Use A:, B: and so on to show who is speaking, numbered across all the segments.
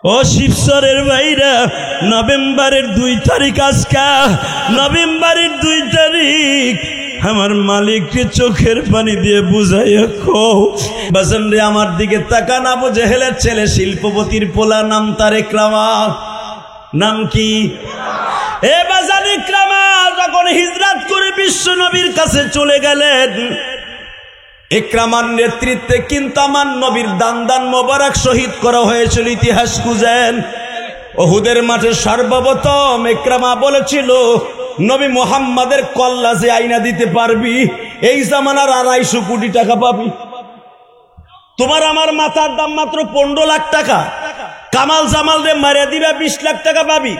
A: ও শিবসরের ভাইরা, নভেম্বরের 2 তারিখ আজকা, নভেম্বরের 2 তারিখ আমার মালিককে চোখের পানি দিয়ে বুঝাইয়া কও, বাজান রে আমার দিকে তাকান। আবু জেহেলের ছেলে শিল্পপতির পোলা, নাম তার ইকরামা। নাম কি? এ বাজান, ইকরামা যখন হিজরত করে বিশ্ব নবীর কাছে চলে গেলেন, ইকরামার নেতৃত্বে কিন্তু আমার নবীর দান মোবারক শহীদ করা হয়েছিল। ইতিহাস খুঁজেন, উহুদের মাঠে সর্বপ্রথম ইকরামা বলেছিল, নবী মুহাম্মাদের কল্লা যে আইনা দিতে পারবি, এই জামানার 250 কোটি টাকা পাবি। তোমার আমার মাথার দাম মাত্র 15 লাখ টাকা। কামাল জামাল রে মারিয়া দিবা 20 লাখ টাকা পাবি।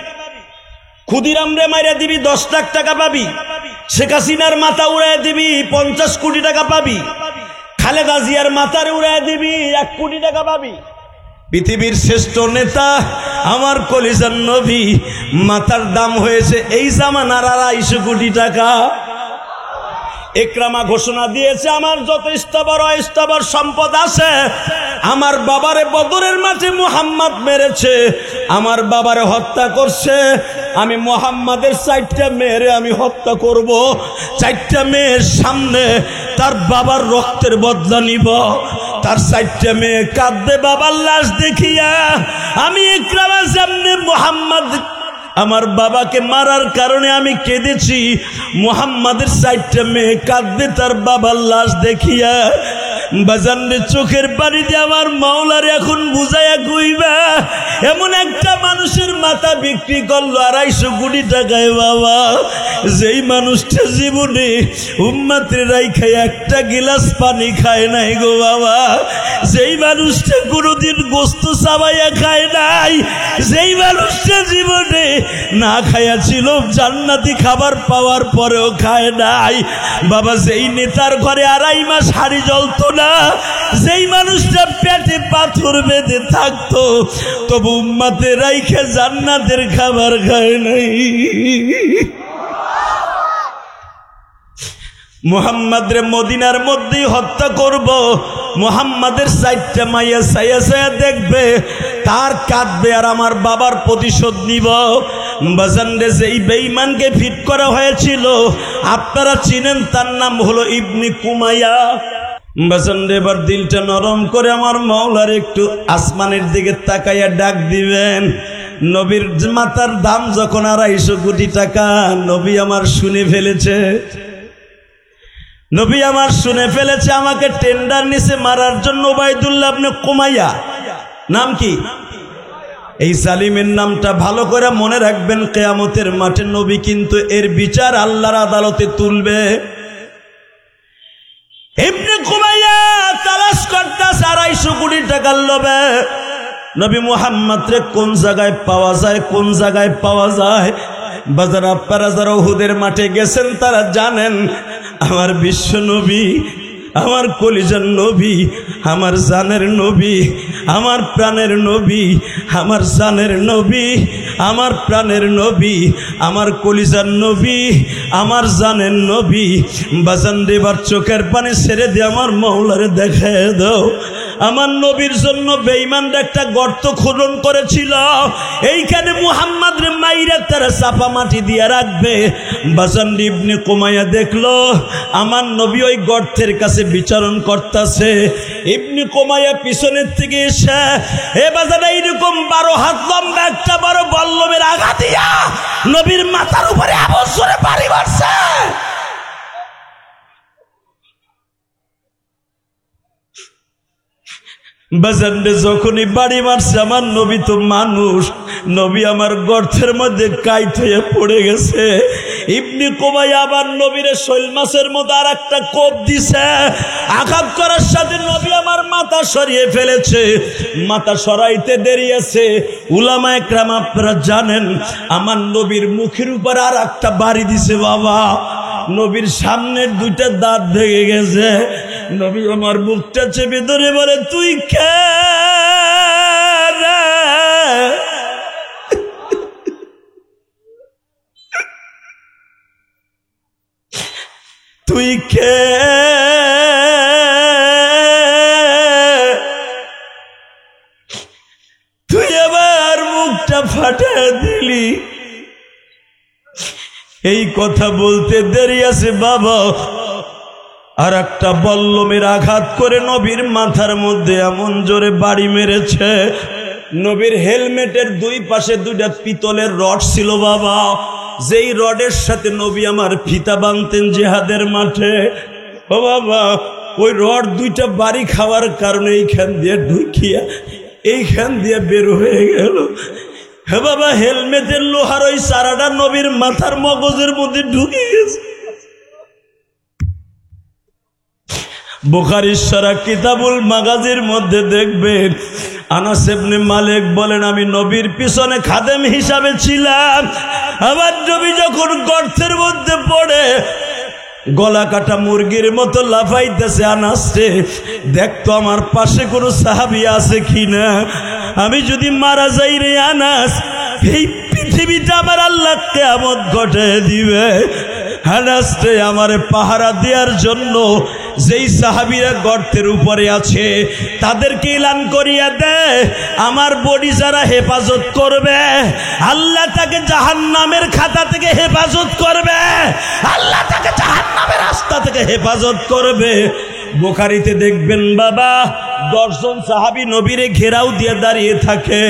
A: ক্ষুদিরাম রে মারিয়া দিবি 10 লাখ টাকা পাবি। শেখ হাসিনার মাথা উড়াই দিবি 50 কোটি টাকা পাবি। খালেদা জিয়ার মাথার উড়াই দিবি 1 কোটি টাকা পাবি। পৃথিবীর শ্রেষ্ঠ নেতা আমার কলিজার নবী, মাথার দাম হয়েছে এই জামানার 250 কোটি টাকা। ইকরামা ঘোষণা দিয়েছে, আমার যত স্থাবর সম্পদ আছে, আমার বাবারে বদরের মাঠে মুহাম্মদ মেরেছে, আমার বাবারে হত্যা করছে, আমি মুহাম্মাদের 4টা মেয়েরে আমি হত্যা করব। 4টা মেয়ের সামনে তার বাবার রক্তের বদলা নিব। তার 4টা মেয়ে কাঁদবে বাবার লাশ দেখিয়া। আমি ইকরামা সামনে মুহাম্মদ আমার বাবাকে মারার কারণে আমি কেঁদেছি, মুহাম্মাদের 4টা মেয়ে কাঁদবে তার বাবার লাশ দেখিয়া। বাজানরে চোখের পানি দিয়ে আমার মাওলার এখন বুঝাইয়া কইবা, এমন একটা মানুষের মাথা বিক্রি করলো 250 কোটি টাকায় বাবা, যেই মানুষটা জীবনে উম্মতের রাইখায় একটা গিলাস পানি খায় নাই গো বাবা, যেই মানুষটা কোনোদিন গোস্ত চাবাইয়া খায় নাই, যেই মানুষটা জীবনে না খায়া ছিল জান্নাতি খাবার পাওয়ার পরেও খায় নাই বাবা, যেই নেতার ঘরে 2.5 মাস হাড়ি জ্বলতো না, যেই মানুষটা পেটে পাথর বেঁধে থাকতো তবু উম্মতের রাইখে জান্নাতের খাবার খায় নাই। মুহাম্মাদের মদিনার মধ্যেই হত্যা করব। মুহাম্মাদের 4টা মাইয়া ছায়া ছায়া দেখবে, তার কাঁদবে আর আমার বাবার প্রতিশোধ নিব। বাজান রে, যেই বেঈমানকে ফিট করা হয়েছিল আপনারা চিনেন, তার নাম হলো ইবনে কুমাইয়া। বাজান রে, এবার দিলটা নরম করে আমার মাওলার একটু আসমানের দিকে তাকাইয়া ডাক দিবেন। নবীর মাথার দাম যখন 250 কোটি টাকা, নবী আমার শুনে ফেলেছে, নবী আমার শুনে ফেলেছে। আমাকে টেন্ডার নিছে মারার জন্য ওবাইদুল্লাহ ইবনে কুমাইয়া। নাম কি? এই জালিমের নামটা ভালো করে মনে রাখবেন, কিয়ামতের মাঠে নবী কিন্তু এর বিচার আল্লাহর আদালতে তুলবে। ইবনে কুমাইয়া তালাশ করতেছে 250 কোটি টাকার লোভে নবী মুহাম্মদ রে কোন জায়গায় পাওয়া যায়, কোন জায়গায় পাওয়া যায়। বাজার আপনারা যারা উহুদের মাঠে গেছেন তারা জানেন, আমার বিশ্ব নবী, আমার কলিজার নবী, আমার জানের নবী, আমার প্রাণের নবী, আমার জানের নবী, আমার প্রাণের নবী, আমার কলিজার নবী, আমার জানের নবী। বাজান রে, এবার চোখের পানি ছেড়ে দিয়ে আমার মাওলারে দেখায় দাও। আমার নবীর জন্য বেঈমানরা একটা গর্ত খনন করেছিল, এইখানে মুহাম্মদ রে মাইরা তারা চাপা মাটি দিয়ে রাখবে। বাজান ইবনে কুমাইয়া দেখলো আমার নবী ওই গর্তের কাছে বিচারণ করতেছে। ইবনে কুমাইয়া পিছনের থেকে এসে এ বাজান এইরকম 12 হাত লম্বা একটা বড় বল্লমের আঘাত দিয়া নবীর মাথার উপরে আবসরে বাড়ি মারছে। বাজানরে যখনই বাড়ি মারছে, আমার নবী তো মানুষ, নবী আমার গর্তের মধ্যে কাইট হয়ে পড়ে গেছে। ইবনে কুমাইয়া আবার নবীরে শৈল মাছের মতো আর একটা কোপ দিছে। আঘাত করার সাথে নবী আমার মাথা সরিয়ে ফেলেছে। মাথা সরাইতে দেরি আছে। উলামা একরাম আপনারা জানেন, আমার নবীর মুখের উপর আর একটা বাড়ি দিছে বাবা, নবীর সামনের 2টা দাঁত ভেঙে গেছে। নবী আমার মুখটা চেপে ধরে বলে, তুই কে রে? তুই কে? তুই আবার কলিজাটা ফাটায় দিলি। এই কথা বলতে দেরি আছে বাবা, আর একটা বল্লমের আঘাত করে নবীর মাথার মধ্যে এমন জোরে বাড়ি মেরেছে। নবীর হেলমেটের দুই পাশে দুইটা পিতলের রড ছিল বাবা, যেই রডের সাথে নবী আমার ফিতা বাঁধতেন জিহাদের মাঠে। ও বাবা, ওই রড দুইটা বাড়ি খাওয়ার কারণে এইখান দিয়ে ঢুকিয়া এইখান দিয়ে বের হয়ে গেল। হে বাবা, হেলমেটের লোহার ওই চারাটা নবীর মাথার মগজের মধ্যে ঢুকে গেছে। বুখারীর সারা কিতাবুল মাগাজির মধ্যে দেখবেন আনাস ইবনে মালিক বলেন, আমি নবীর পিছনে খাদেম হিসাবে ছিলাম। আমার নবী যখন গর্তের মধ্যে পড়ে গলা কাটা মুরগির মতো লাফাইতেছে, আনাস রে দেখতো আমার পাশে কোনো সাহাবী আছে কিনা, আমি যদি মারা যাই রে আনাস, এই পৃথিবীটা আমার আল্লাহ কিয়ামত ঘটায় দিবে। আনাস রে, আমারে পাহারা দেওয়ার জন্য যেই সাহাবীরা গর্তের উপরে আছে তাদেরকে এলান করিয়া দে, আমার বডি যারা হেফাজত করবে আল্লাহ তাকে জাহান্নামের খাতা থেকে হেফাজত করবে, আল্লাহ তাকে জাহান্নামের রাস্তা থেকে হেফাজত করবে। বুখারীতে দেখবেন বাবা 10 জন সাহাবী নবীরে ঘেরাও দিয়ে দাঁড়িয়ে থাকে।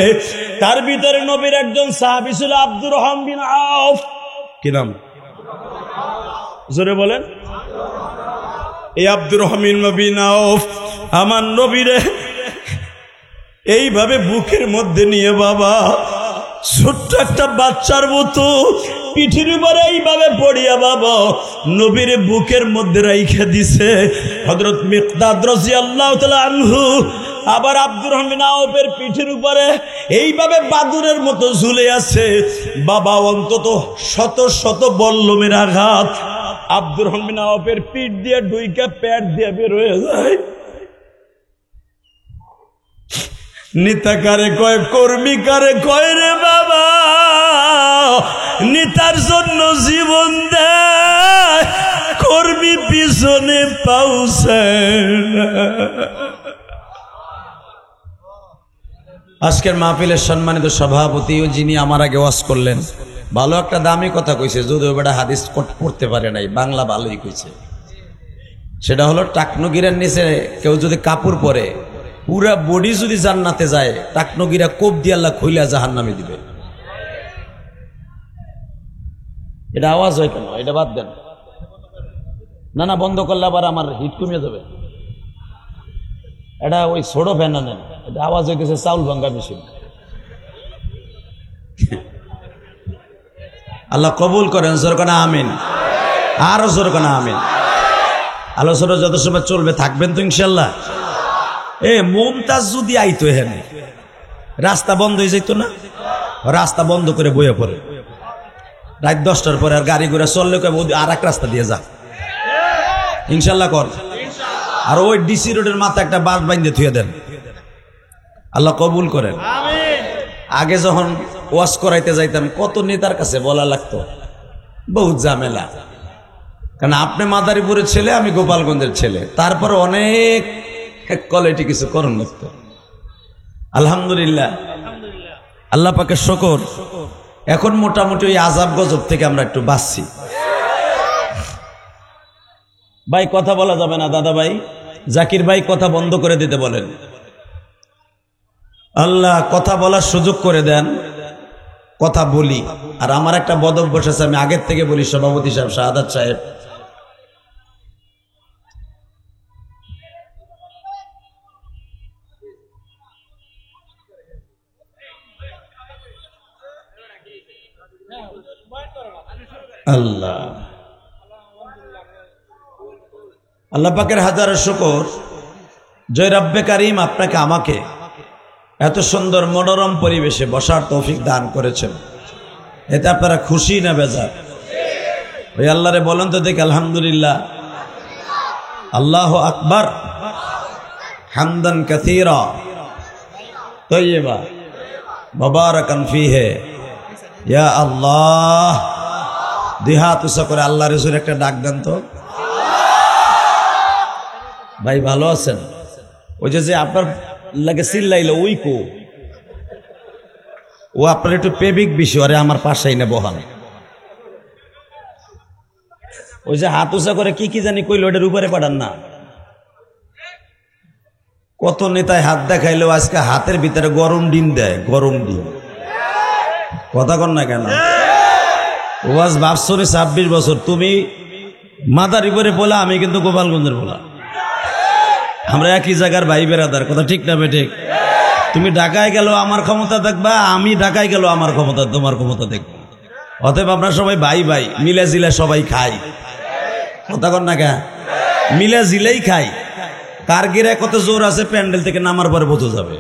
A: তার ভিতরে নবীর একজন সাহাবী ছিল আব্দুর রহমান বিন আউফ। কি নাম? জোরে বলেন। এই আব্দুর রহমান বিন আউফ আমার নবীরে এইভাবে বুকের মধ্যে নিয়ে বাবা ছোট্ট একটা বাচ্চার মতো পিঠির উপরে এইভাবে পড়িয়া বাবা নবীর বুকের মধ্যে রাইখা দিছে। হযরত মিকদাদ রাদিয়াল্লাহু তাআলা আনহু আবার আব্দুর রহমান আউফের পিঠির উপরে এইভাবে বাদুরের মতো ঝুলে আছে বাবা। অন্তত শত শত বল্লমের আঘাত আব্দুর রহমান আউফের পিঠ দিয়ে ঢুইকা পেট দিয়ে বের হয়ে যায়। নেতা কারে কয়, কর্মী কারে কয় রে বাবা, নেতার জন্য জীবন দেয়, কর্মী পিছনে পাউছে। আজকের মাহফিলের সম্মানিত সভাপতি যিনি আমার আগে ওয়াজ করলেন, ভালো একটা দামি কথা কইছে, যদিও বেটা হাদিস পড়তে পারে নাই, বাংলা ভালোই কইছে। সেটা হলো টাকনুগিরের নিচে কেউ যদি কাপড় পরে পুরা বডি যদি জান্নাতে যায়, টাকনুগিরা কোপ দিয়ে আল্লাহ খুইলা জাহান্নামে দিবে। এটা আওয়াজ হয় কেন? এটা বাদ দেন না, না বন্ধ করলে আবার আমার হিট কমে যাবে। এটা ওই ছোট ফ্যান নেন, এটা আওয়াজ হইতেছে চাউল ভাঙ্গা মেশিন। আল্লাহ কবুল করেন, জোরকানা আমিন, আরো জোরকানা আমিন। আলোচনা যত সময় চলবে থাকবেন তো ইনশাল্লাহ। মুমতাজ যদি আইতো এখানে, রাস্তা বন্ধ হয়ে যেত না? রাস্তা বন্ধ করে বইয়া পড়ে রাত 10টার পরে, আর গাড়ি ঘোড়া চললে আর এক রাস্তা দিয়ে যা, ইনশাল্লাহ কর। আর ওই ডিসি রোডের মাথা একটা বাস বাইন্ধে থুয়ে দেন, আল্লাহ কবুল করেন। আগে যখন ওয়াজ করাইতে যাইতাম কত নেতার কাছে বলা লাগতো, বহুত ঝামেলা। কারণ আপনি মাদারীপুরের ছেলে, আমি গোপালগঞ্জের ছেলে, তারপর অনেক কোয়ালিটি কিছু করণ লাগতো। আলহামদুলিল্লাহ, আল্লাহ পাকের শুকর, এখন মোটামুটি ওই আযাব গজব থেকে আমরা একটু বাঁচছি। ভাই কথা বলা যাবে না, দাদা ভাই জাকির ভাই কথা বন্ধ করে দিতে বলেন। আল্লাহ কথা বলার সুযোগ করে দেন, কথা বলি। আর আমার একটা বদ অভ্যাস আছে, আমি আগের থেকে বলি, সভাপতি সাহেব, শাহাদাত সাহেব, আল্লাহ আল্লাহ পাকের হাজার শুকর, জয় রব্বে কারিম আপনাকে আমাকে এত সুন্দর মনোরম পরিবেশে বসার তৌফিক দান করেছেন। এতে আপনারা খুশি না বেজার? ওই আল্লাহরে বলেন তো দেখি আলহামদুলিল্লাহ। আল্লাহু আকবার হামদান কাসীরা তাইয়্যিবা মুবারাকান ফীহি। ইয়া আল্লাহ, দুই হাত উঁচা করে আল্লাহ রাসূল একটা ডাক দেন তো। ভাই ভালো আছেন? ওই যে আপনার লাগে চিল্লাইলো, ও আপনার একটু পেবিক বিষয়, আরে আমার পাশেই না বহান। ওই যে হাত উঁচা করে কি কি জানি কইল, ওটার উপরে পাঠান না। কত নেতায় হাত দেখাইলেও আজকে হাতের ভিতরে গরম ডিম দেয়, গরম ডিম। কথা কন না কেন? ওয়াজ ভাবছো 26 বছর, তুমি মাদারীপুরে বলা, আমি কিন্তু গোপালগঞ্জের বলা, আমরা একই জায়গার ভাই বেড়াদার। কথা ঠিক না বেঠিক? তুমি ঢাকায় গেল আমার ক্ষমতা দেখবা, আমি ঢাকায় গেল আমার ক্ষমতা, তোমার ক্ষমতা দেখবো। অতএব আপনার সবাই ভাই ভাই, মিলে জিলে সবাই খাই। কথা কন না কেন? মিলে জিলেই খাই। কারগিরে কত জোর আছে প্যান্ডেল থেকে নামার পরে বোঝা যাবে।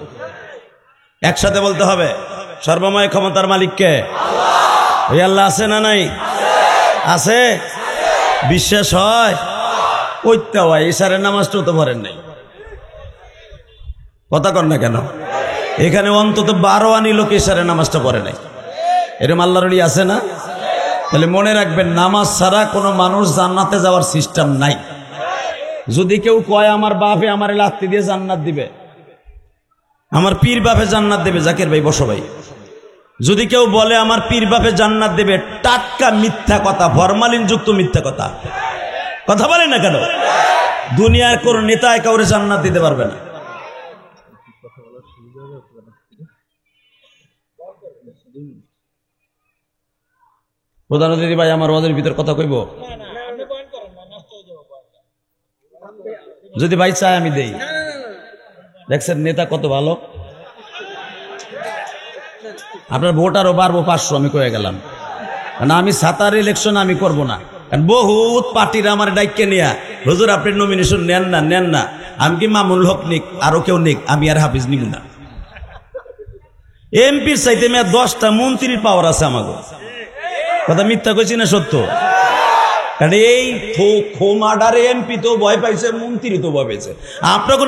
A: একসাথে বলতে হবে সর্বময় ক্ষমতার মালিককে ওই আল্লাহ আছে না নাই? আছে। বিশ্বাস হয়? কইতে হয়। ইশারের নামাজটাও তো পড়েন নাই। কথা কন না কেন? এখানে অন্তত 12 আনি লোক ইশারের নামাজটা পড়ে নাই। এরকম আল্লাহর ওলি আছে না? তাহলে মনে রাখবেন, নামাজ ছাড়া কোনো মানুষ জান্নাতে যাওয়ার সিস্টেম নাই। যদি কেউ কয় আমার বাপে আমার লাত্তি দিয়ে জান্নাত দিবে, আমার পীর বাপে জান্নাত দেবে, জাকির ভাই বসো ভাই, যদি কেউ বলে আমার পীর বাপে জান্নাত দেবে, টাটকা মিথ্যা কথা, ফরমালিন যুক্ত মিথ্যা কথা। কথা বলে না কেন? দুনিয়ার কোন নেতায় কাউরে জান্নাত দিতে পারবে না। প্রধান অতিথি ভাই আমার ওয়াজের ভিতর কথা কইব, যদি ভাই চায় আমি দেই। দেখছেন নেতা কত ভালো। আপনার ভোট আরো বাড়বো 500, আমি কয়ে গেলাম। কারণ আমি 7 ইলেকশন আমি করব না। কারণ বহুত পার্টিরা আমার ডাইকে নিয়া, হুজুর আপনি নমিনেশন নেন না, নেন না। আমি কি মামুল হক নিক, আরো কেউ নিক, আমি আর হাফিজ নিব না। এমপির চাইতে মেয়ে 10টা মন্ত্রীর পাওয়ার আছে আমাকে। কথা মিথ্যা কইছি না সত্য? কারণ এই খোমাডারে এমপি তো ভয় পাইছে, মন্ত্রী তো ভয় পাইছে। আপনাকে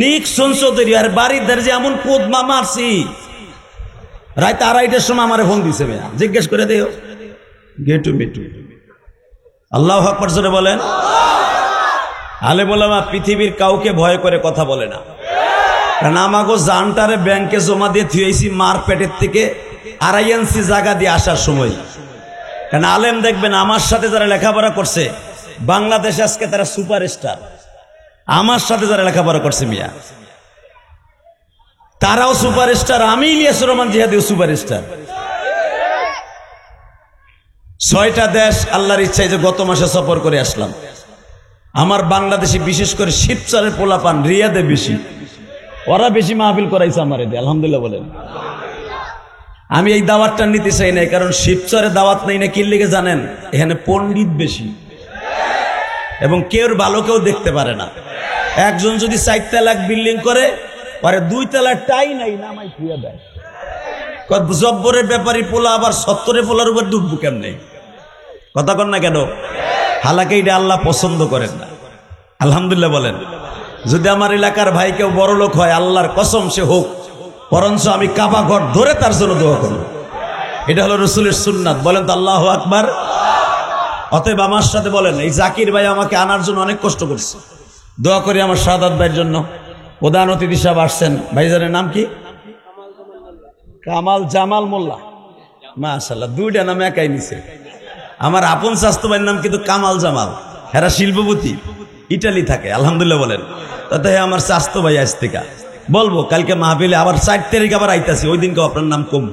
A: নিক্সন চৌধুরী আর বাড়ির ধারে যে এমন কোদমা মারছি, রাত 2:30টার সময় আমার ফোন দিছে, জিজ্ঞেস করে দেও গেটু মিটু। আল্লাহু আকবার জোরে বলেন। আলেম ওলামা পৃথিবীর কাউকে ভয় করে কথা বলে না। কারণ আমাকে জানটারে ব্যাংকে জমা দিয়ে থুয়েছি মার পেটের থেকে 2.5 ইঞ্চি জায়গা দিয়ে আসার সময়। কারণ আলেম দেখবেন আমার সাথে যারা লেখাপড়া করছে বাংলাদেশে আজকে তারা সুপারস্টার। আমার সাথে যারা লেখাপড়া করছে মিয়া, তারাও সুপারস্টার। আমি ইলিয়াসুর রহমান জিহাদিও সুপারস্টার। 6টা দেশ আল্লাহর ইচ্ছায় যে গত মাসে সফর করে আসলাম। আমার বাংলাদেশে বিশেষ করে শিবচরের পোলাপান রিয়াদে বেশি, ওরা বেশি মাহফিল করাইছে আমার এতে, আলহামদুলিল্লাহ বলেন। আমি এই দাওয়াতটা নিতে চাই নাই, কারণ শিবচরে দাওয়াত নেই না কি লিগে জানেন? এখানে পণ্ডিত বেশি এবং কেউ ভালো কেউ দেখতে পারে না। একজন যদি 4 তলা বিল্ডিং করে, পরে 2 তলার টাই নাই নামাই খুঁয়ে দেয়। জব্বরের ব্যাপারী পোলা আবার 70 পোলার উপর ডুববো কেমনে? কথা কন না কেন? হালাকে এটা আল্লাহ পছন্দ করেন না। আলহামদুলিল্লাহ বলেন। যদি আমার এলাকার ভাই কেউ বড় লোক হয়, আল্লাহর কসম সে হোক, বরঞ্চ আমি কাবা ঘর ধরে তার জন্য দোয়া করব। এটা হলো রসুলের সুন্নাত। বলেন তো আল্লাহু আকবার। অতএব আমার সাথে বলেন, এই জাকির ভাই আমাকে আনার জন্য অনেক কষ্ট করছে, দোয়া করি আমার শাহাদাত ভাইয়ের জন্য। প্রধান অতিথি সাহেব আসছেন, ভাইজানের নাম কি? কামাল জামাল মোল্লা। মাশাআল্লাহ, 2টা নাম একাই নিছে। আমার আপন স্বাস্থ্য ভাইয়ের নাম কিন্তু কামাল জামাল, হেরা শিল্পপতি, ইটালি থাকে। আলহামদুলিল্লাহ বলেন। তাতে আমার স্বাস্থ্য ভাই আজ থেকে বলবো, কালকে মাহফিলে আবার 4 তারিখ আবার আইতাছি, ওই দিনকে আপনার নাম কম।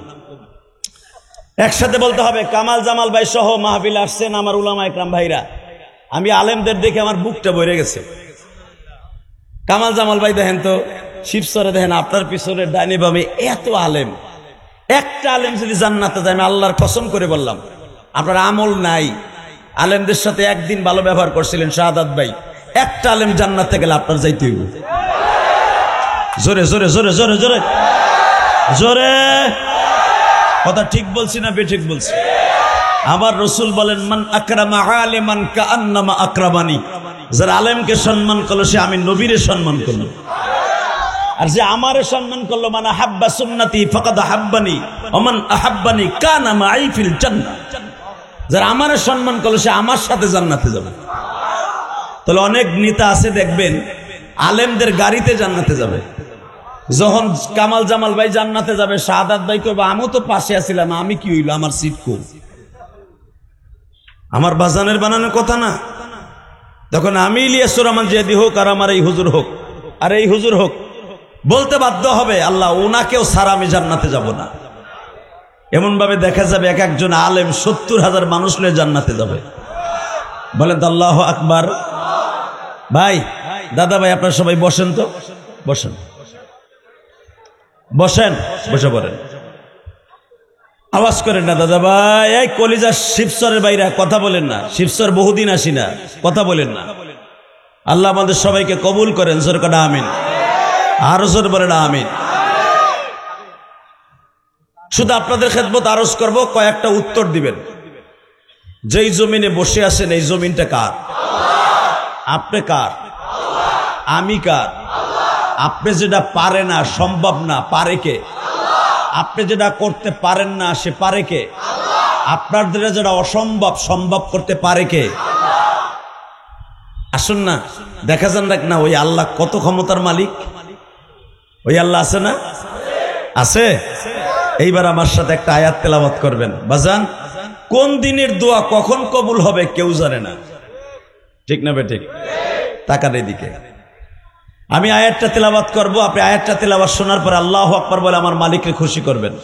A: একসাথে বলতে হবে, কামাল জামাল ভাই সহ মাহফিলে আসছেন আমার উলামা একরাম ভাইরা। আমি আলেমদের দেখে আমার বুকটা ভরে গেছে। কামাল জামাল ভাই দেখেন তো, শিবচরে দেখেন আপনার পিছনে ডাইনে বামে এত আলেম। একটা আলেম যদি জান্নাতে যায়, আমি আল্লাহর কসম করে বললাম, আপনার আমল নাই। আলেমদের সাথে একদিন ভালো ব্যবহার করছিলেন শাহাদাত ভাই, একটা আলেম জান্নাতে গেলে আপনার যাইতে হইব। জোরে জোরে জোরে জোরে জোরে জোরে কথা ঠিক বলছি না বেঠিক বলছি? আমার রসুল বলেন, মান আকরামা আলিমান কাআন্নামা আকরামানি। যারা আলেমকে সম্মান করলো সে আমি নবীরে সম্মান করলো। আর যে আমারে সম্মান করলো, মানে হাব্বা সুন্নতি ফাকাদ হাব্বানি ওমান আহাব্বানি কানা মাই ফিল জান্নাহ। যারা আমারে সম্মান করলো সে আমার সাথে জান্নাতে যাবে। তাহলে অনেক নেতা আছে দেখবেন আলেমদের গাড়িতে জান্নাতে যাবে, যখন কামাল জামাল ভাই জান্নাতে যাবে, শাহাদাত ভাই কইবে আমিও তো পাশে আছিলাম, আমি কি হইল, আমার সিট কো? আমার বাজানের বানানোর কথা না। তখন আমি ইলিয়াসুর রহমান জিহাদি হোক আর আমার এই হুজুর হোক আর এই হুজুর হোক, বলতে বাধ্য হবে আল্লাহ ওনাকেও ছাড়া আমি জান্নাতে যাব না। এমন ভাবে দেখা যাবে এক একজন আলেম 70,000 মানুষ নিয়ে জান্নাতে যাবে। বলেন তো আল্লাহু আকবার। ভাই, দাদা ভাই, আপনারা সবাই বসেন তো, বসেন বসেন, বসে পড়েন, আওয়াজ করেন না দাদা ভাই। এই কলিজা শিবসরের বাইরে কথা বলেন না, শিবসর বহুদিন আসি না, কথা বলেন না। আল্লাহ আমাদের সবাইকে কবুল করেন, জোরে করে আমিন, আরো জোরে বলেন আমিন। শুধু আপনাদের খেদমত আরজ করব, কয়েকটা উত্তর দিবেন। যেই জমিনে বসে আছেন এই জমিনটা কার? আপনি কার? আমি কার? আপনি যেটা পারে না, সম্ভব না, পারে কে? আপনি যেটা করতে পারেন না, সে পারে কে? আপনার যেটা অসম্ভব, সম্ভব করতে পারে কে? আসুন না দেখা যান না ওই আল্লাহ কত ক্ষমতার মালিক। ওই আল্লাহ আছে না? আছে। এইবার আমার সাথে একটা আয়াত তেলাওয়াত করবেন। বাজান, কোন দিনের দোয়া কখন কবুল হবে কেউ জানে না, ঠিক না বেঠিক? তাকান এদিকে, আমি আয়াতটা তেলাওয়াত করব, আপনি আয়াতটা তেলাওয়াত শোনার পর আল্লাহু আকবার বলে আমার মালিককে খুশি করবেন।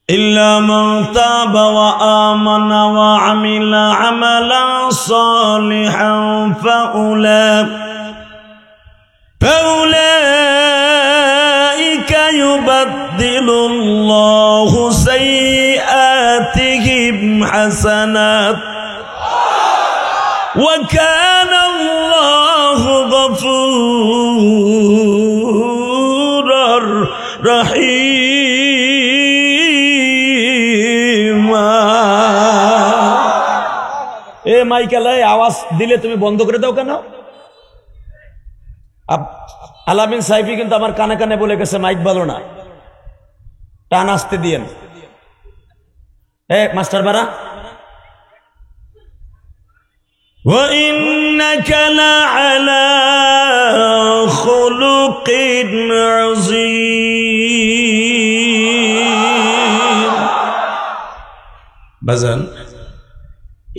A: ইল্লা মান তাবা ওয়া আমানা ওয়া আমিলা আমালান সালিহান ফাউলাইকা ইউবাদদিলুল্লাহু সাইয়্যাতিহিম হাসানাত ওয়া কানা আল্লাহু গফুরুর রহিম। এ মাইকেলে আওয়াজ দিলে তুমি বন্ধ করে দাও কেন? আলামিন সাইফি কিন্তু আমার কানে কানে বলে গেছে মাইক ভালো না, টান আসতে দিয়েন। মাস্টার বারা, وَإِنَّكَ لَعَلَى خُلُقٍ عَظِيمٍ। বাজান,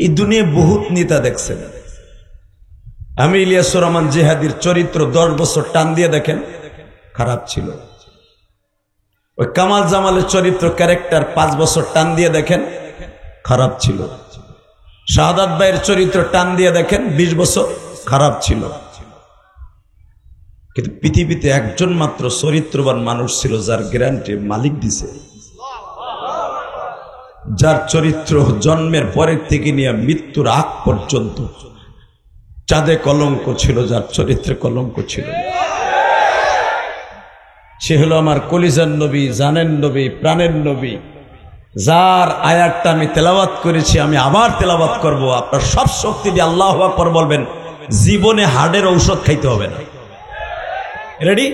A: এই দুনিয়ায় বহুত নেতা দেখছেন। আমি ইলিয়াসুর রহমান জিহাদির চরিত্র 10 বছর টান দিয়ে দেখেন, খারাপ ছিল। ওই কামাল জামালের চরিত্র ক্যারেক্টার 5 বছর টান দিয়ে দেখেন, খারাপ ছিল। শাহাদাত ভাইয়ের চরিত্র টান দিয়ে দেখেন, 20 বছর খারাপ ছিল। কিন্তু পৃথিবীতে একজন মাত্র চরিত্রবান মানুষ ছিল যার গ্যারান্টি মালিক দিছে, যার চরিত্র জন্মের পরের থেকে নিয়ে মৃত্যুর আগ পর্যন্ত চাঁদে কলঙ্ক ছিল, যার চরিত্রে কলঙ্ক ছিল। সে হলো আমার কলিজার নবী, জানের নবী, প্রাণের নবী, যার আয়াতটা আমি তেলাওয়াত করেছি, আমি আবার তেলাওয়াত করব। আপনার সব শক্তি দিয়ে আল্লাহু আকবার বলবেন, জীবনে হার্টের ঔষধ খাইতে হবে না। রেডি?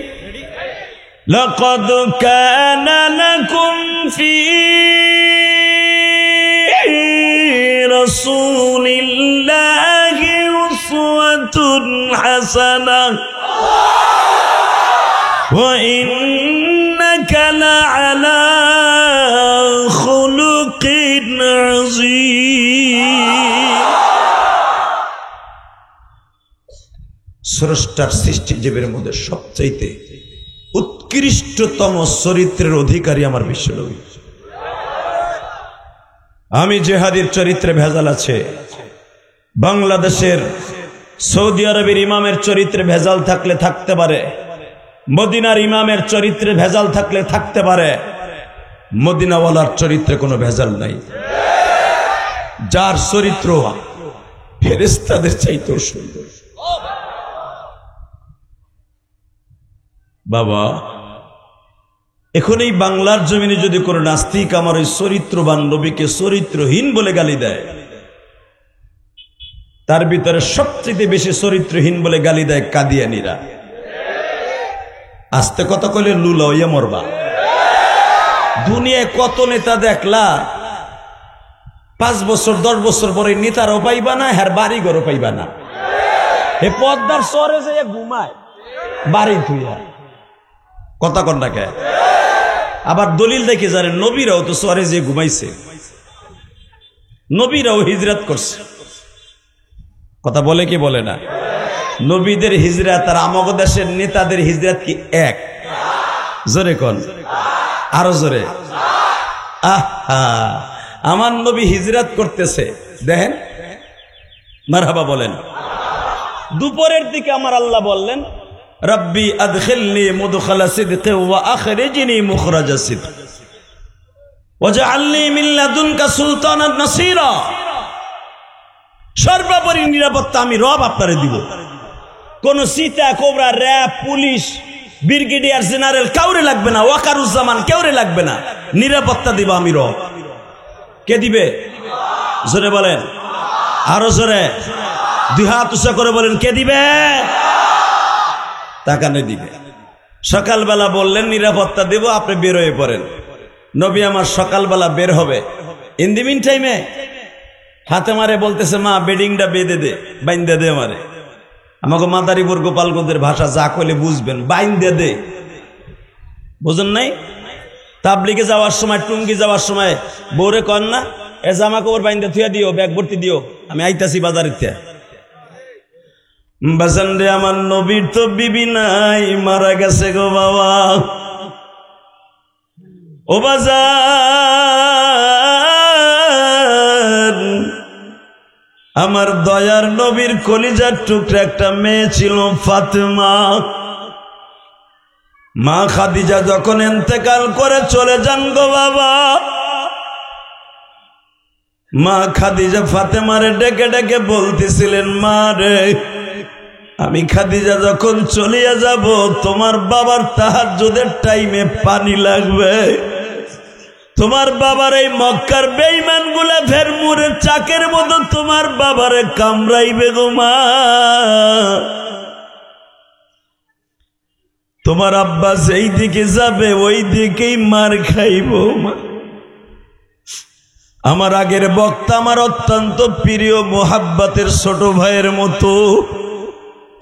A: লাকাদ কানা লাকুম ফি রাসূলিল্লাহি উসওয়াতুন হাসানাহ ওয়া ইন্নাকা লাআলা খুলুকিন আযীম। স্রষ্টার সৃষ্টিজীবের মধ্যে সবচাইতে উৎকৃষ্টতম চরিত্রের অধিকারী আমার বিশ্বনবী। আমি জিহাদির চরিত্রে ভেজাল আছে, বাংলাদেশের সৌদি আরবের ইমামের চরিত্রে ভেজাল থাকলে থাকতে পারে, মদিনার ইমামের চরিত্রে ভেজাল থাকলে থাকতে পারে, মদিনাওয়ালার চরিত্রে কোনো ভেজাল নাই। যার চরিত্র ফেরেশতাদের চাইতেও সুন্দর। বাবা, এখন এই বাংলার জমিনে যদি কোনো নাস্তিক আমার ওই চরিত্রবান নবীকে চরিত্রহীন বলে গালি দেয়, তার ভিতরে সবচেয়ে বেশি চরিত্রহীন বলে গালি দেয় কাদিয়ানীরা। আস্তে কথা কইলে লুলা হইয়া মরবা। দুনিয়ায় কত নেতা দেখলা, 5 বছর 10 বছর পরে নেতারও পাইবা না, হ্যার বাড়ি ঘরও পাইবা না। এ পদ্মার চরে যে ঘুমায় বাড়ি থুইয়া, কথা কন্যাকে আবার দলিল দেখে জানেন নবীরাও তো সরে যে ঘুমাইছে, নবীরাও হিজরত করছে। কথা বলে কি বলে না? নবীদের হিজরত আর আমাদের দেশের নেতাদের হিজরত কি এক? জোরে কোন, আরো জোরে। আহা, আমার নবী হিজরত করতেছে, দেখেন মারহাবা বলেন। দুপুরের দিকে আমার আল্লাহ বললেন, রব্বি আদখিলনি মুদখালা সিদকি ওয়া আখরিজনি মুখরাজা সিদক ওয়াজআলনি মিন লাদুনকা সুলতানান নাসীরা। সর্বোপরি নিরাপত্তা আমি রব আপনারে দিব। কোন Sita cobra, RAB, police, brigadier general কাউরে লাগবে না, ওয়াকারুজ্জামান কাউরে লাগবে না, নিরাপত্তা দিব আমি রব। কে দিবে? জোরে বলেন, আরো জোরে, দুই হাত উঁচা করে বলেন, কে দিবে? তাকানে দিবে। সকালবেলা বললেন নিরাপত্তা দেব, আপনি বের হয়ে পড়েন। নবী আমার সকালবেলা বের হবে। ইন দি মিন টাইমে হাতে মারে বলতেছে, মা বেডিংটা বেঁধে দে, বাইন্দে দে আমারে। আমাকে মাদারীপুর গোপালগঞ্জের ভাষা যা কইলে বুঝবেন, বাইন্দে দে। বুঝেন নাই? তাবলিগে যাওয়ার সময়, টুঙ্গি যাওয়ার সময় বউরে কন না, এ জামা কাপড় বাইন্দে থুয়া দিও, ব্যাগ ভর্তি দিও, আমি আইতাছি বাজারিতে। বাজান রে, আমার নবীর তো বিবি নাই, মারা গেছে গো বাবা। ও বাজার, আমার দয়ার নবীর কলিজার টুকরা একটা মেয়ে ছিল ফাতেমা। মা খাদিজা যখন ইন্তেকাল করে চলে যান গো বাবা, মা খাদিজা ফাতেমারে ডেকে ডেকে বলতেছিলেন, মা রে, আমি খাদিজা যখন চলিয়া যাব, তোমার বাবার তাহাজ্জুদের টাইমে পানি লাগবে। তোমার বাবার এই মক্কার বেঈমান গুলা ফের মুরে চাকের মতো তোমার বাবারে কামড়াইবে গো মা। তোমার আব্বা যেই দিকে যাবে ওই দিকেই মার খাইব মা। আমার আগের বক্তা আমার অত্যন্ত প্রিয় মোহাব্বতের ছোট ভাইয়ের মতো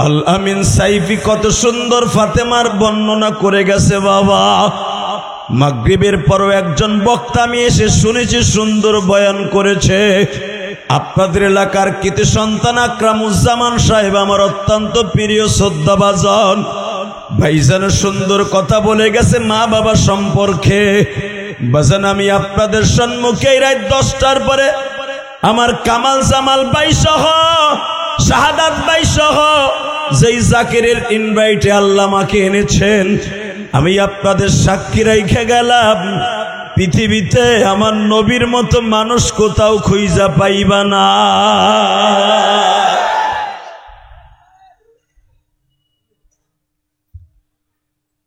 A: আল আমিন সাইফি কত সুন্দর ফাতেমার বর্ণনা করে গেছে বাবা। মাগরিবের পরও একজন বক্তা আমি এসে শুনেছি সুন্দর বয়ান করেছে। আপনাদের এলাকার কৃতি সন্তান আকরামুজ্জামান সাহেব আমার অত্যন্ত প্রিয় শ্রদ্ধাভাজন ভাইজান সুন্দর কথা বলে গেছে মা বাবা সম্পর্কে। বাজান আমি আপনাদের সম্মুখে রাত 10টার পরে আমার কামাল জামাল ভাই সহ শাহাদাত ভাই সহ যেই জাকিরের ইনভাইটে আল্লাহ আমাকে এনেছেন, আমি আপনাদের সাক্ষী রেখে গেলাম, পৃথিবীতে আমার নবীর মতো মানুষ কোথাও খুঁজা পাইবা না।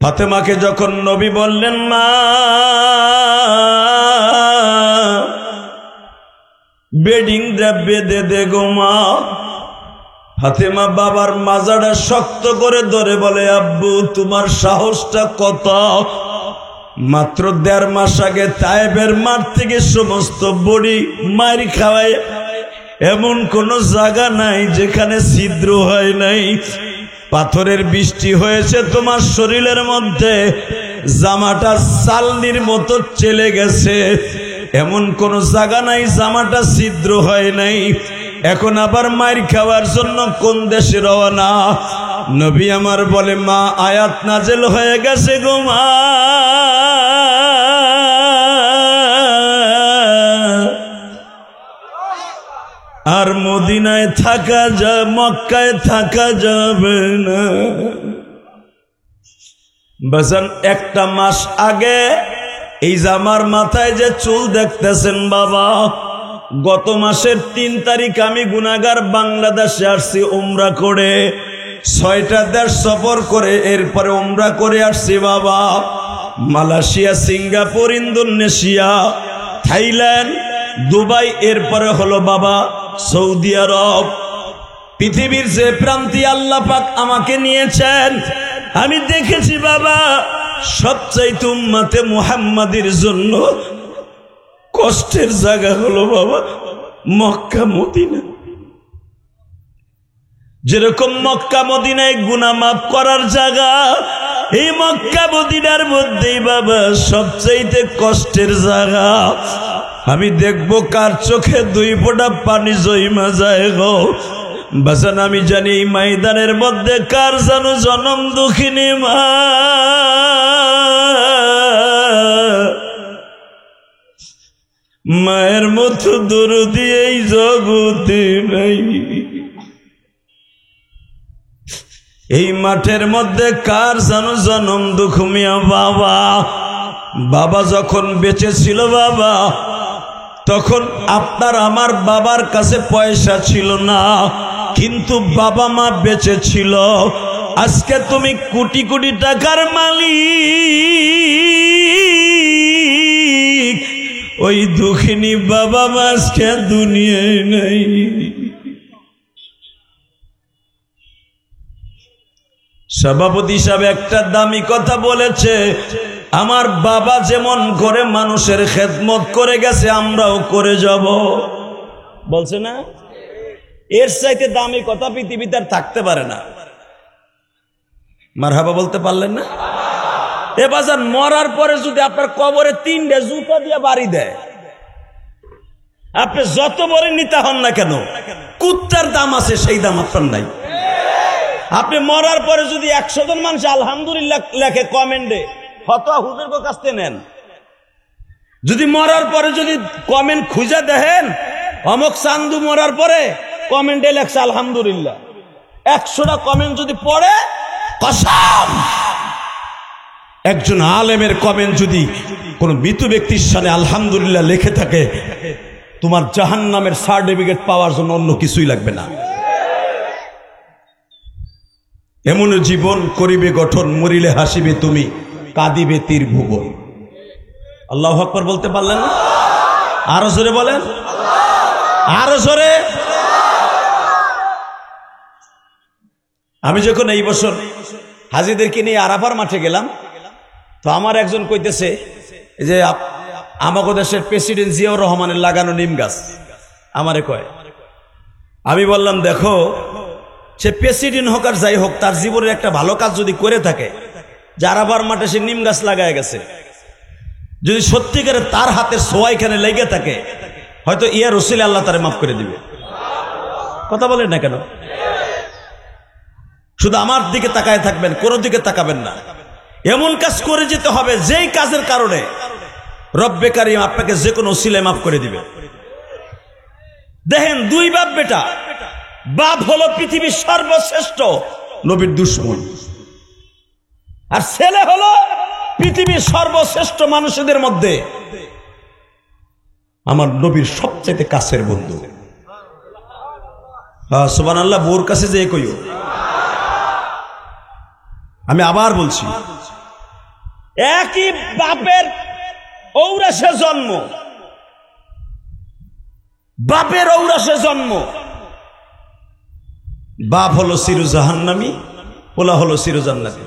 A: ফাতেমাকে যখন নবী বললেন, মা বেডিংটা বেঁধে দে গো মা, ফাতেমা বাবার মাজাটা শক্ত করে ধরে বলে, আব্বু তোমার সাহসটা কত? মাত্র 1.5 মাস আগে তায়েবের মাঠ থেকে সমস্ত বডি মার খাওয়ায়, এমন কোন জায়গা নাই যেখানে ছিদ্র হয় নাই। পাথরের বৃষ্টি হয়েছে তোমার শরীরের মধ্যে, জামাটা চালনির মতো চলে গেছে, এমন কোন জায়গা নাই জামাটা ছিদ্র হয় নাই। এখন আবার মার খাওয়ার জন্য কোন দেশে রওনা? নবী আমার বলে, মা আয়াত নাজেল হয়ে গেছে গো মা, আর মদিনায় থাকা যায়, মক্কায় থাকা যাবে না। বাজান 1টা মাস আগে এই যে আমার মাথায় যে চুল দেখতেছেন বাবা, গত মাসের 3 তারিখ আমি গুনাহগার বাংলাদেশে আসছি উমরা করে, 6টা দেশ সফর করে এরপরে উমরা করে আসছি বাবা। Malaysia, Singapore, Indonesia, Thailand, Dubai, এরপরে হলো বাবা সৌদি আরব। পৃথিবীর যে প্রান্তে আল্লাহ পাক আমাকে নিয়েছেন, আমি দেখেছি বাবা সবচাইতে উম্মতে মুহাম্মাদের জন্য কষ্টের জায়গা হলো বাবা মক্কা মদিনা। যেরকম মক্কা মদিনায় গুনাহ মাফ করার জায়গা, এই মক্কা মদিনার মধ্যেই বাবা সবচাইতে কষ্টের জায়গা। আমি দেখবো কার চোখে দুই ফোঁটা পানি জইমা যায় গো বাজান। আমি জানি এই ময়দানের মধ্যে কার যেন জনম দুঃখিনী মা, মায়ের মতো দরদি এই জগতে নাই। এই মাঠের মধ্যে কার যেন জনম দুঃখ মিয়া বাবা। বাবা যখন বেঁচে ছিল বাবা, তখন আপনার আমার বাবার কাছে পয়সা ছিল না, কিন্তু বাবা মা বেঁচে ছিল। আজকে তুমি কোটি কোটি টাকার মালিক, ওই দুঃখিনী বাবা মা আজকে দুনিয়ায় নাই। সভাপতি সাহেব একটা দামি কথা বলেছে, আমার বাবা যেমন করে মানুষের খেদমত করে গেছে আমরাও করে যাব, বলছে না? এর চাইতে দামি কথা পৃথিবীতে আর থাকতে পারে না। মারহাবা বলতে পারলেন না? এ বাজার মরার পরে যদি আপনার কবরে 3টে জুতা দিয়ে বাড়ি দেয়, আপনি যত বড় নিতে হন না কেন, কুত্তার দাম আছে সেই দাম আপনার নাই। আপনি মরার পরে যদি 100 জন মানুষ আলহামদুলিল্লাহ লেখে কমেন্টে, ফতোয়া হুজুরের কাছ থেকে নেন। যদি মরার পরে যদি কমেন্ট খুঁজে দেখেন, অমুক চান্দু মরার পরে কমেন্টে লেখছে আলহামদুলিল্লাহ, 100টা কমেন্ট যদি পড়ে, কসম একজন আলেমের কমেন্ট যদি কোন মৃত ব্যক্তির সামনে আলহামদুলিল্লাহ লিখে থাকে, তোমার জাহান্নামের সার্টিফিকেট পাওয়ার জন্য অন্য কিছুই লাগবে না। এমন জীবন করিবে গঠন, মরিলে হাসিবে তুমি, কাঁদিবে তীর ভুবন। আল্লাহু আকবার বলতে পারলেন না? আরো জোরে বলেন, আরো জোরে। আমি যখন এই বছর হাজীদেরকে নিয়ে আরাফার মাঠে গেলাম, তো আমার একজন কইতেছে যে আমাগো দেশের প্রেসিডেন্ট জিয়াউর রহমানের লাগানো নিম গাছ আমারে কয়। আমি বললাম দেখো, সে প্রেসিডেন্ট হোক আর যাই হোক, তার জীবনের একটা ভালো কাজ যদি করে থাকে, যে আরাফার মাঠে সে নিম গাছ লাগায় গেছে, যদি সত্যিকারে তার হাতের ছোঁয়া এখানে লেগে থাকে, হয়তো ইয়া রসুলে আল্লাহ তারে মাফ করে দিবে। কথা বলেন না কেন? শুধু আমার দিকে তাকায় থাকবেন, কোনো দিকে তাকাবেন না। এমন কাজ করে যেতে হবে যেই কাজের কারণে রব্বে কারীম আপনাকে যে কোনো ওসিলায় মাফ করে দিবে। দেখেন, 2 বাপ বেটা, বাপ হলো পৃথিবীর সর্বশ্রেষ্ঠ নবীর দুশমন, আর ছেলে হলো পৃথিবীর সর্বশ্রেষ্ঠ মানুষদের মধ্যে আমার নবীর সবচেয়ে কাছের বন্ধু। সুবহানাল্লাহ, বোর কাছে যে কইও। আমি আবার বলছি, একই বাপের ঔরাসে জন্ম, বাপের ঔরাসে জন্ম, বাপ হলো চির জাহান্নামী, পোলা হলো চির জান্নাতি।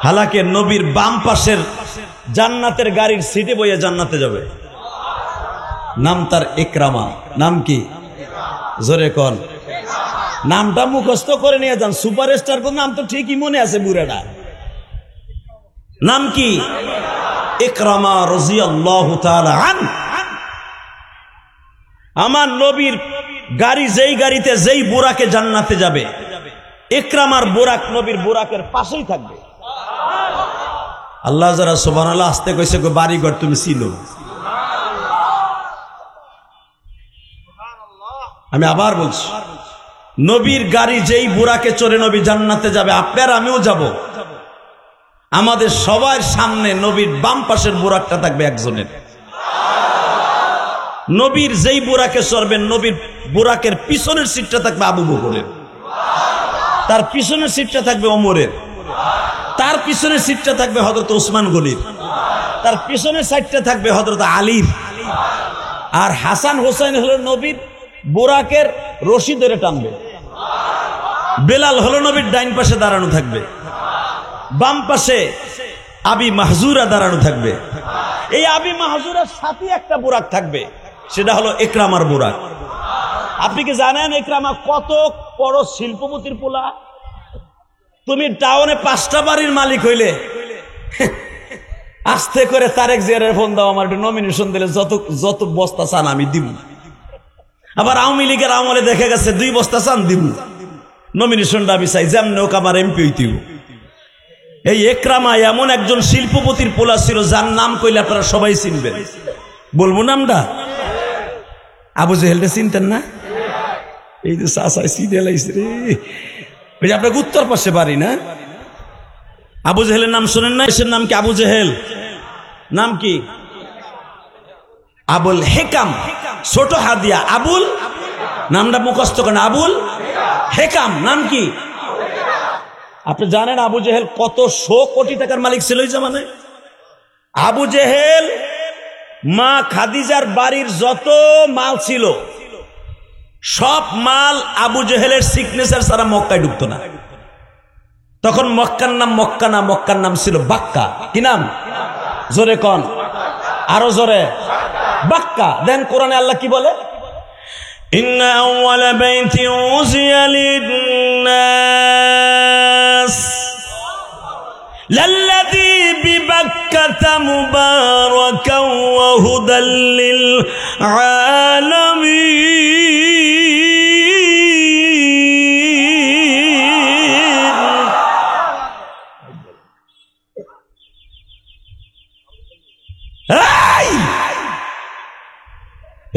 A: হালাকে নবীর বাম পাশের জান্নাতের গাড়ির সিটে বইয়ে জান্নাতে যাবে। নাম তার ইকরামা। নাম কি? জোরে কোন। নামটা মুখস্থ করে নিয়ে যান। সুপারস্টার কোন নাম তো ঠিকই মনে আছে বুড়াটা। নাম কি? ইকরামা রাদিয়াল্লাহু তাআলা আনহু। আমার নবীর গাড়ি যেই গাড়িতে যেই বুরাকে জান্নাতে যাবে, ইকরামার বুরাক নবীর বুরাকের পাশেই থাকবে। আল্লাহ যারা সুবহানাল্লাহ আসতে কইছে, গো বাড়িঘর তুমি ছিল। আমি আবার বলছি, নবীর গাড়ি যেই বুরাকে চড়ে নবী জান্নাতে যাবে, আপনার আমিও যাব। আমাদের সবার সামনে নবীর বাম পাশের বুরাকটা থাকবে একজনের। নবীর যেই বুরাকে চড়বেন, নবীর বুরাকের পিছনের সিটটা থাকবে আবু বকরের, তার পিছনের সিটটা থাকবে ওমরের, তার পিছনের সিটটা থাকবে হযরত ওসমান গনির, তার পিছনের সাইডটা থাকবে হযরত আলীর। আর হাসান হোসেন হলো নবীর বুরাকের রশি ধরে টানবে। বেলাল হলো নবীর ডাইন পাশে দাঁড়ানো থাকবে, বাম পাশে আবি মাহজুরা দাঁড়ানো থাকবে। এই আবি মাহজুরার সাথে একটা বুরাক থাকবে, সেটা হলো ইকরামার বুরাক। আপনি কি জানেন ইকরামা কত বড় শিল্পপতির পোলা? তুমি টাউনে 5টা বাড়ির মালিক হইলে আস্তে করে তারেক জিয়ারের ফোন দাও, আমার একটু নমিনেশন দিলে যত যত বস্তা চান আমি দিব। আবার আওয়ামী লীগের আমলে দেখা গেছে 2 বস্তা চান দিব, নমিনেশনটা আমি চাই, যেমন হোক আমার এমপি হইতেও। এই একরামা এমন একজন শিল্পপতির পোলা ছিল যার নাম কইলে আপনারা সবাই চিনবেন। বলবো নামটা? আবু জেহেলটা চিনতেন না? এই যে চাষায় চিনে লাইছে রে, ওই যে আপনাকে উত্তর পাশে বাড়ি না? আবু জেহেলের নাম শোনেন না? এসের নাম কি? আবু জেহেল নাম কি? আবুল হেকাম, ছোট হাদিয়া আবুল, নামটা মুখস্থ করেন, আবুল হেকাম নাম কি? আপনি জানেন আবু জেহেল কত 100 কোটি টাকার মালিক ছিল এই জামানায়? আবু জেহেল মা খাদিজার বাড়ির যত মাল ছিল সব মাল আবু জেহেলের সিগনেচার ছাড়া মক্কায় ঢুকতো না। তখন মক্কার নাম মক্কা না, মক্কার নাম ছিল বাক্কা। কি নাম? জোরে কন, আরো জোরে, বাক্কা। দেন কোরআনে আল্লাহ কি বলে? ইন্না আউওয়ালা বাইতি উযিয়া লিন-নাস লাল্লাযী বিবাক্কাতা মুবারাকান ওয়া হুদাল লিল আলামিন।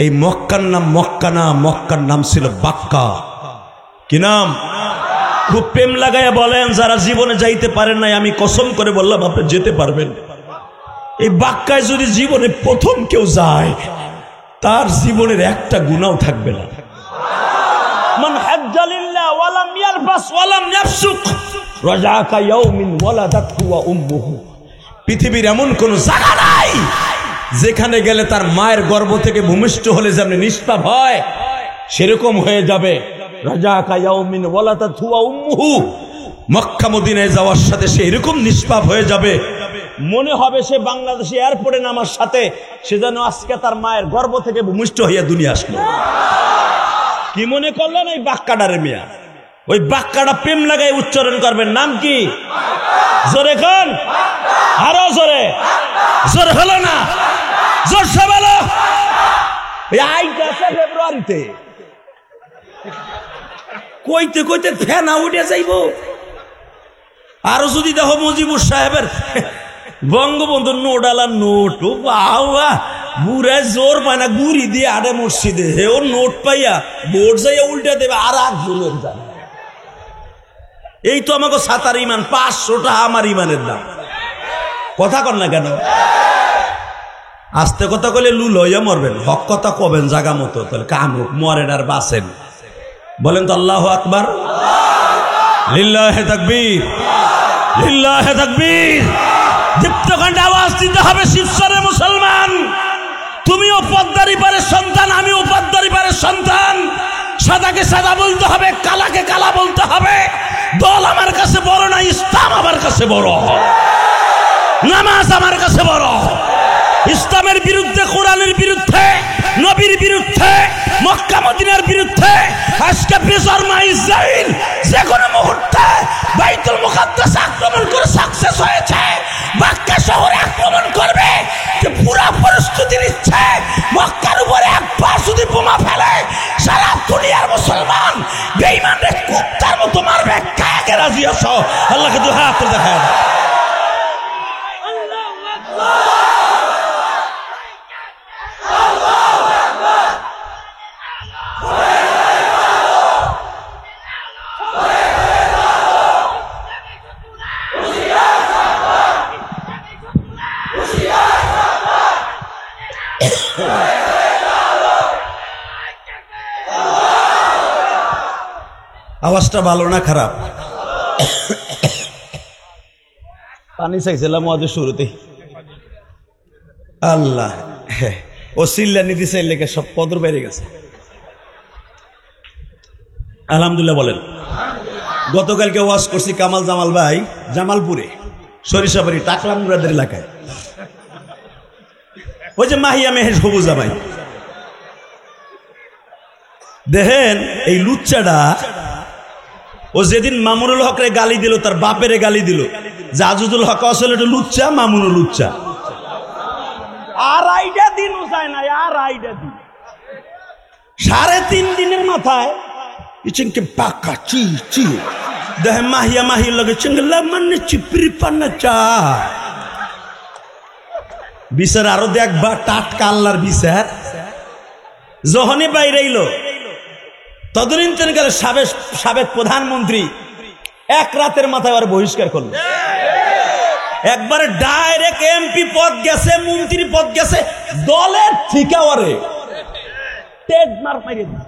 A: এই মক্কার নাম মক্কা না, মক্কার নাম ছিল বাক্কা। কি নাম? খুব প্রেম লাগাইয়া বলেন, যারা জীবনে যাইতে পারেন নাই, আমি কসম করে বললাম আপনি যেতে পারবেন। এই বাক্কায় যদি জীবনে প্রথম কেউ যায়, তার জীবনের একটা গুনাহ থাকবে না। মান হাজ্জা লিল্লাহ ওয়া লাম ইয়ারফাস ওয়া লাম ইয়াফসুক রাজাকা ইয়াউমিন ওয়ালাদাতহু ওয়া উম্মুহু। পৃথিবীর এমন কোন জায়গা নাই যেখানে গেলে তার মায়ের গর্ভ থেকে ভূমিষ্ঠ হলে যেমন নিষ্পাপ হয়, সেরকম হয়ে যাবে। রাজাকা ইয়াউমিন ওয়ালাদাতহু ওয়া উম্মুহু। মক্কা মদিনায় যাওয়ার সাথে সে এরকম নিষ্পাপ হয়ে যাবে, মনে হবে সে বাংলাদেশে এয়ারপোর্টে নামার সাথে সে যেন আজকে তার মায়ের গর্ভ থেকে ভূমিষ্ঠ হইয়া দুনিয়া আসলো। কি মনে করলেন? এই বাক্কাডারে মিয়া, ওই বাক্কাটা প্রেম লাগাই উচ্চারণ করবেন। নাম কি? জোরে কোন, আরো জোরে, জোর হলো না, জোর সে বলো। ফেব্রুয়ারিতে কইতে কইতে ফেনা উঠে যাইব। আরো যদি দেখো মুজিবুর সাহেবের বঙ্গবন্ধুর নোডালা নোট, ও বাবা, বুড়া জোর পায় না, গুড়ি দিয়ে আড়ে মসজিদে হে ও নোট পাইয়া বোর্ড যাইয়া উল্টে দেবে আর একজনের দাম। এই তো আমাকে 7 ইমান, 500 টাকা আমার ইমানের দাম। কথা কন না কেন? আস্তে কথা কইলে লুল হইয়া মরবেন, হক কথা কবেন জাগা মতো, তাহলে কামরূপ মরেন আর বাঁচেন। বলেন তো আল্লাহু আকবার, লিল্লাহি তাকবীর, লিল্লাহি তাকবীর। দীপ্তকণ্ঠে আওয়াজ দিতে হবে শিবচরের মুসলমান। তুমিও পদ্মারি পারের সন্তান, আমিও পদ্মারি পারের সন্তান। সাদাকে সাদা বলতে হবে, কালাকে কালা বলতে হবে। দল আমার কাছে বড় না, ইসলাম আমার কাছে বড়, নামাজ আমার কাছে বড়। ইসলামের বিরুদ্ধে, কোরআনের বিরুদ্ধে, নবীর বিরুদ্ধে, মক্কা মদিনার বিরুদ্ধে আজকে বেজরমা ইসরাইল যে কোনো মুহূর্তে বাইতুল মুকাদ্দাস আক্রমণ করে সাকসেস হয়েছে। মক্কা শহরে আক্রমণ করবে, যে পুরা প্রস্তুতি নিচ্ছে। মক্কার উপরে একবার যদি বোমা ফেলে সারা দুনিয়ার মুসলমান বেঈমানরে কুত্তার মতো মারবে। কাকে রাজি আছো? আল্লাহকে দুই হাত তুলে দেখায়। আওয়াজটা ভালো না খারাপ? পানি চাইছিলাম ওদের শুরুতে। আল্লাহ, ও সিল্লা নিতে চাইলে সব পদর বেড়ে গেছে। আলহামদুলিল্লাহ বলেন। গতকালকে ওয়াজ করছি কামাল জামাল ভাই জামালপুরে, সরিষাবাড়ি টাকলা মুরাদের এলাকায়। ওই যে মাহিয়া মেহেশ হবুজা ভাই, দেখেন এই লুচ্চাটা ও যেদিন মামুনুল হকরে গালি দিল, তার বাপেরে গালি দিল যে আজিজুল হক আসলে একটু লুচ্চা, মামুনুল লুচ্চা। আর আইডা দিন উসায় না, আর আইডা দিন 3.5 দিনের মাথায় ইচিনকে পাকা চি চি দেহে মাহিয়া মাহির লগে চিংলা মানে চিপরি পান্না চা বিচার আরো দেখবা টাটকা আল্লাহর বিচার। যখনই বাইরে এলো তদনীন্তন গেলে সাবেক প্রধানমন্ত্রী এক রাতের মাথায় আর বহিষ্কার করলো। একবারে ডাইরেক্ট এমপি পদ গেছে, মন্ত্রী পদ গেছে, দলের ঠিকাওয়ারে টেডমার মারিয়ে দিল।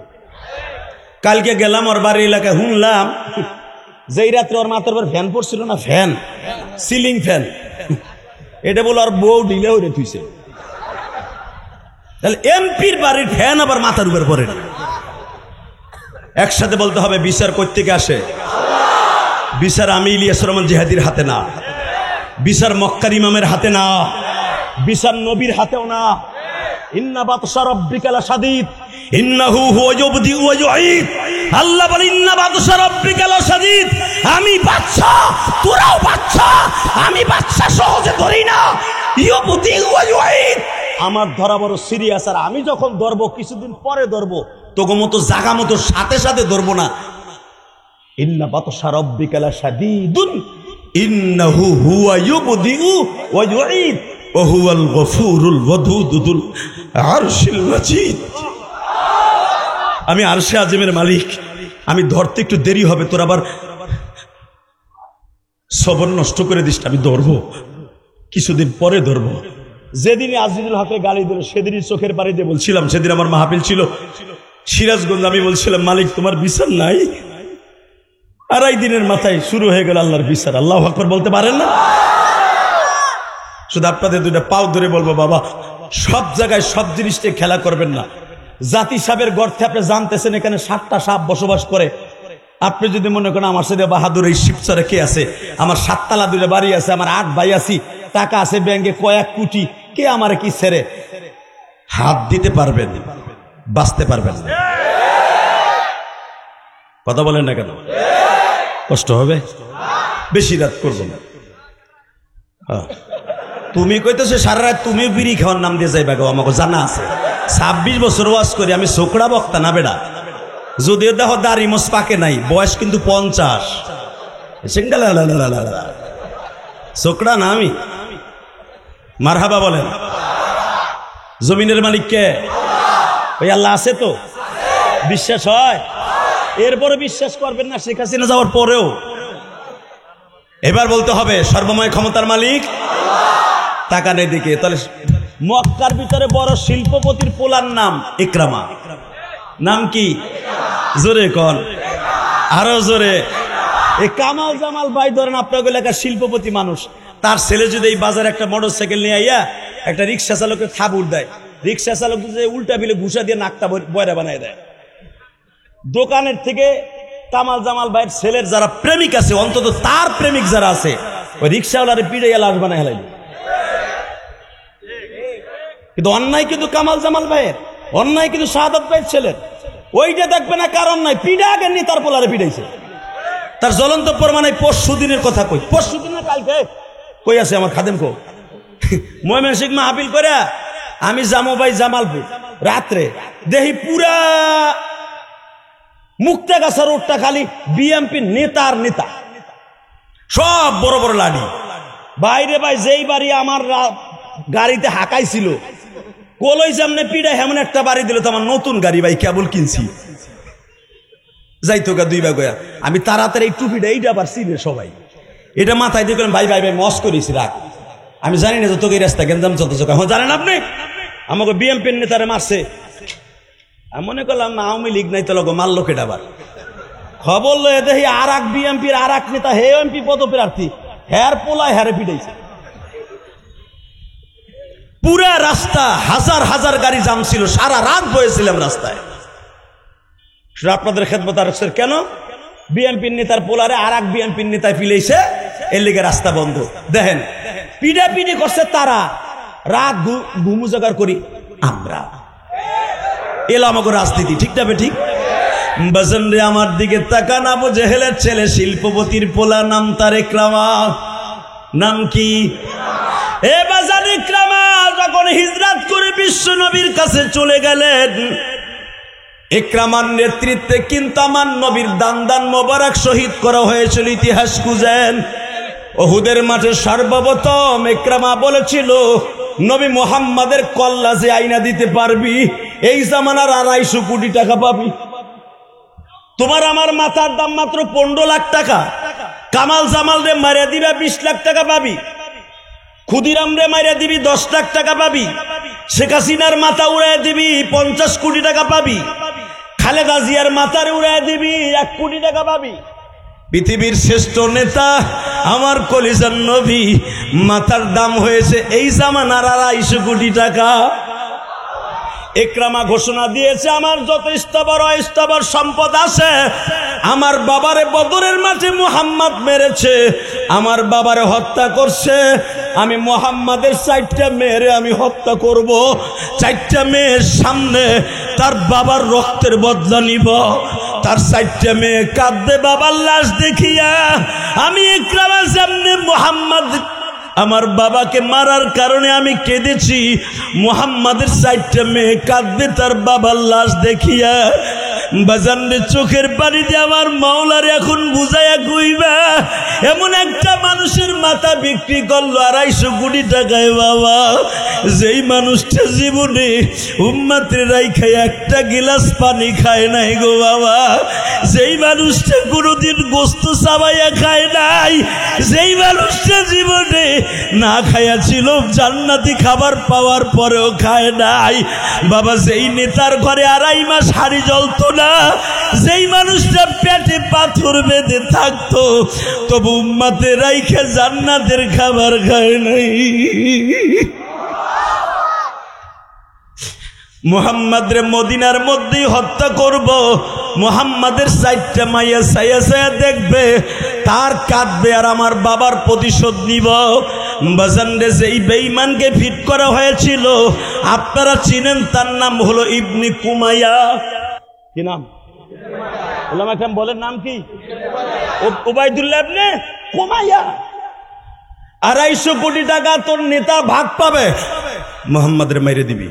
A: কালকে গেলাম ওর বাড়ির এলাকায়, শুনলাম যেই রাত্রে ওর মাথার উপর ফ্যান পড়ছিল না, ফ্যান সিলিং ফ্যান, এটা বলে আর বউ ঢিলে হয়ে থুইছে। তাহলে এমপির বাড়ির ফ্যান আবার মাথার উপর পড়ে। একসাথে বলতে হবে বিচার কোত্থেকে আসে? বিচার আমি ইলিয়াস রহমান জিহাদির হাতে না, বিচার মক্কার ইমামের হাতে না, বিচার নবীর হাতেও না। ইন্না বাতশা রাব্বিকা লাশাদীদ ইন্নাহু হুয়া ইউবদিউ ওয়া ইউঈদ। আল্লাহ বলে ইন্না বাতশা রাব্বিকা লাশাদীদ, আমি বাদশা, তোরাও বাদশা, আমি বাদশা সহজে ধরি না। ইউবদিউ ওয়া ইউঈদ, আমার ধরা বড় সিরিয়াস, আর আমি যখন ধরবো কিছুদিন পরে ধরবো, তোগো মতো জাগা মতো সাথে সাথে ধরবো না। ইন্না বাতশা রাব্বিকা লাশাদীদুন ইন্নাহু হুয়া ইউবদিউ ওয়া ইউঈদ ওয়া হুয়াল গফুরুল ওয়াদুদুল আরশিল মাজিদ। আমি আরশে আযমের মালিক, আমি ধরতে একটু দেরি হবে, তোর আবার সবর নষ্ট করে দিস, আমি ধরবো কিছুদিন পরে ধরবো। যেদিনই আজিজুল হকের গালি দিল সেদিনই চোখের পানি দিয়ে বলছিলাম, সেদিন আমার মাহফিল ছিল সিরাজগঞ্জ, আমি বলছিলাম মালিক তোমার বিচার নাই। 2.5 দিনের মাথায় শুরু হয়ে গেল আল্লাহর বিচার। আল্লাহু আকবার বলতে পারেন না? শুধু আপনাদের দুইটা পাও ধরে বলবো, বাবা সব জায়গায় সব জিনিসটা খেলা করবেন না। জাতি সাহেবের গর্তে আপনি জানতেছেন এখানে 7টা সাপ বসবাস করে। আপনি যদি মনে করেন আমার সাথে বাহাদুর এই শিবচরে কে আছে, আমার 7 তালা 2টা বাড়ি আছে, আমার 8 ভাই আছি, টাকা আছে ব্যাংকে কয়েক কোটি, কে আমার কি ছেড়ে হাত দিতে পারবেন, বাঁচতে পারবেন না। কথা বলেন না কেন? কষ্ট হবে, বেশি রাত করবো না। তুমি কইতেছো সারা রাত তুমি বিড়ি খাওয়ার নাম দিয়ে যাইবা গো, আমাকে জানা আছে। 26 বছর ওয়াজ করি আমি, ছোকরা বক্তা না বেড়া। যদিও দেখো দাড়ি মোছ পাকে নাই, বয়স কিন্তু 50। ছোকরা না আমি। মারহাবা বলেন। জমিনের মালিক কে? ওই আল্লাহ আছে তো, বিশ্বাস হয়। এরপরে বিশ্বাস করবেন না শেখ হাসিনা যাওয়ার পরেও। এবার বলতে হবে সর্বময় ক্ষমতার মালিক। টাকা নেই দিকে। তাহলে মক্কার ভিতরে বড় শিল্পপতির পোলার নাম ইকরামা। নাম কি? জোরে কোন, আরো জোরে। এই কামাল জামাল ভাই ধরেন আপনার এলাকার শিল্পপতি মানুষ, তার ছেলে যদি এই বাজারে একটা মোটরসাইকেল নিয়ে আইয়া একটা রিক্সা চালকের থাবুর দেয়, রিক্সা চালক যে উল্টা বিলে ঘুষা দিয়ে নাকটা বয়রা বানায় দেয়। দোকানের থেকে কামাল জামাল ভাইয়ের ছেলের যারা প্রেমিক আছে, অন্তত তার প্রেমিক যারা আছে, ওই রিক্সাওয়ালারে পিড়াইয়া লাশ বানায় হেলাইল। কিন্তু অন্যায় কিন্তু কামাল জামাল ভাইয়ের, অন্যায় কিন্তু শাহাদাত ভাইয়ের ছেলের। ওইটা দেখবে না কারণ নাই, পিড়া আগে নি তার পোলারে পিড়াইছে। তার জ্বলন্ত প্রমাণ এই পরশু দিনের কথা কই, পরশু দিনের কালকে কই আছে আমার খাদেম কো ময়মনসিংহ মাহফিল করে আমি জামো ভাই জামালপুর, রাত্রে দেখি পুরা মুক্তাগাছা রোডটা খালি বিএমপি নেতার নেতা, সব বড় বড় লাঠি। বাইরে ভাই যেই বাড়ি আমার গাড়িতে হাঁকাইছিল, কলই সামনে পিড়া হেমন একটা বাড়ি দিল, তো আমার নতুন গাড়ি ভাই কেবল কিনছি, যাইতো গা 2 ভাগ গয়া। আমি তাড়াতাড়ি এই টুপিটা এইটা আবার চিনে সবাই, এটা মাথায় দিয়ে ভাই ভাই ভাই মস করেছি রাখ। আমি জানি না তো তোকে এই রাস্তা গেঞ্জাম চলতেছে, হ্যাঁ জানেন আপনি আমাকে বিএমপির নেতারে মারছে। আমি মনে করলাম না আওয়ামী লীগ নাই, তো লোক মারলো কেটা আবার। খবর লয়ে দেখি আর এক বিএমপির আর এক নেতা, হে এমপি পদপ্রার্থী, হ্যার পোলায় হ্যারে পিটাইছে। পুরা রাস্তা হাজার হাজার গাড়ি জাম ছিল, সারা রাত বয়েছিলাম রাস্তায়। আপনাদের খেদমত আর কেন বিএনপির নেতার পোলারে আর এক বিএনপির নেতায় পিলাইছে, এর লিগে রাস্তা বন্ধ। দেখেন পিডা পিডি করছে তারা, রাত ঘুমু জোগাড় করি আমরা। এলো আমাকে রাজনীতি, ঠিক না ঠিক? বাজান রে আমার দিকে তাকান, আবু জেহেলের ছেলে শিল্পপতির পোলা, নাম তার ইকরামা। নাম কি? এ বাজান ইকরামা যখন হিজরত করে বিশ্ব নবীর কাছে চলে গেলেন, ইকরামার নেতৃত্বে কিন্তু আমার নবীর দান মোবারক শহীদ করা হয়েছিল। ইতিহাস খুঁজেন, উহুদের মাঠে সর্বপ্রথম ইকরামা বলেছিল, নবী মুহাম্মাদের কল্লা যে আইনা দিতে পারবি, এই জামানার 250 কোটি টাকা পাবি। তোমার আমার মাথার দাম মাত্র 15 লাখ টাকা। কামাল জামাল রে মারিয়া দিবা 20 লাখ টাকা পাবি। ক্ষুদিরাম রে মারিয়া দিবি 10 লাখ টাকা পাবি। শেখ হাসিনার মাথা উড়াই দিবি 50 কোটি টাকা পাবি। খালেদা জিয়ার মাথার উড়াই দিবি 1 কোটি টাকা পাবি। পৃথিবীর শ্রেষ্ঠ নেতা আমার কলিজার নবী, মাথার দাম হয়েছে এই জামানার 250 কোটি টাকা। ইকরামা ঘোষণা দিয়েছে, আমার যত স্থাবর সম্পদ আছে, আমার বাবারে বদরের মাঠে মুহাম্মদ মেরেছে, আমার বাবারে হত্যা করছে, আমি মুহাম্মাদের 4টা মেয়েরে আমি হত্যা করব। 4টা মেয়ের সামনে তার বাবার রক্তের বদলা নিব। তার 4টা মেয়ে কাঁদবে বাবার লাশ দেখিয়া। আমি ইকরামা সামনে মুহাম্মদ আমার বাবাকে মারার কারণে আমি কেঁদেছি, মুহাম্মাদের 4টা মেয়ে কাঁদবে তার বাবার লাশ দেখিয়া। বাজানরে চোখের পানি দিয়ে আমার মাওলার এখন বুঝাইয়া কইবা, এমন একটা মানুষের মাথা বিক্রি করলো 250 কোটি টাকায় বাবা, যেই মানুষটা জীবনে উম্মতের রাইখা একটা গিলাস পানি খায় নাই গো বাবা, যেই মানুষটা কোনোদিন গোস্ত চাবাইয়া খায় নাই, যেই মানুষটা জীবনে না খায়া ছিল জান্নাতি খাবার পাওয়ার পরেও খায় নাই বাবা, যেই নেতার ঘরে 2.5 মাস হাড়ি জ্বলতো না, যেই মানুষটা পেটে পাথর বেঁধে থাকতো তবু উম্মতের রাইখা জান্নাতের খাবার খায় নাই। মুহাম্মাদের মদিনার মধ্যেই হত্যা করব। মুহাম্মাদের 4টা মাইয়া ছায়া ছায়া দেখবে, তার কাঁদবে আর আমার বাবার প্রতিশোধ নিব। বাজানরে যেই বেঈমানকে ফিট করা হয়েছিল আপনারা চিনেন, তার নাম হলো ইবনে কুমাইয়া। কি নাম? ওলামা কেরাম বলেন নাম কি? উবাইদুল্লাহ ইবনে কুমাইয়া। 250 কোটি টাকা তোর নেতা ভাগ পাবে, মুহাম্মাদের মাইরে দিবি।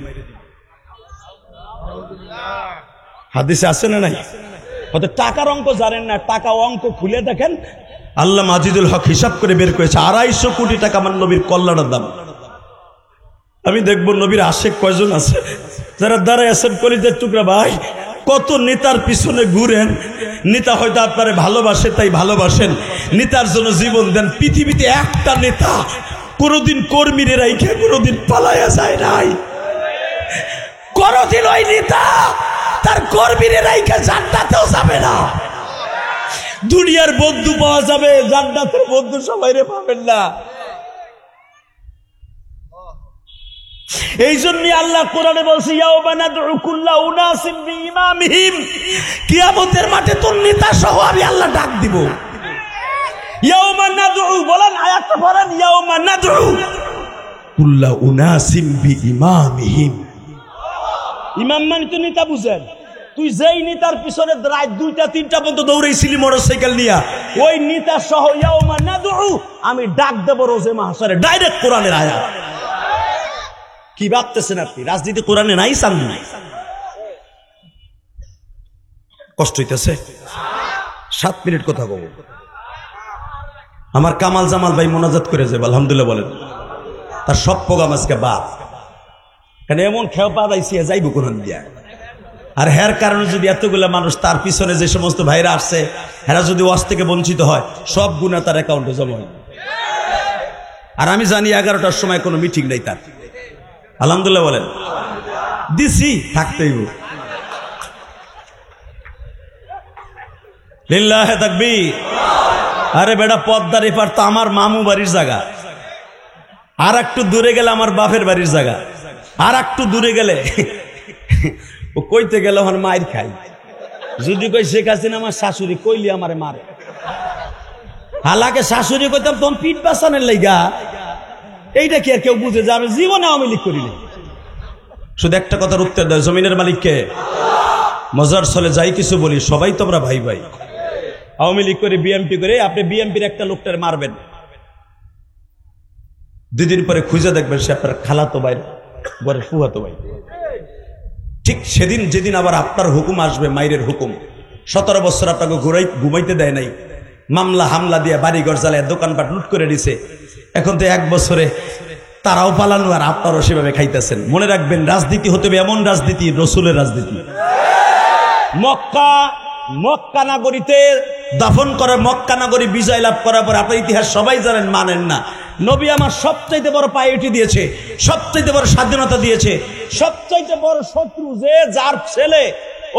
A: হাদিসে আছে না নাই? হয়তো টাকার অঙ্ক জানেন না, টাকা অঙ্ক খুলে দেখেন, আল্লাহ মাজিদুল হক হিসাব করে বের করেছে 250 কোটি টাকা আমার নবীর কল্যাণের দাম। আমি দেখবো নবীর আশেক কয়জন আছে যারা দাঁড়ায় আছেন কলিজার টুকরা ভাই, কত নেতার পিছনে ঘুরেন, নেতা হয়তো আপনারে ভালোবাসে তাই ভালোবাসেন, নেতার জন্য জীবন দেন। পৃথিবীতে একটা নেতা কোনোদিন কর্মীরে রাইখে কোনোদিন পালাইয়া যায় নাই, কোনোদিন ওই নেতা তার কর্মীরে রাইখে জান্নাতেও যাবে না। দুনিয়ার বন্ধু পাওয়া যাবে, জান্নাতের বন্ধু সবাইরে পাবেন না। এই জন্যই আল্লাহ কোরআনে বলছে, ইয়াউমা নাদউ কুল্লা উনাসিম বিইমামিহিম, কিয়ামতের মাঠে তোর নেতা সহ আমি আল্লাহ ডাক দিব। ইয়াউমা নাদউ, বলেন আয়াতটা পড়েন, ইয়াউমা নাদউ কুল্লা উনাসিম বিইমামিহিম। ইমাম মানে তো নেতা বুঝেন, তুই যেই নেতার পিছনে রাত 2টা 3টা পর্যন্ত দৌড়াইছিলি মোটরসাইকেল নিয়ে, ওই নেতা সহ ইয়াউমা নাদউ আমি ডাক দেব রোজে মাহশারে। ডাইরেক্ট কোরআনের আয়াত। কি ভাবতেছেন আপনি? রাজনীতি কোরআনে নাই? সামনে কষ্ট হইতেছে। 7 মিনিট কথা বলব। আমার কামাল জামাল ভাই মোনাজাত করে যাবে, আলহামদুলিল্লাহ বলেন। তার সব প্রোগ্রাম আজকে বাদ, কেন এমন খেয়ে পাদাইছি যাইব কোরআন দিয়া। আর হের কারণে যদি এতগুলা মানুষ তার পিছনে যে সমস্ত ভাইরা আসছে, হেরা যদি ওয়াজ থেকে বঞ্চিত হয়, সব গুণা তার অ্যাকাউন্টে জমা হয়। আর আমি জানি 11টার সময় কোনো মিটিং নাই তার, আলহামদুলিল্লাহ বলেন। দিছি থাকতেই লিল্লাহে তাকবীর। আরে বেটা, পদ্মার এপার তো আমার মামু বাড়ির জায়গা, আর একটু দূরে গেলে আমার বাপের বাড়ির জায়গা, আর একটু দূরে গেলে ও কইতে গেলে আমার মায়ের খাই। যদি কই শেখ হাসিনা আমার শাশুড়ি, কইলি আমার মারে। হালাকে শাশুড়ি কইতাম তখন পিঠ বাঁচানোর লাইগা। এইটা কি আর কেউ বুঝে যে আমি জীবনে আওয়ামী লীগ করি না? শুধু একটা কথার উত্তর দেয়, জমিনের মালিককে মজার ছলে যাই কিছু বলি, সবাই তো আমরা ভাই ভাই। আওয়ামী লীগ করে বিএনপি করে, আপনি বিএনপির একটা লোকটার মারবেন, 2 দিন পরে খুঁজে দেখবেন সে আপনার খালাতো ভাই, বরের ফুফাতো ভাই। ঠিক সেদিন যেদিন আবার আপনার হুকুম আসবে, মাইরের হুকুম, 17 বছর আপনাকে ঘুমাইতে দেয় নাই, মামলা হামলা দিয়ে বাড়িঘর জ্বালায় দোকানপাট লুট করে দিছে, এখন তো 1 বছরে তারাও পালানো আর আপনারও সেভাবে খাইতেছেন। মনে রাখবেন, রাজনীতি হতে হবে এমন রাজনীতি, রসুলের রাজনীতি। মক্কা নগরীতে দাফন করে, মক্কা নগরী বিজয় লাভ করার পর, আপনার ইতিহাস সবাই জানেন, মানেন না, নবী আমার সবচাইতে বড় পাইওটি দিয়েছে, সবচাইতে বড় স্বাধীনতা দিয়েছে। সবচাইতে বড় শত্রু যে, যার ছেলে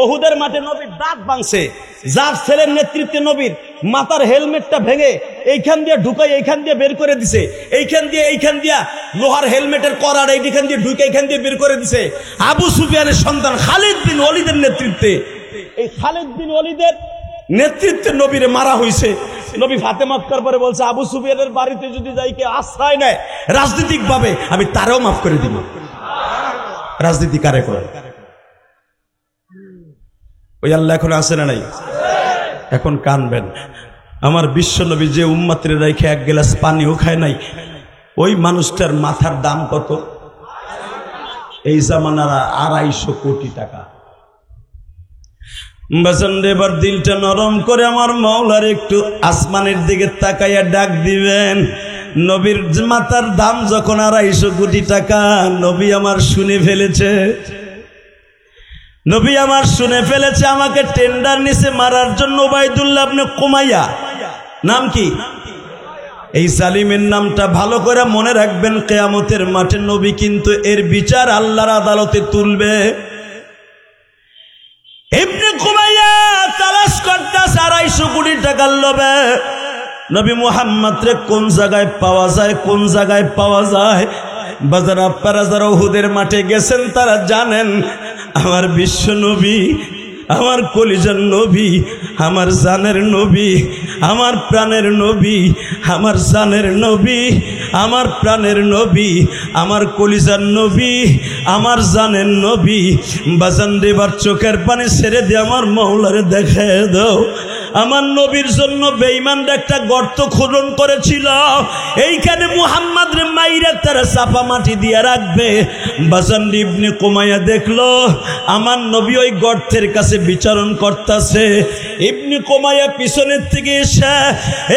A: ওহুদের মাঠে নবীর দাঁত ভাঙছে, যার ছেলের নেতৃত্বে নবীর মাথার হেলমেটটা ভেঙে এইখান দিয়ে ঢুকাই এইখান দিয়ে বের করে দিছে, এইখান দিয়ে লোহার হেলমেটের করার এইখান দিয়ে ঢুকে এইখান দিয়ে বের করে দিছে আবু সুফিয়ানের সন্তান খালিদ বিন ওয়ালিদের নেতৃত্বে। এই খালিদ বিন ওয়ালিদের নেতৃত্বে নবীরে মারা হয়েছে। নবী ফাতেমা করার পরে বলছে, আবু সুফিয়ানের বাড়িতে যদি যাই কে আশ্রয় নেয় রাজনৈতিক ভাবে, আমি তারও মাফ করে দিব। রাজনীতি কারে করে? ওই আল্লাহ এখন আছে না নাই? এখন কানবেন। আমার বিশ্ব নবী যে উম্মতের রেখে 1 গ্লাস পানিও খায় নাই, ওই মানুষটার মাথার দাম কত? এই জামানার 250 কোটি টাকা। এবার দিলটা নরম করে আমার মাওলার একটু আসমানের দিকে তাকাইয়া ডাক দিবেন। নবীর মাথার দাম যখন 250 কোটি টাকা, নবী আমার শুনে ফেলেছে, নবী আমার শুনে ফেলেছে। আমাকে টেন্ডার নিছে মারার জন্য ওবাইদুল্লাহ ইবনে কুমাইয়া, নাম কি? এই জালিমের নামটা ভালো করে মনে রাখবেন। কিয়ামতের মাঠে নবী কিন্তু এর বিচার আল্লাহর আদালতে তুলবে। ইবনে কুমাইয়া তালাশ করতেছে 250 কোটি টাকার লোভে নবী মুহাম্মদ রে কোন জায়গায় পাওয়া যায়, কোন জায়গায় পাওয়া যায়। বাজার আপনারা যারা উহুদের মাঠে গেছেন তারা জানেন, আমার বিশ্ব নবী, আমার কলিজার নবী, আমার জানের নবী, আমার প্রাণের নবী, আমার জানের নবী, আমার প্রাণের নবী, আমার কলিজার নবী, আমার জানের নবী। বাজান দেবার চোখের পানি ছেড়ে দিয়ে আমার মাওলারে দেখায় দাও। আমার নবীর জন্য বেঈমানরা একটা গর্ত খনন করেছিল, এইখানে মুহাম্মদ রে মাইরা তারা চাপা মাটি দিয়ে রাখবে। বাজান ইবনে কুমাইয়া দেখলো আমার নবী ওই গর্তের কাছে বিচারণ করতেছে। ইবনে কুমাইয়া পিছনের থেকে এসে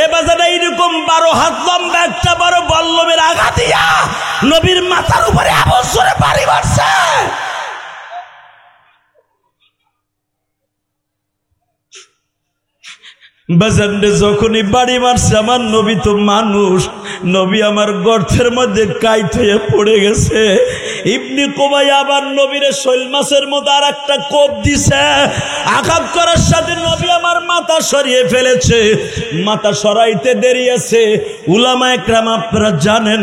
A: এ বাজান এইরকম 12 হাত লম্বা একটা বড় বল্লমের আঘাত দিয়া নবীর মাথার উপরে আবসরে বাড়ি মারছে। বাজানরে যখনই বাড়ি মারছে, আমার নবী তো মানুষ, নবী আমার গর্তের মধ্যে কাইট হয়ে পড়ে গেছে। ইবনে কুমাইয়া আবার নবীরে শৈল মাছের মতো আর একটা কোপ দিছে। আঘাত করার সাথে নবী আমার মাথা সরিয়ে ফেলেছে। মাথা সরাইতে দেরি আছে। উলামা একরাম আপনারা জানেন,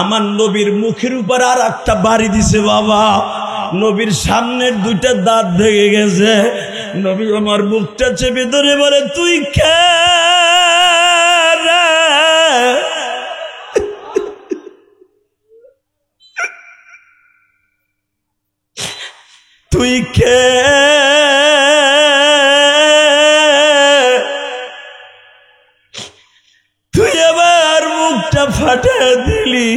A: আমার নবীর মুখের উপর আর একটা বাড়ি দিছে। বাবা, নবীর সামনের 2টা দাঁত ভেঙে গেছে। নবী আমার মুখটা চেপে ধরে বলে, তুই কে রে? তুই কে? তুই আবার মুখটা ফাটিয়ে দিলি।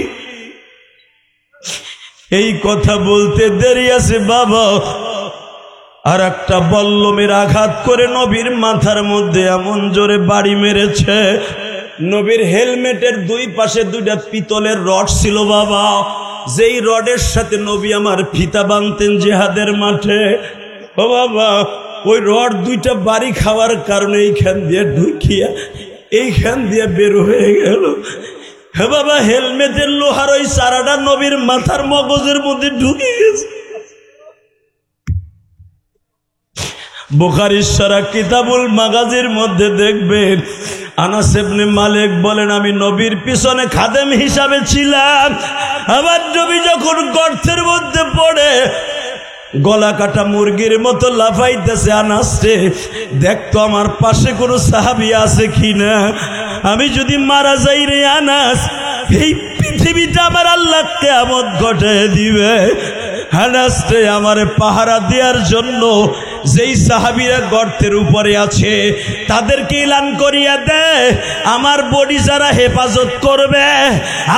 A: এই কথা বলতে দেরি আছে বাবা, আর একটা বল্লমের আঘাত করে নবীর মাথার মধ্যে এমন জোরে বাড়ি মেরেছে। নবীর হেলমেটের 2 পাশে 2টা পিতলের রড ছিল বাবা, যেই রডের সাথে নবী আমার ফিতা বাঁধতেন জিহাদের মাঠে। ও বাবা, ওই রড 2টা বাড়ি খাওয়ার কারণে এইখান দিয়ে ঢুকিয়া এইখান দিয়ে বের হয়ে গেল। হে বাবা, হেলমেটের লোহার ওই চারাটা নবীর মাথার মগজের মধ্যে ঢুকে গেছে। বুখারীর সারা কিতাবুল মাগাজির মধ্যে দেখবেন, আনাস ইবনে মালিক বলেন, আমি নবীর পিছনে খাদেম হিসাবে ছিলাম। আমার নবী যখন গর্তের মধ্যে পড়ে গলা কাটা মুরগির মতো লাফাইতেছে, আনাস রে দেখতো আমার পাশে কোনো সাহাবী আছে কিনা। আমি যদি মারা যাই রে আনাস, এই পৃথিবীটা আমার আল্লাহ কিয়ামত ঘটায় দিবে। আনাস রে আমারে পাহারা দেওয়ার জন্য যেই সাহাবীরা গর্তের উপরে আছে তাদেরকে এলান করিয়া দে, আমার বডি যারা হেফাজত করবে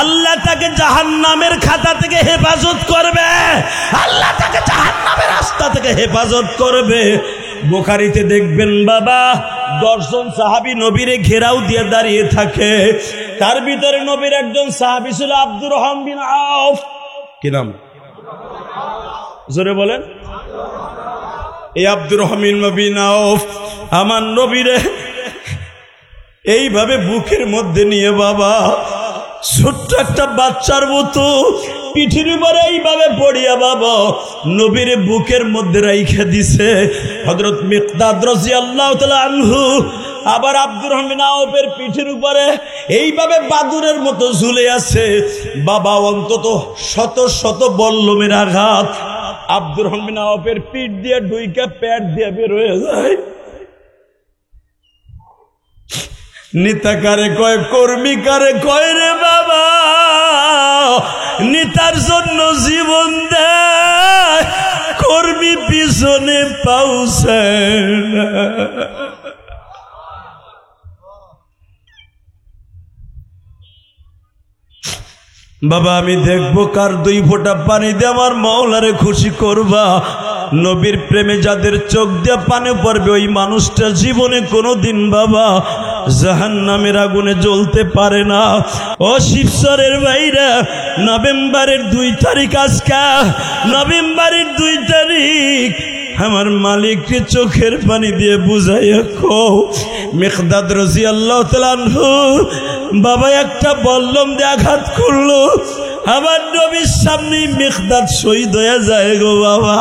A: আল্লাহ তাকে জাহান্নামের খাতা থেকে হেফাজত করবে, আল্লাহ তাকে জাহান্নামের রাস্তা থেকে হেফাজত করবে। বুখারীতে দেখবেন বাবা 10 জন সাহাবী নবীরে ঘেরাও দিয়ে দাঁড়িয়ে থাকে, তার ভিতরে নবীর একজন সাহাবী ছিল আব্দুর রহমান বিন আউফ। কি নাম? জোরে বলেন। এই আব্দুর রহমান বিন আউফ আমার নবীরে এইভাবে বুকের মধ্যে নিয়ে বাবা ছোট্ট একটা বাচ্চার মতো পিঠির উপরে এইভাবে পড়িয়া বাবা নবীর বুকের মধ্যে রাইখা দিছে। হযরত মিকদাদ রাদিয়াল্লাহু তাআলা আনহু আবার আব্দুর রহমান আউফের পিঠির উপরে এইভাবে বাদুরের মতো ঝুলে আছে বাবা। অন্তত শত শত বল্লমের আঘাত আব্দুর রহমান আউফের পিঠ দিয়ে ঢুইকা পেট দিয়ে বের হয়ে যায়। নেতা কারে কয়, কর্মী কারে কয় রে বাবা, নেতার জন্য জীবন দেয়, কর্মী পিছনে পাউছেন। বাবা আমি দেখবো কার 2 ফোঁটা পানি দিয়ে আমার মাওলারে খুশি করবা। নবীর প্রেমে যাদের চোখ দিয়ে পানি পড়বে ওই মানুষটা জীবনে কোনোদিন বাবা জাহান্নামের আগুনে জ্বলতে পারে না। ও শিবচরের ভাইরা, নভেম্বরের 2 তারিখ আজকে, নভেম্বরের 2 তারিখ আমার মালিককে চোখের পানি দিয়ে বুঝাইয়া কও, মিকদাদ রাদিয়াল্লাহু তাআলা আনহু বাবা একটা বল্লম দিয়ে আঘাত করলো, আমার নবীর সামনে মিকদাদ শহীদ হয়ে যায় গো বাবা।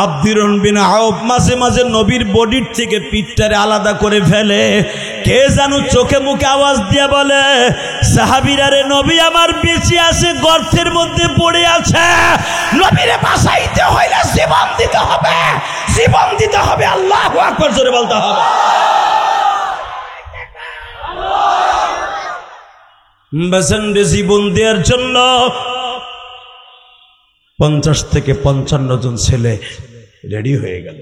A: আব্দুর রহমান বিন আউফ মাঝে মাঝে নবীর বডির থেকে পিঠটারে আলাদা করে ফেলে। কে জানো চোখে মুখে আওয়াজ দিয়া বলে, সাহাবীরা রে নবী আমার বেঁচে আছে, গর্তের মধ্যে পড়ে আছে, নবীরে বাঁচাইতে হইলে জীবন দিতে হবে, জীবন দিতে হবে। আল্লাহু আকবার জোরে বলতে হবে। বাসন্ডে জীবন দেওয়ার জন্য 50 থেকে 55 জন ছেলে রেডি হয়ে গেল।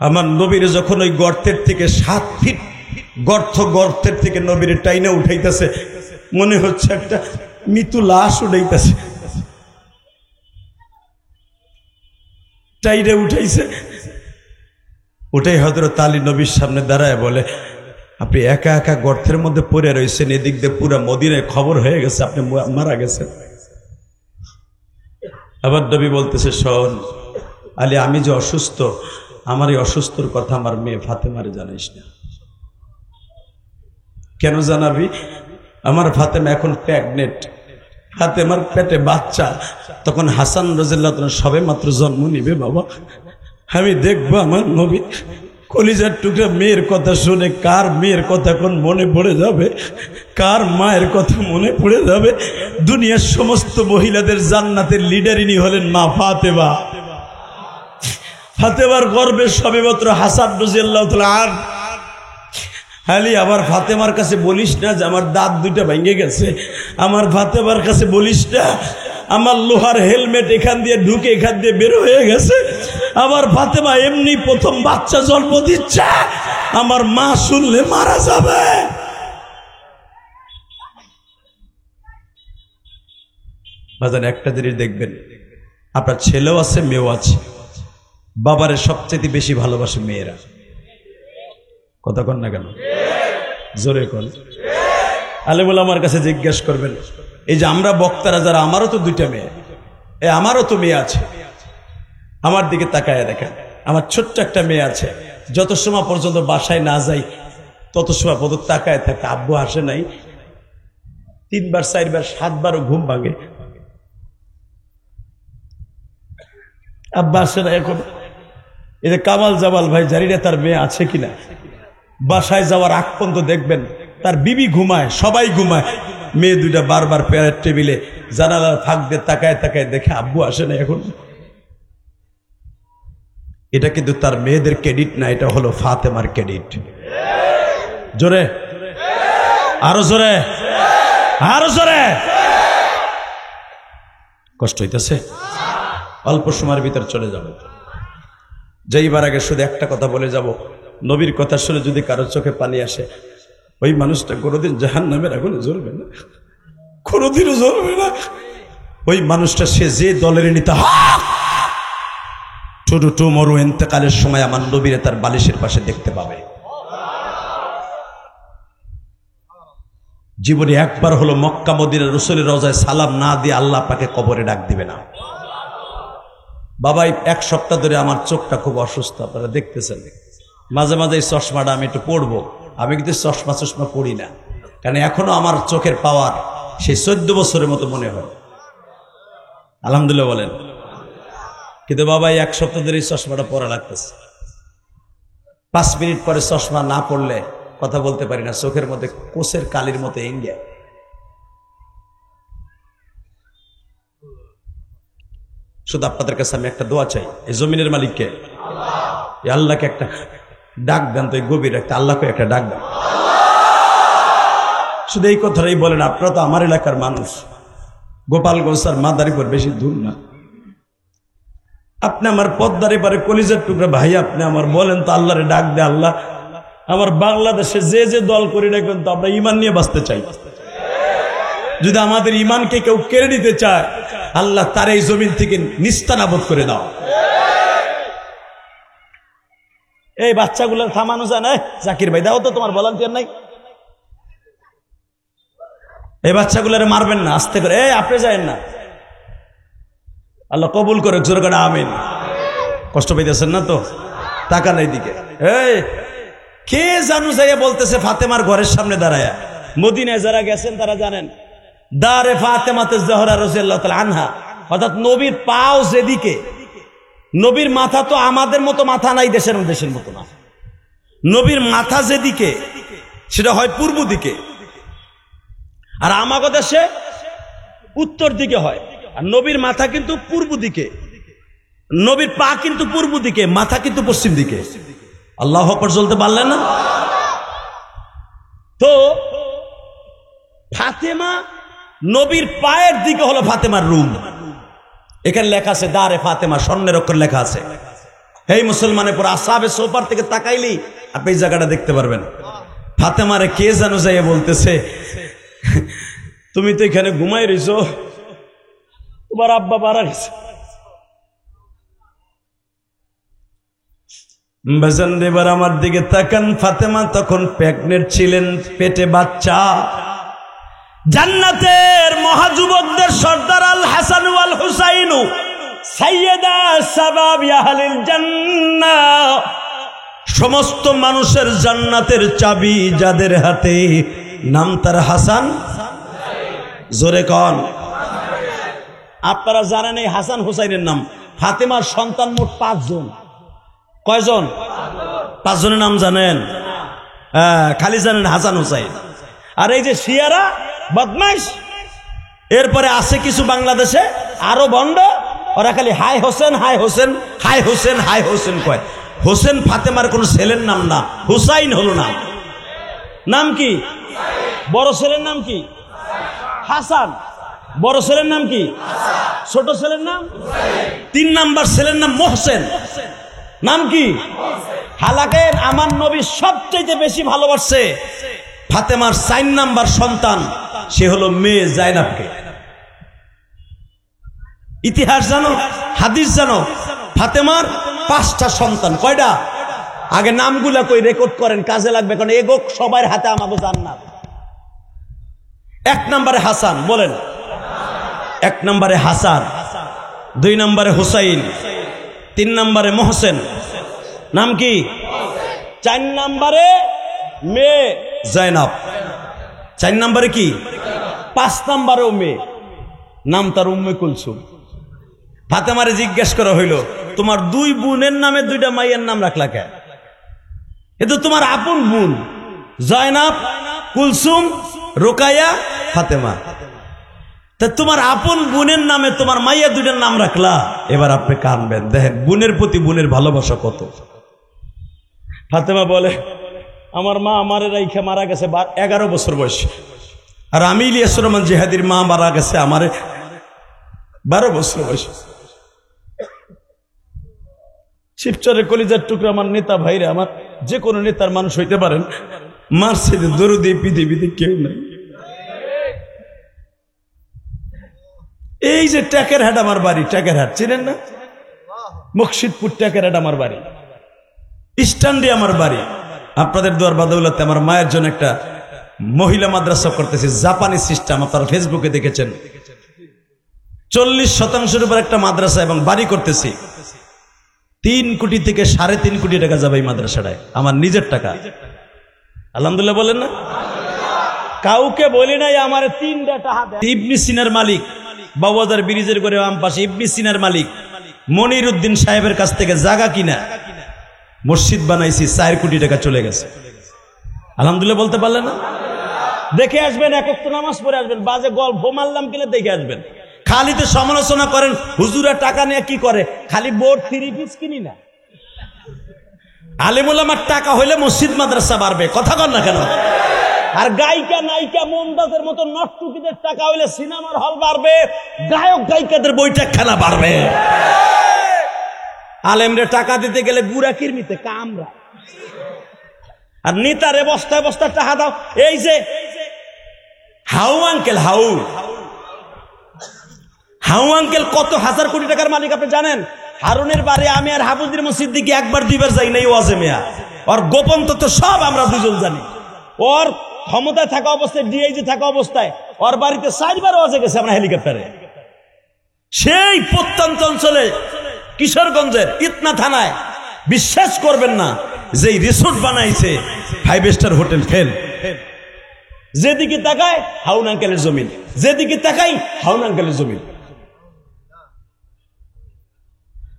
A: আমার নবীর যখন ওই গর্তের থেকে 7 ফিট গর্তের থেকে নবীর টাইনে উঠাইতেছে, মনে হচ্ছে একটা মৃত্যু লাশ উঠাইতেছে। টাইনে উঠাইছে, উঠাই হযরত আলী নবীর সামনে দাঁড়ায় বলে, আপনি একা একা গর্তের মধ্যে পড়ে রয়েছেন, এদিক দিয়ে পুরো মদিনায় খবর হয়ে গেছে আপনি মারা গেছেন। আবার নবী বলতেছে, শোন আলী, আমি যে অসুস্থ, আমার এই অসুস্থর কথা আমার মেয়ে ফাতেমারে জানাইস না। কেন জানাবি? আমার ফাতেমা এখন প্রেগনেন্ট, ফাতেমার পেটে বাচ্চা, তখন হাসান রাদিয়াল্লাহু তাআলা সবে মাত্র জন্ম নিবে। বাবা আমি দেখবো আমার নবী কলিজার টুকরা মেয়ের কথা শুনে কার মেয়ের কথা কোন মনে পড়ে যাবে, কার মায়ের কথা মনে পড়ে যাবে। দুনিয়ার সমস্ত মহিলাদের জান্নাতের লিডারিনী হলেন মা ফাতেমা। ফাতেমার গর্ভে সবেমাত্র হাসান রাদিয়াল্লাহু তাআলা আনহু। আলী আবার ফাতেমার কাছে বলিস না যে আমার দাঁত 2টা ভেঙে গেছে, আমার ফাতেমার কাছে বলিস না আমার লোহার হেলমেট এখান দিয়ে ঢুকে এখান দিয়ে বের হয়ে গেছে, আমার ফাতেমা এমনি প্রথম বাচ্চা জন্ম দিচ্ছে, আমার মা শুনলে মারা যাবে। বাজান একটা জিনিস দেখবেন, আপনার ছেলেও আছে মেয়েও আছে, বাবারে সবচেয়ে বেশি ভালোবাসে মেয়েরা। কথা কন না কেন? জোরে কন। আলেমুল আমার কাছে জিজ্ঞেস করবেন, এই যে আমরা বক্তারা যারা, আমারও তো 2টা মেয়ে, আমারও তো মেয়ে আছে, আমার দিকে তাকায় দেখেন, আমার ছোট্ট একটা মেয়ে আছে, যত সময় পর্যন্ত বাসায় না যাই তত সময় পর্যন্ত তাকায় থাকে, আব্বু আসে নাই, 3 বার 4 বার 7 বারও ঘুম ভাঙে, আব্বা আসে না এখন। এই যে কামাল জামাল ভাই, জানি না তার মেয়ে আছে কিনা, বাসায় যাওয়ার আগ পর্যন্ত দেখবেন তার বিবি ঘুমায়, সবাই ঘুমায়, মেয়ে 2টা বারবার পেয়ারের টেবিলে জানালার ফাঁক দিয়ে তাকায় তাকায় দেখে আব্বু আসে না এখন। এটা কিন্তু তার মেয়েদের ক্রেডিট না, এটা হলো ফাতেমার ক্রেডিট। জোরে, আরো জোরে, আরো জোরে। কষ্ট হইতেছে? অল্প সময়ের ভিতর চলে যাবে। যাইবার আগে শুধু একটা কথা বলে যাব, নবীর কথা শুনে যদি কারো চোখে পানি আসে, ওই মানুষটা কোনোদিন জাহান্নামের আগুনে জ্বলবে না, কোনোদিনও জ্বলবে না। ওই মানুষটা সে যে দলের নেতা টু মরু ইন্তেকালের সময় আমার নবীরে তার বালিশের পাশে দেখতে পাবে। জীবনে একবার হলো মক্কা মদিনা রাসূলের রওজায় সালাম না দিয়ে আল্লাহ পাকে কবরে ডাক দিবে না। বাবা এক সপ্তাহ ধরে আমার চোখটা খুব অসুস্থ, আপনারা দেখতেছেন। মাঝে মাঝে এই চশমাটা আমি একটু পড়বো, আমি কিন্তু চশমা পড়ি না, কারণ এখনো আমার চোখের পাওয়ার সেই 14 বছরের মতো মনে হয়। আলহামদুলিল্লাহ বলেন। কিন্তু বাবা এক সপ্তাহ ধরে এই চশমাটা পরা লাগতেছে। 5 মিনিট পরে চশমা না পড়লে কথা বলতে পারি না, চোখের মধ্যে কোষের কালির মতো ইন্ডিয়া। শুধু আপনাদের কাছে আমি একটা দোয়া চাই, এই জমিনের মালিককে, আল্লাহকে একটা ডাক দেন তো, এই গভীর একটা আল্লাহকে একটা ডাক দেন। শুধু এই কথাটাই বলেন। আপনারা তো আমার এলাকার মানুষ, গোপালগঞ্জ আর মাদারীপুর বেশি দূর না। আপনি আমার পদ্মার এবারে কলিজার টুকরা ভাই, আপনি আমার বলেন তো আল্লাহরে ডাক দে, আল্লাহ আমার বাংলাদেশে যে দল করি না কিন্তু আমরা ইমান নিয়ে বাঁচতে চাই। যদি আমাদের ইমানকে কেউ কেড়ে নিতে চায়, আল্লাহ তার এই জমিন থেকে নিস্তানাবুদ করে দাও। এই বাচ্চাগুলোর থামানো যায় না। জাকির ভাই দাও তো, তোমার ভলান্টিয়ার নাই। এই বাচ্চাগুলোরে মারবেন না, আস্তে করে। আপনি যায়েন না, আল্লাহ কবুল করে, জোর করে আমিন। কষ্ট পাইতেছেন না তো? তাকান এইদিকে। কে জানু যাইয়া বলতেছে ফাতেমার ঘরের সামনে দাঁড়ায়া। মদিনায় যারা গেছেন তারা জানেন, দারে ফাতেমাতে জহরা রাদিয়াল্লাহু তাআলা আনহা, অর্থাৎ নবীর পাও যেদিকে, নবীর মাথা তো আমাদের মতো মাথা নাই, দেশের মতো না। নবীর মাথা যেদিকে সেটা হয় পূর্ব দিকে, আর আমাগো দেশে উত্তর দিকে হয়। আর নবীর মাথা কিন্তু পূর্ব দিকে, নবীর পা কিন্তু পূর্ব দিকে, মাথা কিন্তু পশ্চিম দিকে। আল্লাহু আকবার বলতে পারলেন না? তো ফাতেমা নবীর পায়ের দিকে হলো ফাতেমার রুম। এখানে লেখা আছে দারে ফাতেমা, স্বর্ণের অক্ষর লেখা আছে। এই মুসলমানের পর আসহাবে সোফার থেকে তাকাইলি আপনি এই জায়গাটা দেখতে পারবেন। ফাতেমারে কে জানো যাইয়া বলতেছে, তুমি তো এখানে ঘুমাই রইছো, তোমার আব্বা মারা গেছে। এবার আমার দিকে তাকান। ফাতেমা তখন প্রেগনেন্ট ছিলেন, পেটে বাচ্চা। জান্নাতের মহাযুবকদের সর্দার আল হাসান ওয়াল হুসাইন, সাইয়্যিদা শাবাব আহলিল জান্নাহ, সমস্ত মানুষের জান্নাতের চাবি যাদের হাতে, নাম তার হাসান। জোরে কন। আপনারা জানেন এই হাসান হুসাইনের নাম। ফাতেমার সন্তান মোট 5 জন। কয়জন? 5 জনের নাম জানেন? খালি জানেন হাসান হুসাইন। আর এই যে শিয়ারা বদমাইশ, এরপরে আছে কিছু বাংলাদেশে আরো ভণ্ড, ওরা খালি হাই হোসেন হাই হোসেন হাই হোসেন হাই হোসেন কয়। হোসেন ফাতেমার কোন ছেলের নাম না, হুসাইন হলো নাম। নাম কি? বড় ছেলের নাম কি? হাসান। বড় ছেলের নাম কি? ছোট ছেলের নাম? 3 নাম্বার ছেলের নাম মোহসেন। নাম কি? হালাকে আমার নবী সবচেয়ে বেশি ভালোবাসছে ফাতেমার 4 নাম্বার সন্তান, সে হলো মেয়ে জাইনাবকে। ইতিহাস জানো, হাদিস জানো, ফাতেমার 5টা সন্তান। কয়টা? আগে নামগুলা কই রেকর্ড করেন, কাজে লাগবে, কারণ এগো সবার হাতে আমাকে জান্নাত। 1 নম্বরে হাসান, বলেন। 1 নম্বরে হাসান, 2 নম্বরে হুসাইন, 3 নম্বরে মোহসেন। নাম কি? 4 নম্বরে মেয়ে জাইনাব। 4 নম্বরে কি? 5 নম্বরেও মেয়ে, নাম তার উম্মে কুলসুম। ফাতেমারে জিজ্ঞেস করা হইল, তোমার 2 বোনের নামে 2টা মাইয়ের নাম রাখলা কেন? এ তো তোমার আপন বোন, জাইনাব, কুলসুম, রোকায়া, ফাতেমা। তা তোমার আপন বোনের নামে তোমার মাইয়া 2টার নাম রাখলা। এবার আপনি কানবেন, দেখেন বোনের প্রতি বোনের ভালোবাসা কত। ফাতেমা বলে, আমার মা আমারে রাইখা মারা গেছে 11 বছর বয়সে, আর আমি ইলিয়াস রহমান জিহাদির মা মারা গেছে আমারে 12 বছর বয়সে। শিবচরের কলিজার টুকরা আমার নেতা ভাইরা, আমার যে কোনো নেতার মানুষ হইতে পারেন, মারছে দরুদ এই পৃথিবীতে কেউ নাই। এই যে ট্যাকেরহাট আমার বাড়ি, ট্যাকেরহাট চিনেন না? মুর্শিদপুর ট্যাকেরহাট আমার বাড়ি, স্ট্যান্ডে আমার বাড়ি। আপনাদের দোয়ার বাদৌলাতে আমার মায়ের জন্য একটা মহিলা মাদ্রাসা করতেছি, জাপানি সিস্টেম, আপনারা ফেসবুকে দেখেছেন। 40% উপর একটা মাদ্রাসা এবং বাড়ি করতেছি। 3 কোটি থেকে 3.5 কোটি টাকা যাবে এই মাদ্রাসাটায়, আমার নিজের টাকা। আলহামদুলিল্লাহ বলেন না? কাউকে বলি নাই আমার 3টা টাকা। ইবনে সিনার মালিক, বাবাজার ব্রিজের করে আম পাশে ইবনে সিনার মালিক মনির উদ্দিন সাহেবের কাছ থেকে জায়গা কিনা মসজিদ বানাইছি, 4 কোটি টাকা চলে গেছে। আলহামদুলিল্লাহ বলতে পারলেন না? দেখে আসবেন, এক ওয়াক্ত নামাজ পড়ে আসবেন, বাজে গল্প মারলাম কিনা দেখে আসবেন। খালি তো সমালোচনা করেন, হুজুরা টাকা নিয়ে কি করে, খালি বোর্ড 3 পিস কিনি না। আলেম ওলামার টাকা হইলে মসজিদ মাদ্রাসা বাড়বে, কথা কর না কেন? আর গায়িকা নায়িকা মুমতাজের মতো নটটুকিদের টাকা হইলে সিনেমার হল বাড়বে, গায়ক গায়িকাদের বইটা খেলা বাড়বে। আলেমরে টাকা দিতে গেলে গুড়া কিরমিতে কামরা, আর নেতারে বস্তায় বস্তায় টাকা দাও। এই যে হাউ আঙ্কেল, হাউ আঙ্কেল কত হাজার কোটি টাকার মালিক আপনি জানেন? হারুনের বাড়ি আমি আর হাফুজুর মসজিদ দিকে 1-2 বার যাই নাই ওয়াজে মিয়া। ওর গোপন তথ্য সব আমরা দুজন জানি। ওর ক্ষমতায় থাকা অবস্থায়, ডিআইজি থাকা অবস্থায় ওর বাড়িতে 4 বার ওয়াজে গেছে আমরা হেলিকপ্টারে। সেই প্রত্যন্ত অঞ্চলে কিশোরগঞ্জের ইতনা থানায় বিশ্বাস করবেন না, যেই রিসোর্ট বানাইছে 5 স্টার হোটেল ফেল। যেদিকে তাকায় হাউন আঙ্কেলের জমিন, যেদিকে তাকাই হাউন আঙ্কেলের জমিন।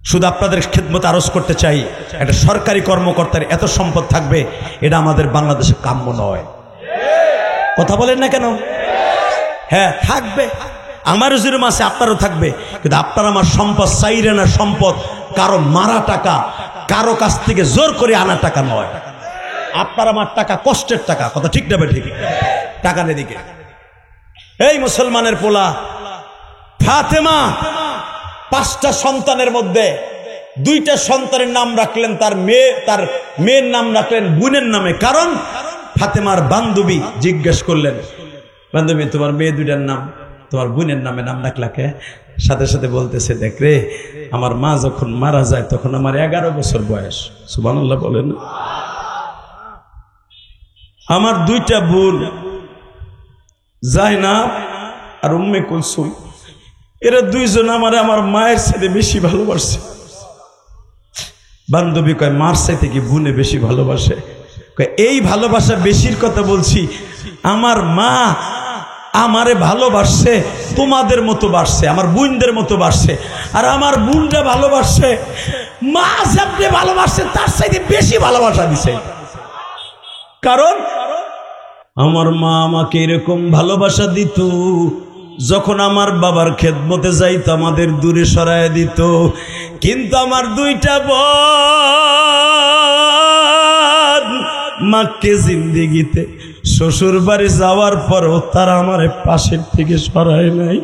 A: শুধু আপনাদের খেদমত আরজ করতে চাই, একটা সরকারি কর্মকর্তার এত সম্পদ থাকবে, এটা আমাদের বাংলাদেশে কাম্য নয়। কথা বলেন না কেন? হ্যাঁ থাকবে, আমারও যেরকম আছে আপনারও থাকবে, কিন্তু আপনার আমার সম্পদ চাইরে না, সম্পদ কারো মারা টাকা, কারো কাছ থেকে জোর করে আনা টাকা নয়। আপনার আমার টাকা কষ্টের টাকা, কথা ঠিক না? ঠিক টাকা নেদিকে। এই মুসলমানের পোলা ফাতেমা 5টা সন্তানের মধ্যে 2টা সন্তানের নাম রাখলেন তার মেয়ের নাম রাখলেন বোনের নামে। কারণ ফাতেমার বান্ধবী জিজ্ঞেস করলেন, বান্ধবী তোমার মেয়ে 2টার নাম তোমার বোনের নামে নাম রাখলাকে? সাথে সাথে বলতেছে, দেখ রে, আমার মা যখন মারা যায় তখন আমার 11 বছর বয়স। সুবহানাল্লাহ বলেন। আমার 2টা বোন জাইনাব আর উম্মে কুলসুম, এরা 2জন আমার মায়ের সাথে বেশি ভালোবাসে। বান্ধবী কয়, মার সাথে কি বোনে বেশি ভালোবাসে? এই ভালোবাসা বেশির কথা বলছি, আমার মা আমারে ভালোবাসছে তোমাদের মতো বাসছে, আমার বোনদের মতো বাসছে, আর আমার বোনরা ভালোবাসছে মা যেমনি ভালোবাসছে তার সাথে বেশি ভালোবাসা দিছে। কারণ আমার মা আমাকে এরকম ভালোবাসা দিত, যখন আমার বাবার খেদমতে যাইতো আমাদের দূরে সরায় দিত। কিন্তু আমার 2টা বোন মাকে জিন্দেগিতে শ্বশুর বাড়ি যাওয়ার পরও তারা আমার পাশের থেকে সরায় নাই,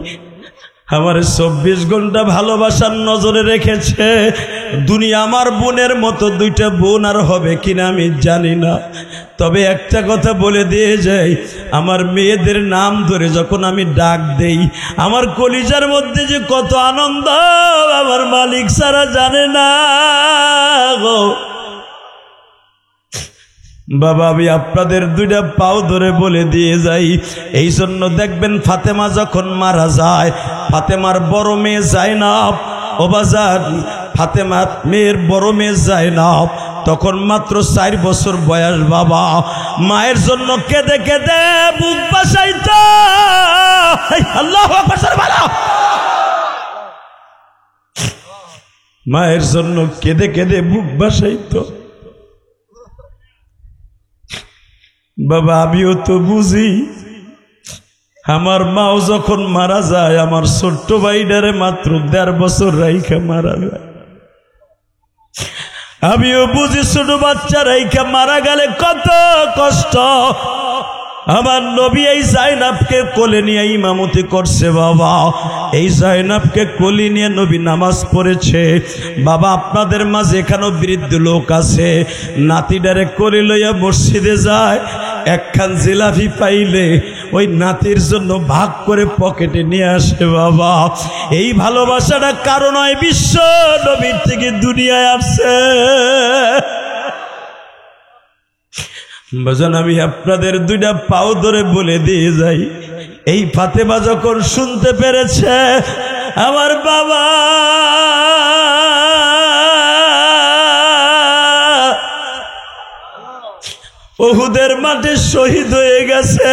A: আমার 24 ঘন্টা ভালোবাসার নজরে রেখেছে। দুনিয়া আমার বোনের মতো 2টা বোন আর হবে কিনা আমি জানি না, তবে একটা কথা বলে দিয়ে যাই, আমার মেয়েদের নাম ধরে যখন আমি ডাক দেই, আমার কলিজার মধ্যে যে কত আনন্দ আমার মালিক সারা জানে না গো। বাবা, আমি আপনাদের 2টা পাও ধরে বলে দিয়ে যাই, এই জন্য দেখবেন ফাতেমা যখন মারা যায়, ফাতেমার বড় মেয়ে জাইনাব, ও বাজার ফাতেমার মেয়ের বড় মেয়ে জাইনাব তখন মাত্র 4 বছর বয়স। বাবা মায়ের জন্য কেঁদে কেঁদে বুক বাসাইত। আল্লাহু আকবার বলো। মায়ের জন্য কেঁদে কেঁদে বুক বাসাইত। বাবা আমিও তো বুঝি, আমার মাও যখন মারা যায় আমার ছোট্ট ভাইটারে মাত্র 1.5 বছর রাইখা মারা যায়। আমিও বুঝি ছোট বাচ্চা রাইখা মারা গেলে কত কষ্ট। আমার নবী এই জাইনাবকে কোলে নিয়ে ইমামতি করছে বাবা। এই জাইনাবকে কোলে নিয়ে নবী নামাজ পড়েছে বাবা। আপনাদের মাঝে এখানেও বৃদ্ধ লোক আছে, নাতিটারে কোলে লইয়া মসজিদে যায়, একখান জিলাপি পাইলে ওই নাতির জন্য ভাগ করে পকেটে নিয়ে আসে বাবা। এই ভালোবাসাটা কারণ নয়, বিশ্ব নবীর থেকে দুনিয়ায় আসছে। বাজান আমি আপনাদের দুইটা পাও ধরে বলে দিয়ে যাই, এই ফাতেমা যখন শুনতে পেরেছে আমার বাবা উহুদের মাঠে শহীদ হয়ে গেছে,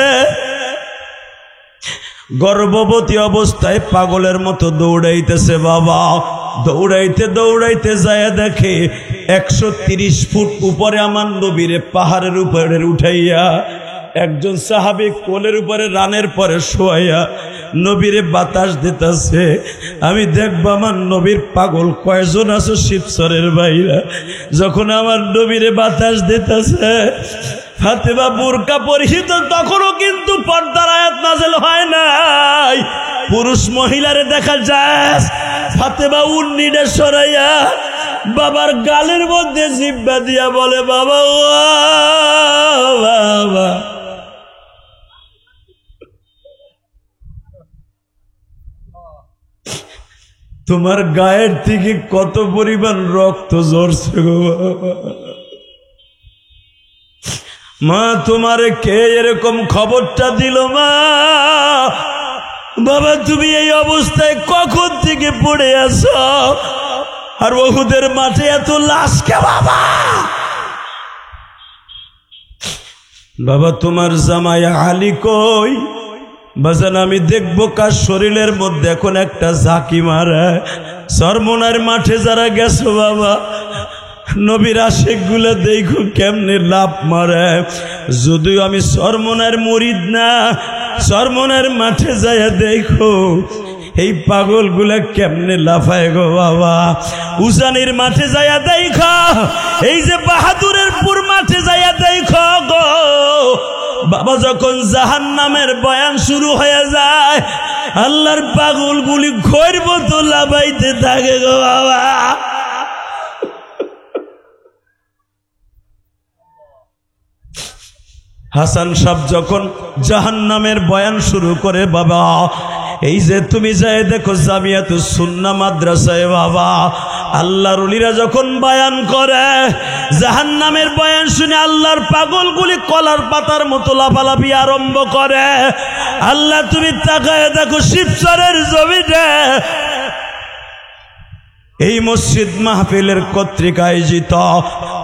A: গর্ভবতী অবস্থায় পাগলের মতো দৌড়াইতেছে বাবা। দৌড়াইতে দৌড়াইতে যায় দেখে 130 ফুট উপরে আমার নবীরে পাহাড়ের উপরে উঠাইয়া একজন সাহাবী কোলের উপরে রানের পরে শোয়াইয়া নবীরে বাতাস দিতেছে। আমি দেখবো আমার নবীর পাগল কয়জন আছে শিবচরের বাইরা, যখন আমার নবীরে বাতাস দিতেছে। ফাতেমা বুরকা পরিহিত, তখনও কিন্তু পর্দার আয়াত নাযিল হয় নাই, পুরুষ মহিলারে দেখা যায়। ফাতেমা উন্নিটা সরাইয়া বাবার গালের মধ্যে জিহ্বা দিয়া বলে, বাবা ও বাবা। তোমার গায়ের থেকে কত পরিমাণ রক্ত ঝরছে গো মা, তোমারে কে এরকম খবরটা দিল মা? বাবা তুমি এই অবস্থায় কখন থেকে পড়ে আছো? আর উহুদের মাঠে এত লাশ কে বাবা? বাবা তোমার জামাই আলী কই? বাজান আমি দেখবো কার শরীরের মধ্যে এখন একটা ঝাঁকি মারে। সরমনার মাঠে যারা গেছো বাবা, নবীর আশিক গুলা দেখো কেমনে লাভ মারে। যদিও আমি সরমনার মুরিদ না, সরমনার মাঠে যাইয়া দেখো এই পাগল গুলা কেমনে লাফায় গো বাবা। উজানির মাঠে যাইয়া দেখো, এই যে বাহাদুরের পুর মাঠে যাইয়া দেখো গো বাবা, যখন জাহান্নামের বয়ান শুরু হয়ে যায় আল্লাহর পাগল গুলি ঘোর মতো লাফাইতে থাকে গো বাবা। হাসান সাহেব যখন জাহান্নামের বয়ান শুরু করে বাবা, এই যে তুমি যাই দেখো জামিয়াতুস সুন্নাহ মাদ্রাসায় বাবা, আল্লাহর ওলিরা যখন বয়ান করে জাহান্নামের বয়ান শুনে আল্লাহর পাগলগুলি কলার পাতার মতো লাফালাফি আরম্ভ করে। আল্লাহ তুমি তাকায় দেখো শিবচরের জমিনে এই মসজিদ মাহফিলের কর্তৃক আয়োজিত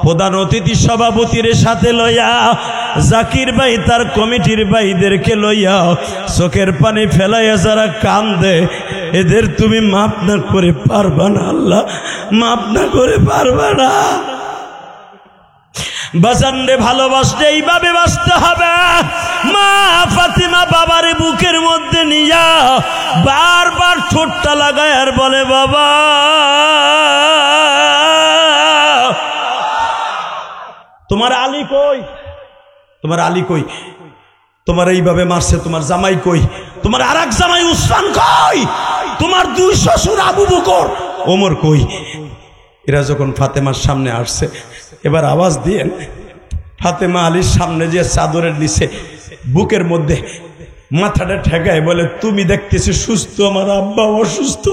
A: প্রধান অতিথি সভাপতির সাথে লইয়া জাকির ভাই তার কমিটির ভাইদেরকে লইয়া চোখের পানি ফেলাইয়া যারা কান্দে, এদের তুমি মাফ না করে পারবা না আল্লাহ, মাফ না করে পারবা না। বাজানরে ভালোবাসতে এইভাবে বাঁচতে হবে। মা ফাতিমা বাবারে বুকের মধ্যে নিয়া বারবার ঠোঁটটা লাগায় আর বলে, বাবা তোমার আলী কই? তোমার আলী কই? তোমার এইভাবে মারছে তোমার জামাই কই? তোমার আর এক জামাই উসমান কই? তোমার দুই শ্বশুর আবু বকর ওমর কই? এরা যখন ফাতেমার সামনে আসছে, এবার আওয়াজ দিয়েন, ফাতেমা আলীর সামনে যে চাদরের নিচে বুকের মধ্যে মাথাটা ঠেকায় বলে, তুমি দেখতেছি সুস্থ, আমার আব্বা অসুস্থ।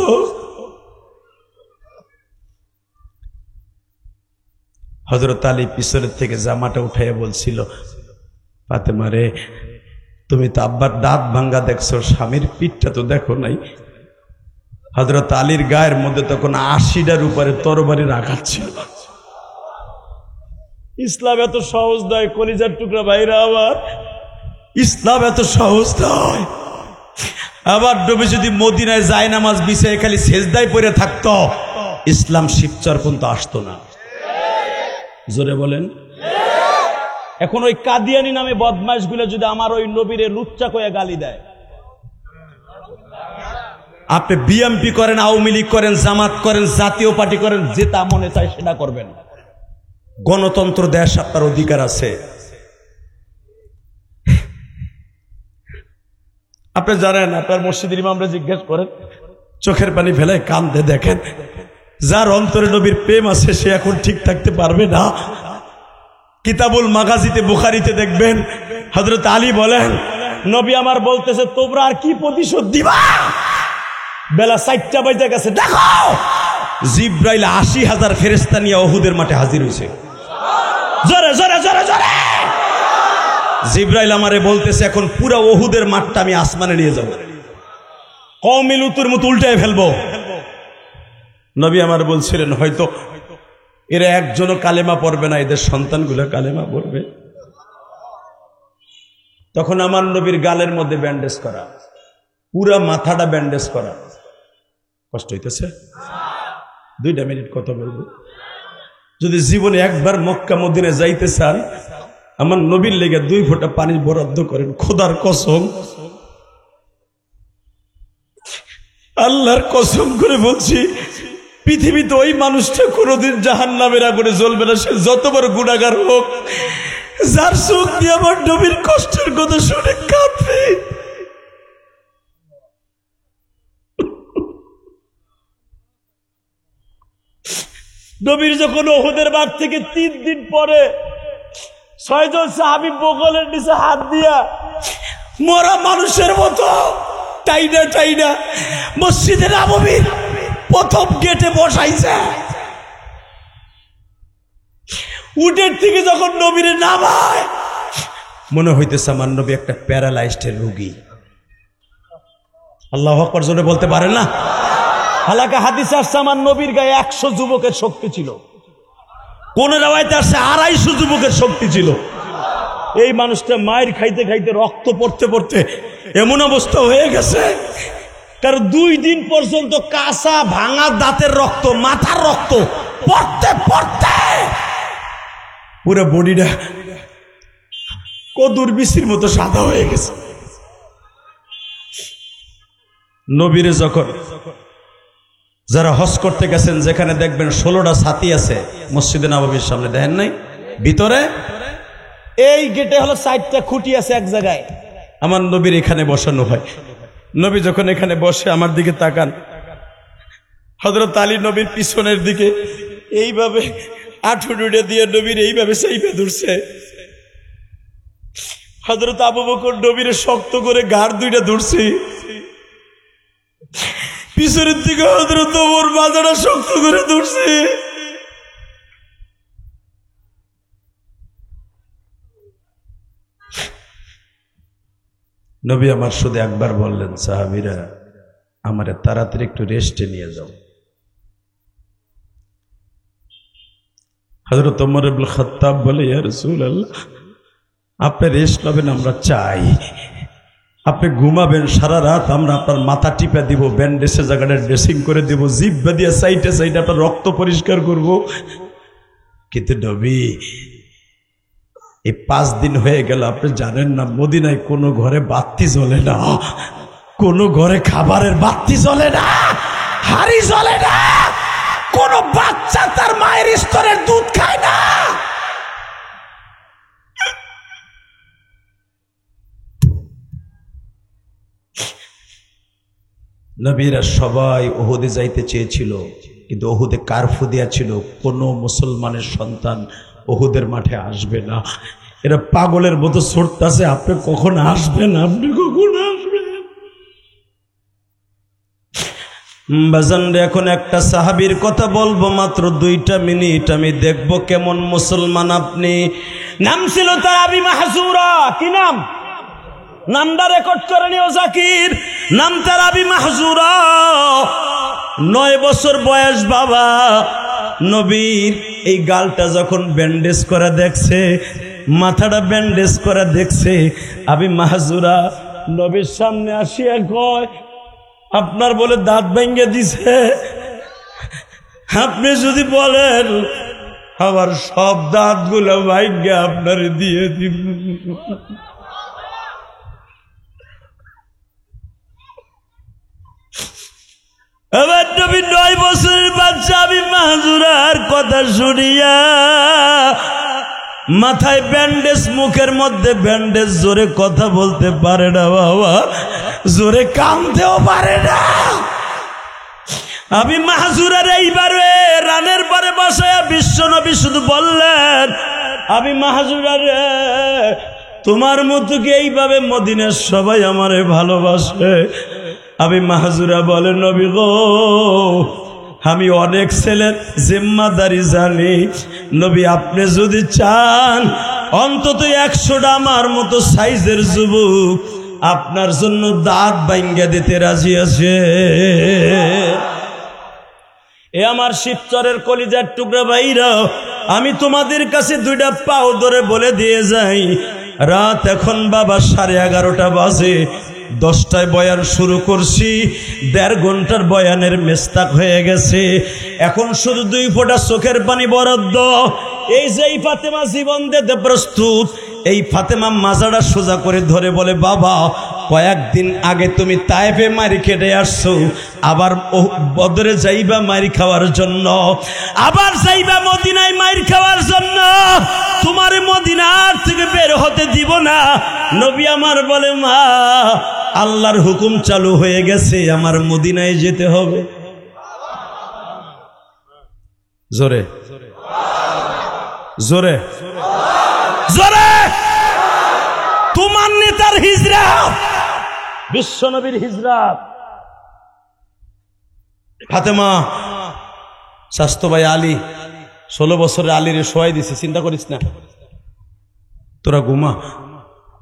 A: হযরত আলী পিছনের থেকে জামাটা উঠাইয়া বলছিল, ফাতেমা রে, তুমি তো আব্বার দাঁত ভাঙ্গা দেখছো, স্বামীর পিঠটা তো দেখো নাই। হযরত আলীর গায়ের মধ্যে তখন 80টার উপরে তরবারির আঘাত ছিল। ইসলাম এত সহজ নয় কলিজার টুকরা ভাইরা আমার, ইসলাম এত সহজ নয়। আবার নবী যদি মদিনায় যায় নামাজ বিছায় খালি সেজদায় পড়ে থাকতো, ইসলাম শিবচর পর্যন্ত আসতো না। জোরে বলেন। এখন ওই কাদিয়ানি নামে বদমাইশ গুলো যদি আমার ওই নবীরে লুচ্চা কয়ে গালি দেয়, আপনি বিএমপি করেন, আওয়ামী লীগ করেন, জামাত করেন, জাতীয় পার্টি করেন, যেটা মনে চায় সেটা করবেন। গণতন্ত্র দেশ, আপনার অধিকার আছে। আপনি জানেন, আপনার মসজিদের ইমামরা জিজ্ঞেস করেন, চোখের পানি ফেলায় কান্দে, দেখেন যার অন্তরে নবীর প্রেম আছে সে এখন ঠিক থাকতে পারবে না। কিতাবুল মাগাজিতে, বুখারীতে দেখবেন হযরত আলী বলেন, নবী আমার বলতেছে তোমরা আর কি প্রতিশোধ দিবা? বেলা 4টা বাজে গেছে, দেখো জিব্রাইল ৮০,০০০ ফেরেশতা নিয়ে উহুদের মাঠে হাজির হয়েছে। জোরে জোরে জোরে জোরে জিব্রাইল আমারে বলতেছে এখন পুরো উহুদের মাঠটা আমি আসমানে নিয়ে যাব, কওমে লুতের মতো উল্টায় ফেলবো। নবী আমার বলছিলেন হয়তো এরা একজনও কালেমা পড়বে না, এদের সন্তানগুলো কালেমা পড়বে। তখন আমার নবীর গালের মধ্যে ব্যান্ডেজ করা, পুরা মাথাটা ব্যান্ডেজ করা। কষ্ট হইতেছে? 2 মিনিট কথা বলবো। যদি জীবনে একবার মক্কা মদিনা যাইতে চান, আমার নবীর লেগে 2 ফোঁটা পানি বরাদ্দ করেন, খোদার কসম, আল্লাহর কসম করে বলছি, পৃথিবীতে ওই মানুষটা কোনোদিন জাহান্নামের আগুনে জ্বলবে না, সে যত বড় গুনাহগার হোক, যার চোখ দিয়ে আমার নবীর কষ্টের কথা শুনে কাঁদবে। নবীর যখন উহুদের মাঠ থেকে 3 দিন পরে 6 জন সাহাবী বগলের নিচে হাত দিয়া মরা মানুষের মতো টাইনা টাইনা মসজিদে নববীর প্রথম গেটে বসাইছে। উটের থেকে যখন নবীরে নামায়, মনে হইতেছে আমার নবী একটা প্যারালাইজড রোগী। আল্লাহু আকবার জোরে বলতে পারেন না? হালাকা হাদিসে আসছে আমার নবীর গায়ে 100 যুবকের শক্তি ছিল, কোন রাওয়ায়াতে আসছে 250 যুবকের শক্তি ছিল। এই মানুষটা মায়ের খাইতে খাইতে রক্ত পড়তে পড়তে এমন অবস্থা হয়ে গেছে, কারণ 2 দিন পর্যন্ত কাঁচা ভাঙা দাঁতের রক্ত, মাথার রক্ত পড়তে পড়তে পুরো বডিটা কদুর বিচির মতো সাদা হয়ে গেছে। নবীরে যখন যারা হজ করতে গেছেন, যেখানে দেখবেন 16টা ছাতি আছে মসজিদে নববীর সামনে, দেখেন নাই ভিতরে এই গেটে হলো 4টা খুঁটি আছে এক জায়গায়, আমার নবীর এখানে বসানো হয়। নবী যখন এখানে বসে আমার দিকে তাকান, হযরত আলী নবীর পিছনের দিকে এইভাবে আঠুডুডে দিয়ে নবীর এইভাবে সেইভাবে ধরছে। হযরত আবু বকর নবীর শক্ত করে ঘাড় 2টা ধরছে, পিছনের দিকে হযরত ওমর মাথাটা শক্ত করে ধরছে। নবী আমার শুধু একবার বললেন, সাহাবীরা আমারে তাড়াতাড়ি একটু রেস্টে নিয়ে যাও। হযরত ওমর ইবনে খাত্তাব বলে, ইয়া রাসূলুল্লাহ, আপনি রেস্ট নেবেন আমরা চাই, আপনি ঘুমাবেন সারা রাত, আমরা আপনার মাথা টিপা দিব, ব্যান্ডেজের জায়গাটা ড্রেসিং করে দিব, জিহ্বা দিয়ে সাইডে সাইডে আপনার রক্ত পরিষ্কার করব। কিন্তু নবী, এই 5 দিন হয়ে গেল, আপনি জানেন না মদিনায় কোনো ঘরে বাতি জ্বলে না, কোনো ঘরে খাবারের বাতি জ্বলে না, হাড়ি জ্বলে না, কোন বাচ্চা তার মায়ের স্তরের দুধ খায় না। নবীরা সবাই উহুদে যাইতে চেয়েছিল, কিন্তু উহুদে কারফু দেয়া ছিল, কোনো মুসলমানের সন্তান উহুদের মাঠে আসবে না। এরা পাগলের মতো ছুটতাছে, আপনি কখন আসবেন, আপনি কখন আসবেন। বাজানরে, এখন একটা সাহাবীর কথা বলবো, মাত্র 2টা মিনিট, আমি দেখবো কেমন মুসলমান আপনি। নাম ছিল তার আবি মাহজুরা। কি নাম? নামটা রেকর্ড করে নিও জাকির। নাম তার আবি মাহজুরা। 9 বছর বয়স বাবা। নবীর এই গালটা যখন ব্যান্ডেজ করা দেখছে, মাথাটা ব্যান্ডেজ করা দেখছে, আবি মাহজুরা নবীর সামনে আসিয়া কয়, আপনার বলে দাঁত ভেঙে দিছে, আপনি যদি বলেন আমার সব দাঁতগুলো ভাঙে আপনার দিয়ে দিব। আমার নবী 9 বছরের বাচ্চা আবি মাহজুরার কথা শুনিয়া মাথায় ব্যান্ডেজ, মুখের মধ্যে ব্যান্ডেজ, জোরে কথা বলতে পারে না বাবা, জোরে কামতেও পারে না। আমি মাহজুরের এইবারে রানের পরে বসায়া বিশ্বনবী শুধু বললেন, আমি মাহজুরের তোমার মতো কি এইভাবে মদিনার সবাই আমারে ভালোবাসে? আমি মাহজুরা বলে, নবী গো, আমি অনেক ছেলের জিম্মাদারি জানি, নবী আপনি যদি চান অন্তত 100টা আমার মতো সাইজের যুবক আপনার জন্য দাঁত ভাঙ্গা দিতে রাজি আছে। এ আমার শিবচরের কলিজার টুকরা ভাইরা, আমি তোমাদের কাছে 2টা পাও ধরে বলে দিয়ে যাই, রাত এখন বাবা 11:30 বাজে, 10টায় বয়ান শুরু করছি, 1.5 ঘন্টার বয়ানের মেস্তাক হয়ে গেছে। এখন শুধু 2 ফোঁটা চোখের পানি বরাদ্দ। এই যে এই ফাতেমা জীবন দিতে প্রস্তুত, এই ফাতেমা মাজাটা সোজা করে ধরে বলে, বাবা কয়েকদিন আগে তুমি তায়েফে মারি কেটে আসছো, আবার বদরে যাইবা মারি খাওয়ার জন্য, আবার যাইবা মদিনায় মারি খাওয়ার জন্য, তোমার মদিনার থেকে বের হতে দিব না। নবী আমার বলে, মা আল্লাহর হুকুম চালু হয়ে গেছে, আমার মদিনায় যেতে হবে। জোরে জোরে জোরে। তোমার নেতার হিজরত, বিশ্বনবীর হিজরত। ফাতেমা স্বাস্থ্য ভাই আলী 16 বছরের আলীরে শোয়াই দিছে, চিন্তা করিস না, তোরা ঘুমা।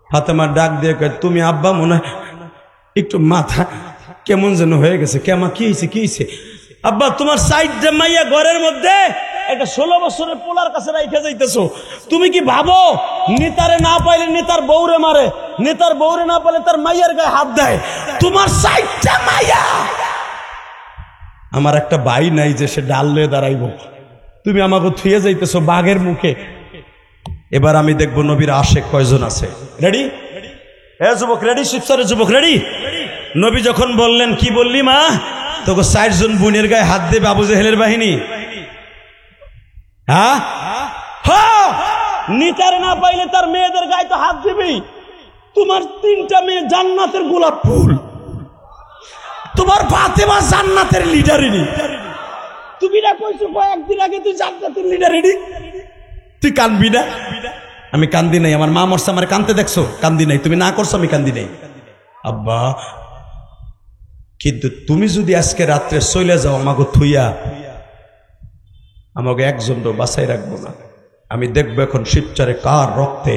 A: ফাতেমা ডাক দিয়ে কয়, তুমি আব্বা মনে হয় একটু মাথা কেমন যেন হয়ে গেছে। কেমা কি হয়েছে, কি হয়েছে? আব্বা তোমার সাইড মাইয়া ঘরের মধ্যে একটা 16 বছরের পোলার কাছে রাইখা যাইতেছো, তুমি কি ভাবো নেতারে না পাইলে নেতার বউরে মারে, নেতার বউরে না পাইলে তার মাইয়ার গায়ে হাত দেয়? তোমার সাইডটা মাইয়া। আমার একটা ভাই নাই যে সে ডাল লয়ে দাঁড়াইব, তুমি আমাকে থুয়ে যাইতেছো বাঘের মুখে। এবার আমি দেখবো নবীর আশেক কয়জন আছে। রেডি? হ্যাঁ যুবক রেডি? শিবসরের যুবক রেডি? নবী যখন বললেন, কি বললি মা? তোকে 60 জন বোনের গায়ে হাত দেবে আবু জেহেলের বাহিনী। হ্যাঁ, নেতারে না পাইলে তার মেয়েদের গায়ে তো হাত দিবি। তোমার 3টা মেয়ে জান্নাতের গোলাপ ফুল, তোমার ফাতেমা জান্নাতের লিডারিনি। তুমি না কইছো কয়েকদিন আগে তুই জান্নাতের লিডারিনি, তুই কানবি না? আমি কান্দি নাই, আমার মা মরছে আমার কানতে দেখছো, কান্দি নাই। তুমি না করছো, আমি কান্দি নাই। আব্বা কিন্তু তুমি যদি আজকে রাত্রে চলে যাও আমাকে থুইয়া, আমাকে একজন তো বাঁচাই রাখবো না। আমি দেখবো এখন শিবচরে কার রক্তে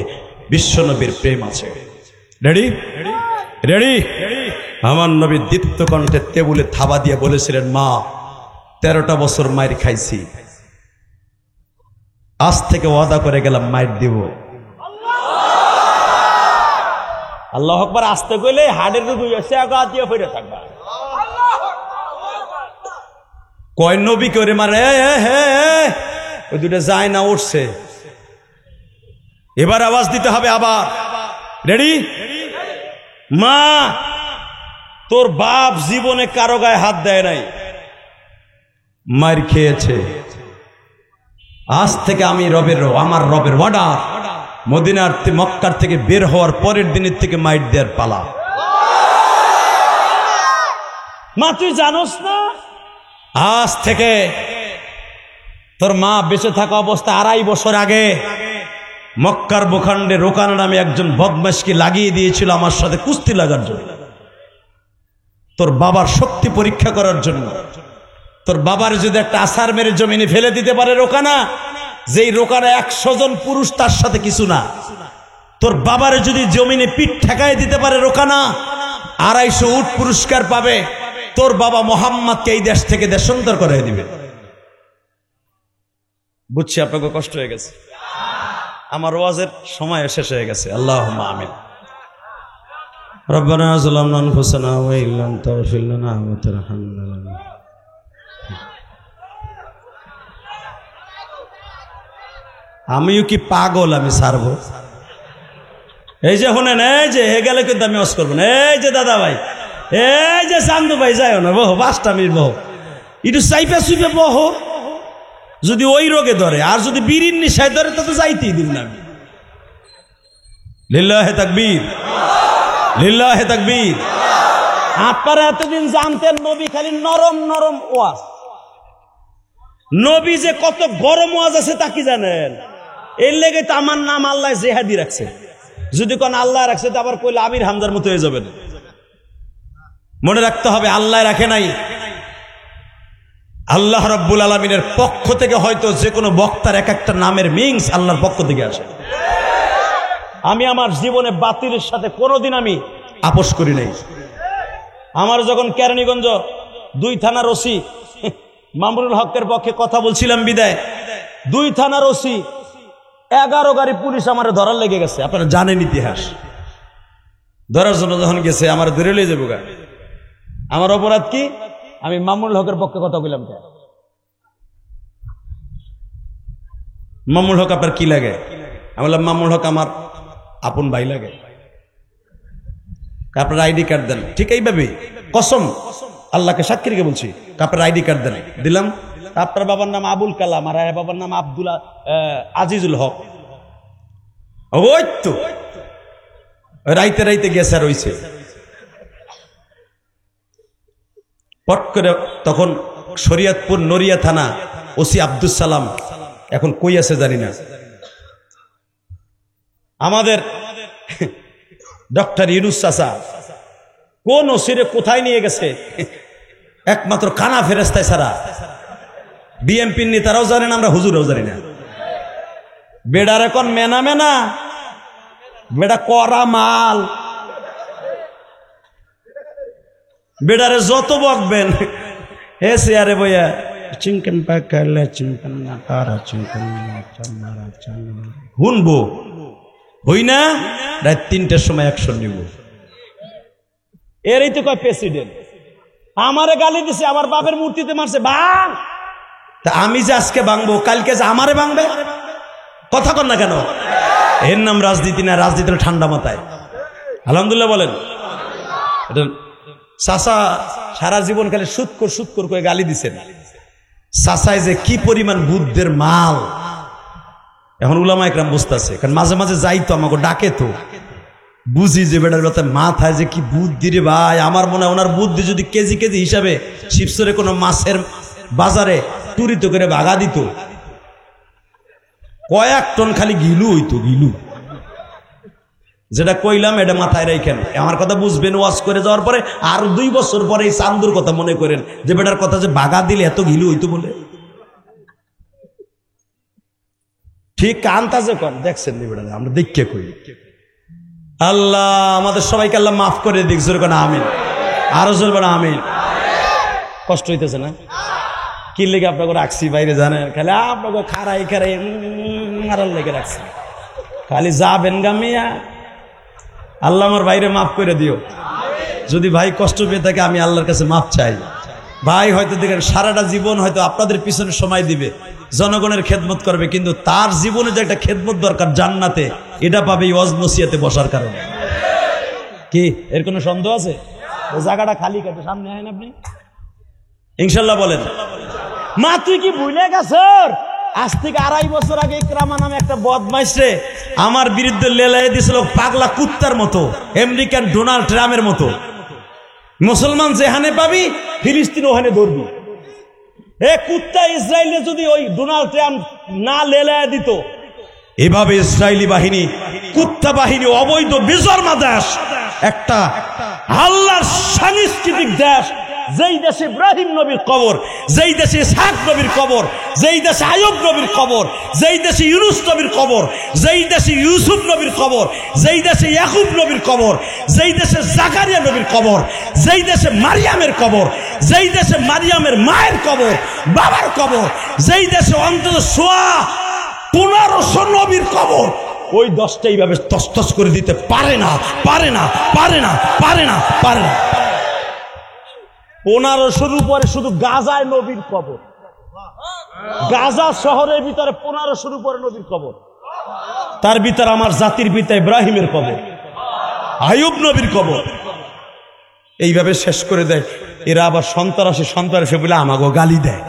A: বিশ্বনবীর প্রেম আছে। রেডি? রেডি? আমার নবী দীপ্ত কণ্ঠে টেবুলে থাবা দিয়ে বলেছিলেন, মা 13টা বছর মায়ের খাইছি, আজ থেকে ওয়াদা করে গেলাম মায়ের দিব। আল্লাহ আকবার। আসতে কইলে হাড়ের দিয়ে ফিরে থাকবা। কয় নবী করে মারে, ওই 2টা যায় না, উঠছে। এবার আওয়াজ দিতে হবে আবার। রেডি? মা তোর বাপ জীবনে কারো গায়ে হাত দেয় নাই, মার খেয়েছে। আজ থেকে আমি আমার রবের অর্ডার, মদিনার মক্কার থেকে বের হওয়ার পরের দিনের থেকে মাইট দেওয়ার পালা। মা তুই জানোস না, আজ থেকে তোর মা বেঁচে থাকা অবস্থা 2.5 বছর আগে মক্কার ভূখণ্ডে রোকানা নামে একজন বদমাশকে লাগিয়ে দিয়েছিল আমার সাথে কুস্তি লাগার জন্য, তোর বাবার শক্তি পরীক্ষা করার জন্য। তোর বাবার যদি একটা আসার মেরে জমিনে ফেলে দিতে পারে রোকানা, যেই রোকানা 100 জন পুরুষ তার সাথে কিছু না। তোর বাবারে যদি জমিনে পিঠ ঠেকায় দিতে পারে রোকানা, 250 উট পুরস্কার পাবে। তোর বাবা মোহাম্মদকে এই দেশ থেকে দেশান্তর করে দিবে। বুঝছি আপনাকে কষ্ট হয়ে গেছে, আমার ওয়াজের সময় শেষ হয়ে গেছে। আল্লাহুম্মা আমিন। রব্বানা যালামনা আনফুসানা ওয়া ইল্লাম তাগফির লানা ওয়া তারহামনা। আমিও কি পাগল? আমি ছাড়বো? এই যে শোনেন, এই যে হে গেলে কিন্তু আমি ওয়াজ করবো না। এই যে দাদা ভাই, এই যে চান্দু ভাই, যাইও না, বহ 5টা মিনিট বহ, একটু চাইপে চুইপে বহ। যদি ওই রোগে ধরে, আর যদি বিড়ির নেশায় ধরে তো যাইতেই দিন না আমি। লিল্লাহে তাকবীর, লিল্লাহে তাকবীর। আপনারা এতদিন জানতেন নবী খালি নরম নরম ওয়াজ, নবী যে কত গরম ওয়াজ আছে তা কি জানেন? এর লেগে তো আমার নাম আল্লাহ জেহাদি রাখছে। যদি কোন আল্লাহ রাখছে তো আবার কইলে আমির হামজার মতো হয়ে যাবেন। মনে রাখতে হবে আল্লাহ রাখে নাই, আল্লাহ রাব্বুল আলামিনের পক্ষ থেকে হয়তো যে কোনো বক্তার এক একটা নামের মিংস আল্লাহর পক্ষ থেকে আসে। আমি আমার জীবনে বাতিলের সাথে কোনোদিন আমি আপোষ করি নাই। আমার যখন কেরানীগঞ্জ 2 থানার ওসি মামুনুল হকের পক্ষে কথা বলছিলাম বিদায়, 2 থানার ওসি 11 গাড়ি পুলিশ আমার ধরার লেগে গেছে। আপনারা জানেন ইতিহাস। ধরার জন্য যখন গেছে আমার ধরে লিয়ে যাবো গা। আমার অপরাধ কি? আমি মামুনুল হকের পক্ষে কথা বললাম। কে মামুনুল হক আপনার কি লাগে? আমি বললাম মামুনুল হক আমার আপন ভাই লাগে। আপনার আইডি কার্ড দেন। ঠিক এইভাবে কসম আল্লাহকে সাক্ষী রেখে বলছি, আপনার আইডি কার্ড দেন। দিলাম। আপনার বাবার নাম আবুল কালাম আর বাবার নাম আব্দুল আজিজুল হক। ওই তো রাইতে রাইতে গেছে আর হইছে। পট করে তখন শরিয়তপুর নড়িয়া থানা ওসি আব্দুল সালাম এখন কই আছে জানি না। আমাদের ডক্টর ইউনুস চাচা কোন ওসিরে কোথায় নিয়ে গেছে একমাত্র কানা ফেরেস্তায় ছাড়া বিএমপির নেতারাও জানে না, আমরা হুজুরাও জানি না। বেডার এখন মেনা মেনা, বেডা করা মাল। বেডারে যত বকবেন হে চেয়ারে বইয়া চিংকেন পাকালে চিংকেন না তারা চিংকেন চামারা চামা শুনবো, হই না রাত 3টার সময় অ্যাকশন নিব। এরই তো কয় প্রেসিডেন্ট। আমারে গালি দিছে, আমার বাপের মূর্তিতে মারছে ভাঙ। তা আমি যে আজকে ভাঙবো, কালকে যে আমারে ভাঙবে, কথা কন না কেন? এর নাম রাজনীতি না, রাজনীতির ঠান্ডা মাথায়। আলহামদুলিল্লাহ বলেন। এটা চাচা সারা জীবন খালি সুৎকর করে গালি দিছেন। চাচায় যে কি পরিমাণ বুদ্ধের মাল এখন উলামা একরাম বুঝতেছে। কারণ মাঝে মাঝে যাই তো আমাকে ডাকে, তো বুঝি যে বেটার কথা মাথায় যে কি বুদ্ধি রে ভাই। আমার মনে হয় ওনার বুদ্ধি যদি কেজি কেজি হিসাবে শিবসরে কোনো মাছের বাজারে তুরিত করে ভাগা দিত, কয়েক টন খালি গিলু হইতো, গিলু। যেটা কইলাম এটা মাথায় রাখেন, আমার কথা বুঝবেন। ওয়াজ করে যাওয়ার পরে আর 2 বছর পরে এই চান্দুর কথা মনে করেন যে বেটার কথা যে বাগা দিলে এত গিলু হইতো বলে। ঠিক আন্তাজে কর, দেখছেন বেটা আমরা দেখে কই। আল্লাহ আমাদের সবাইকে আল্লাহ মাফ করে দিক। জোর করে আমিন, আরো জোর করে আমিন। কষ্ট হইতেছে না? কি লেগে আপনাকে রাখছি বাইরে জানেন? খালি আপনাকে খারাই খারাই মারার লেগে রাখছি। খালি যাবেন গামিয়া। আল্লাহ আমার ভাইরে মাফ করে দিও। যদি ভাই কষ্ট পেয়ে থাকে আমি আল্লাহর কাছে মাফ চাই। ভাই হয়তো দেখেন সারাটা জীবন হয়তো আপনাদের পিছনে সময় দিবে, জনগণের খেদমত করবে, কিন্তু তার জীবনে যে একটা খেদমত দরকার জান্নাতে, এটা পাবে এই ওয়াজ নসিহতে বসার কারণে। কি এর কোনো সন্দেহ আছে? ওই জায়গাটা খালি কাটে সামনে আইন আপনি ইনশাল্লাহ বলেন। মা তুই কি ভুলে গেছ? আজ থেকে 2.5 বছর আগে ইকরামা নামে একটা বদমাইশ রে আমার বিরুদ্ধে লেলাই দিয়েছিল পাগলা কুত্তার মতো, আমেরিকান ডোনাল্ড ট্রাম্পের মতো। মুসলমান যেখানে পাবি ফিলিস্তিন ওখানে ধরবি। এ কুত্তা ইসরায়েলে যদি ওই ডোনাল্ড ট্রাম্প না লেলাই দিত, এভাবে ইসরায়েলি বাহিনী, কুত্তা বাহিনী, অবৈধ বেজন্মা দেশ, একটা আল্লাহর সাংস্কৃতিক দেশ, যেই দেশে ইব্রাহিম নবীর কবর, যেই দেশে ইসহাক নবীর কবর, যেই দেশে আইয়ুব নবীর কবর, যেই দেশে ইউনুস নবীর কবর, যেই দেশে ইউসুফ নবীর কবর, যেই দেশে ইয়াকুব নবীর কবর, যেই দেশে জাকারিয়া নবীর কবর, যেই দেশে মারিয়ামের কবর, যেই দেশে মারিয়ামের মায়ের কবর, বাবার কবর, যেই দেশে অন্তত 1500 নবীর কবর, ওই 10টা এইভাবে তসতস করে দিতে পারে না, পারে না, পারে না, পারে না, পারে না। 1500 উপরে শুধু গাজায় নবীর কবর। গাজা শহরের ভিতরে 1500 উপরে নবীর কবর। তার ভিতরে আমার জাতির পিতা ইব্রাহিমের কবর, আইয়ুব নবীর কবর। এইভাবে শেষ করে দেয়। এরা আবার সন্ত্রাসী বলে আমাকে গালি দেয়।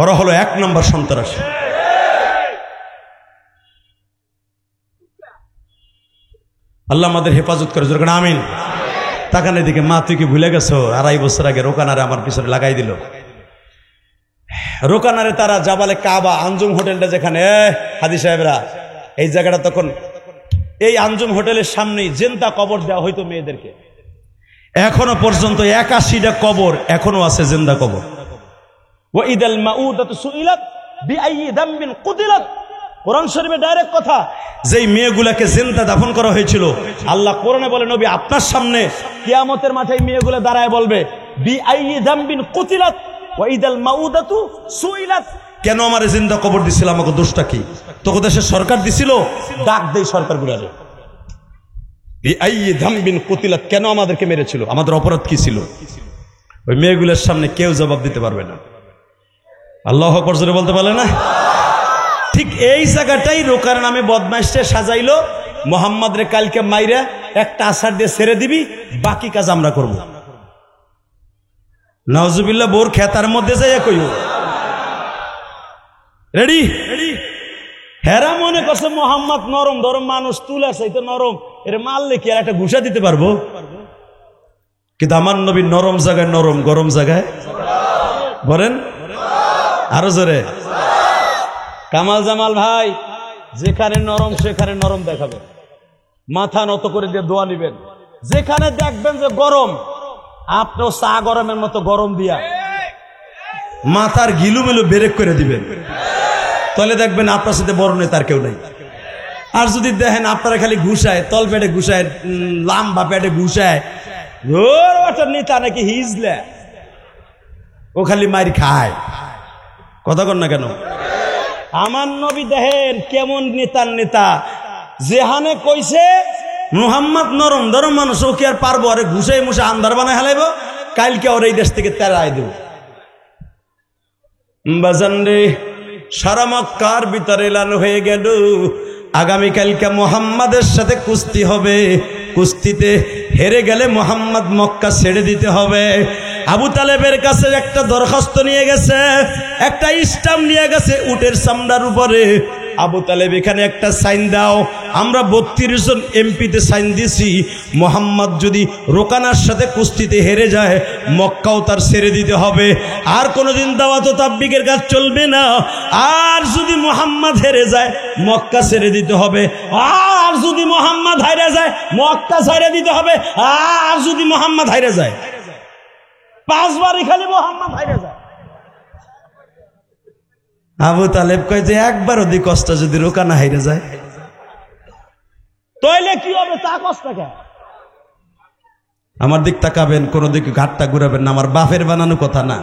A: ওরা হলো 1 নম্বর সন্ত্রাসী। আল্লাহ আমাদের হেফাজত করে, যেরকম আমিন। তাকান এদিকে, মা তুই কি ভুলে গেছো 2.5 বছর আগে রোকানারে আমার পিছনে লাগাই দিল। রোকানারে তারা জাবালে কাবা আঞ্জুম হোটেলটা যেখানে, হাদি সাহেবরা এই জায়গাটা তখন এই আঞ্জুম হোটেলের সামনেই জিন্দা কবর দেওয়া হইতো মেয়েদেরকে। এখনো পর্যন্ত 81টা কবর এখনো আছে জিন্দা কবর। ওয়া ইদাল মাউদাতু সুইলাত বিআইয়ি দামবিন কুতিলাত, কোরআন শরীফে ডাইরেক্ট কথা। যেই মেয়েগুলাকে জিন্দা দাফন করা হয়েছিল, আল্লাহ কোরআনে বলে নবী আপনার সামনে কিয়ামতের মাঠে এই মেয়েগুলো দাঁড়ায় বলবে বিআইয়ি দামবিন কুতিলাত ওয়া ইদাল মাউদাতু সুইলাত, কেন আমারে জিন্দা কবর দিছিল, আমাকে দোষটা কি? তোকে দেশের সরকার দিছিল, ডাক দেই সরকারগুলোরে বিআইয়ি দামবিন কুতিলাত, কেন আমাদেরকে মেরেছিল, আমাদের অপরাধ কি ছিল? ওই মেয়েগুলোর সামনে কেউ জবাব দিতে পারবে না। আল্লাহু আকবার জোরে বলতে পারলে না? ঠিক এই জায়গাটাই রোকার নামে বদমাইশে সাজাইলো, মোহাম্মদ রে কালকে মাইরা একটা আছাড় দিয়ে ছেড়ে দিবি, বাকি কাজ আমরা করব। নাউজুবিল্লাহ, বোর খেতার মধ্যে যাইয়া কইও রেডি। হেরা মনে করছে মোহাম্মদ নরম ধরম মানুষ, তুলা চাইতে নরম, এর মারলে কি আর একটা ঘুষা দিতে পারবো? কিন্তু আমার নবী নরম জায়গায় নরম, গরম জায়গায় বলেন আরো জোরে। কামাল জামাল ভাই যেখানে নরম সেখানে নরম দেখাবে, মাথা নত করে দিয়ে দোয়া নিবেন। যেখানে দেখবেন যে গরম, আপনিও চা গরমের মতো গরম দিয়া মাথার গিলুমিলু বেরেক করে দিবেন, তাহলে দেখবেন আপনার সাথে বড় নেতার কেউ নাই। আর যদি দেখেন আপনারা খালি ঘুষায়, তল পেটে ঘুষায়, লাম্বা পেটে ঘুষায়, ওর নেতা নাকি হিজলে, ও খালি মারি খায়, কথা কন না কেন? আমার নবী দেখেন কেমন নেতার নেতা, যেখানে কইছে মুহাম্মদ নরম ধরম মানুষ, ও কি আর পারবো আরে ঘুষাই মুসে আন্ধার বানায় হালাইব, কালকে ওর এই দেশ থেকে তেরাই দেব। বাজান রে, সারা মক্কার ভিতরে এলান হয়ে গেল আগামীকালকে মুহাম্মাদের সাথে কুস্তি হবে, কুস্তিতে হেরে গেলে মুহাম্মদ মক্কা ছেড়ে দিতে হবে। আবু তালেবের কাছে একটা দরখাস্ত নিয়ে গেছে, একটা স্টাম্প নিয়ে গেছে উটের চামড়ার উপরে। আবু তালেব এখানে একটা সাইন দাও, আমরা 32 জন এমপিতে সাইন দিছি, মুহাম্মদ যদি রোকানার সাথে কুস্তিতে হেরে যায় মক্কাও তার ছেড়ে দিতে হবে, আর কোনোদিন দাওয়াত ও তাবলীগের কাজ চলবে না। আর যদি মুহাম্মদ হেরে যায় মক্কা ছেড়ে দিতে হবে, আর যদি মুহাম্মদ হাইরে যায় মক্কা ছেড়ে দিতে হবে, আর যদি মুহাম্মদ হাইরে যায় 5 বারই খালি মুহাম্মদ হাইরে যায়। আবু তালেব কয় যে একবার অধিক কষ্ট যদি রোকানা হাইরে যায় তাইলে কি হবে, তা কষ্ট কেন? আমার দিক তাকাবেন, কোন দিকে ঘাটটা ঘুরাবেন না, আমার বাপের বানানো কথা না।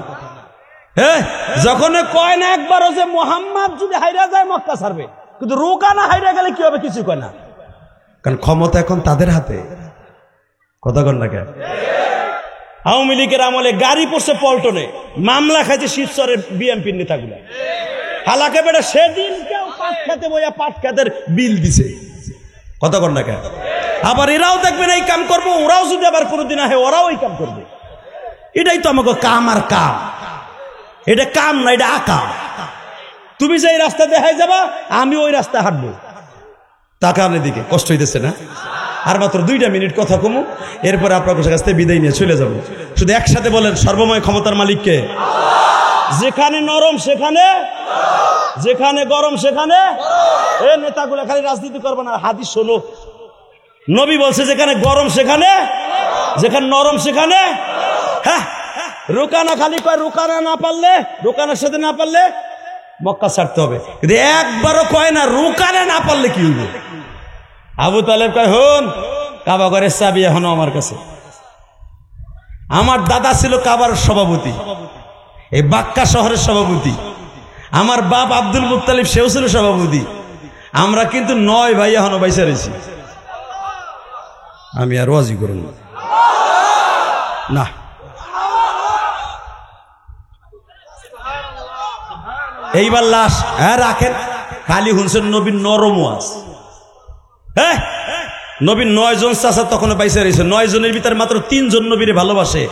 A: হ্যাঁ, যখন কয় না একবারও যে মুহাম্মদ যদি হাইরা যায় মক্কা ছাড়বে, কিন্তু রোকানা হাইরা গেলে কি হবে কিছু কয় না, কারণ ক্ষমতা এখন তাদের হাতে, কথা কন না কেন? আওয়ামী লীগের আমলে গাড়ি পড়ছে পল্টনে, মামলা খাইছে শিবচরের বিএনপির নেতাগুলা, হালাকে বেড়ে সেদিন কেউ পাট খেতে বইয়া পাট খেতের বিল দিছে, কথা কন না কেন? আবার এরাও দেখবেন এই কাম করবো, ওরাও যদি আবার কোনোদিন আহে ওরাও এই কাম করবে। এটাই তো আমাকে কাম আর কাম, এটা কাম না, এটা আকাম। তুমি যে এই রাস্তা দেখাই যাবা, আমি ওই রাস্তা হাঁটবো। তাকানের দিকে কষ্ট হইতেছে না? আর মাত্র 2টা মিনিট কথা কমু, এরপরে আপনার কাছ থেকে বিদায় নিয়ে চলে যাব। শুধু একসাথে বলেন সর্বময় ক্ষমতার মালিককে। যেখানে নরম সেখানে, যেখানে গরম সেখানে। এ নেতাগুলো খালি রাজনীতি করবে না, হাদিস শোনো। নবী বলছে যেখানে গরম সেখানে, যেখানে নরম সেখানে। হ্যাঁ, রোকানা খালি কয় রোকানা না পারলে, রোকানার সাথে না পারলে মক্কা ছাড়তে হবে, কিন্তু একবারও কয় না রোকানা না পারলে কি হইবে। আবু তালেব কয় হন, কাবা ঘরের চাবি এখনো আমার কাছে। আমার দাদা ছিল কাবার সভাপতি, এই বাক্কা শহরের সভাপতি। আমার বাপ আব্দুল মুত্তালিব সেও ছিল সভাপতি। আমরা কিন্তু 9 ভাই এখনো বাইসা রয়েছি। আমি আর ওয়াজি করুন না। এইবার লাশ হ্যাঁ রাখেন, খালি হুনছেন নবীর নরম ওয়াজ। হ্যাঁ, নবীর 9 জন চাচা তখন বাইসা রয়েছে। 9 জনের ভিতরে মাত্র 3 জন নবীরে ভালোবাসে,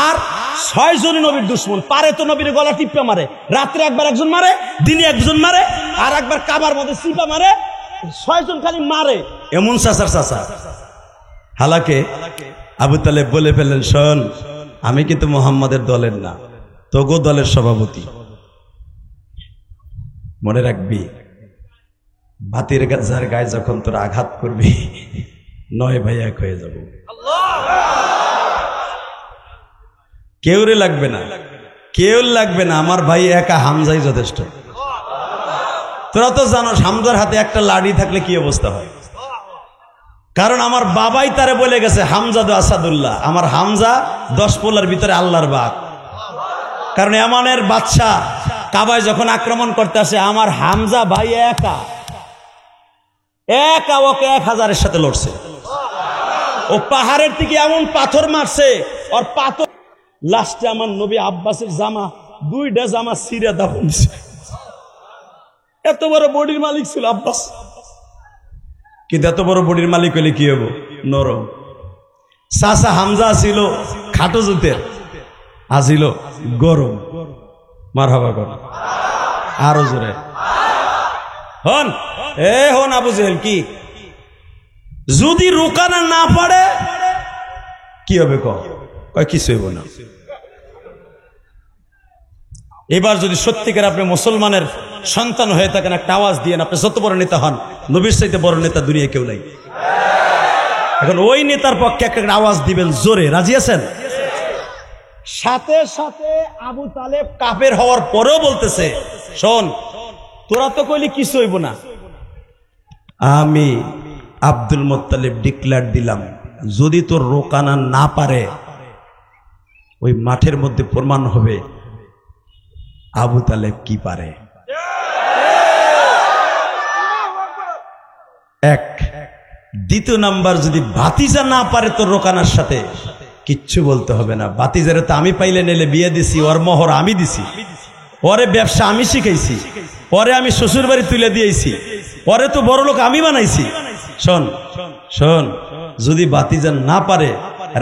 A: আর 6 জনই নবীর দুশ্মন। পারে তো নবীর গলা টিপা মারে, রাত্রে একবার একজন মারে, দিনে একজন মারে, আর একবার কাবার মধ্যে চিপা মারে, 6 জন খালি মারে, এমন চাচার চাচা। হালাকে আবু তালেব বলে ফেললেন, শোন, আমি কিন্তু মুহাম্মাদের দলের না, তোগো দলের সভাপতি। মনে রাখবি, বাতির যার গায়ে যখন তোর আঘাত করবি, 9 ভাই 1 হয়ে যাব। কেউ রে লাগবে না, কেউ লাগবে না, আমার ভাই একা হামজাই যথেষ্ট। তোরা তো জানোস হামজার হাতে একটা লাঠি থাকলে কি অবস্থা হয়। কারণ আমার বাবাই তারে বলে গেছে, হামজা দু আসাদুল্লাহ, আমার হামজা 10 পোলার ভিতরে আল্লাহর বাঘ। কারণ এমনের বাদশা কাবায় যখন আক্রমণ করতে আসে, আমার হামজা ভাই একা ওকে 1000-এর সাথে লড়ছে। ও পাহাড়ের থেকে এমন পাথর মারছে, ওর পাথর লাস্টে আমার নবী আব্বাসের জামা, 2টা জামা ছিঁড়ে দাফন দিছে। এত বড় বডির মালিক ছিল আব্বাস, কিন্তু এত বড় বডির মালিক হলে কি হবো, নরম। চাচা হামজা ছিল খাটো জুতের, আজিল গরম। মারহাবা কর আরো জোরে হন। হন আবু জেহেল, কি যদি রোকানা না পারে কি হবে? কয় কিছু হইব না। এবার যদি সত্যিকার আপনি মুসলমানের সন্তান হয়ে থাকেন, একটা আওয়াজ দিয়ে আপনি যত বড় নেতা হন, নবীর চাইতে বড় নেতা দুনিয়া কেউ নাই। এখন ওই নেতার পক্ষে একটা আওয়াজ দিবেন জোরে, রাজি আছেন? সাথে সাথে আবু তালেব কাফের হওয়ার পরেও বলতেছে, শোন, তোরা তো কইলি কিছু হইব না, আমি আব্দুল মুত্তালিব ডিক্লেয়ার দিলাম, যদি তোর রোকানা না পারে, ওই মাঠের মধ্যে প্রমাণ হবে আবু তালেব কি পারে। 1 দ্বিতীয় নাম্বার, যদি ভাতিজা না পারে তোর রোকানার সাথে, কিচ্ছু বলতে হবে না। ভাতিজারে তো আমি পাইলে নেলে বিয়ে দিছি, ওর মোহর আমি দিছি, পরে ব্যবসা আমি শিখাইছি, পরে আমি শ্বশুর বাড়ি তুলে দিয়েছি, পরে তো বড় লোক আমি বানাইছি। শোন শোন, যদি ভাতিজা না পারে,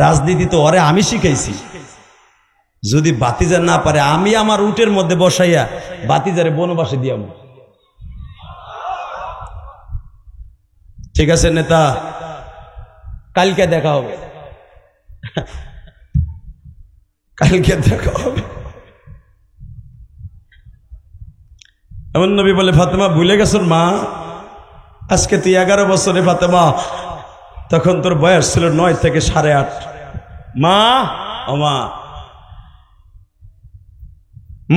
A: রাজনীতি তো ওরে আমি শিখাইছি, যদি ভাতিজা না পারে, আমি আমার উটের মধ্যে বসাইয়া ভাতিজারে বনবাসে দিয়াম। ঠিক আছে নেতা, কালকে দেখা হবে, কালকে দেখা হবে। এমন নবী বলে, ফাতেমা ভুলে গেছর মা, আজকে তুই 11 বছরে ফাতেমা, তখন তোর বয়স ছিল 9 থেকে 8.5। মা, ও মা,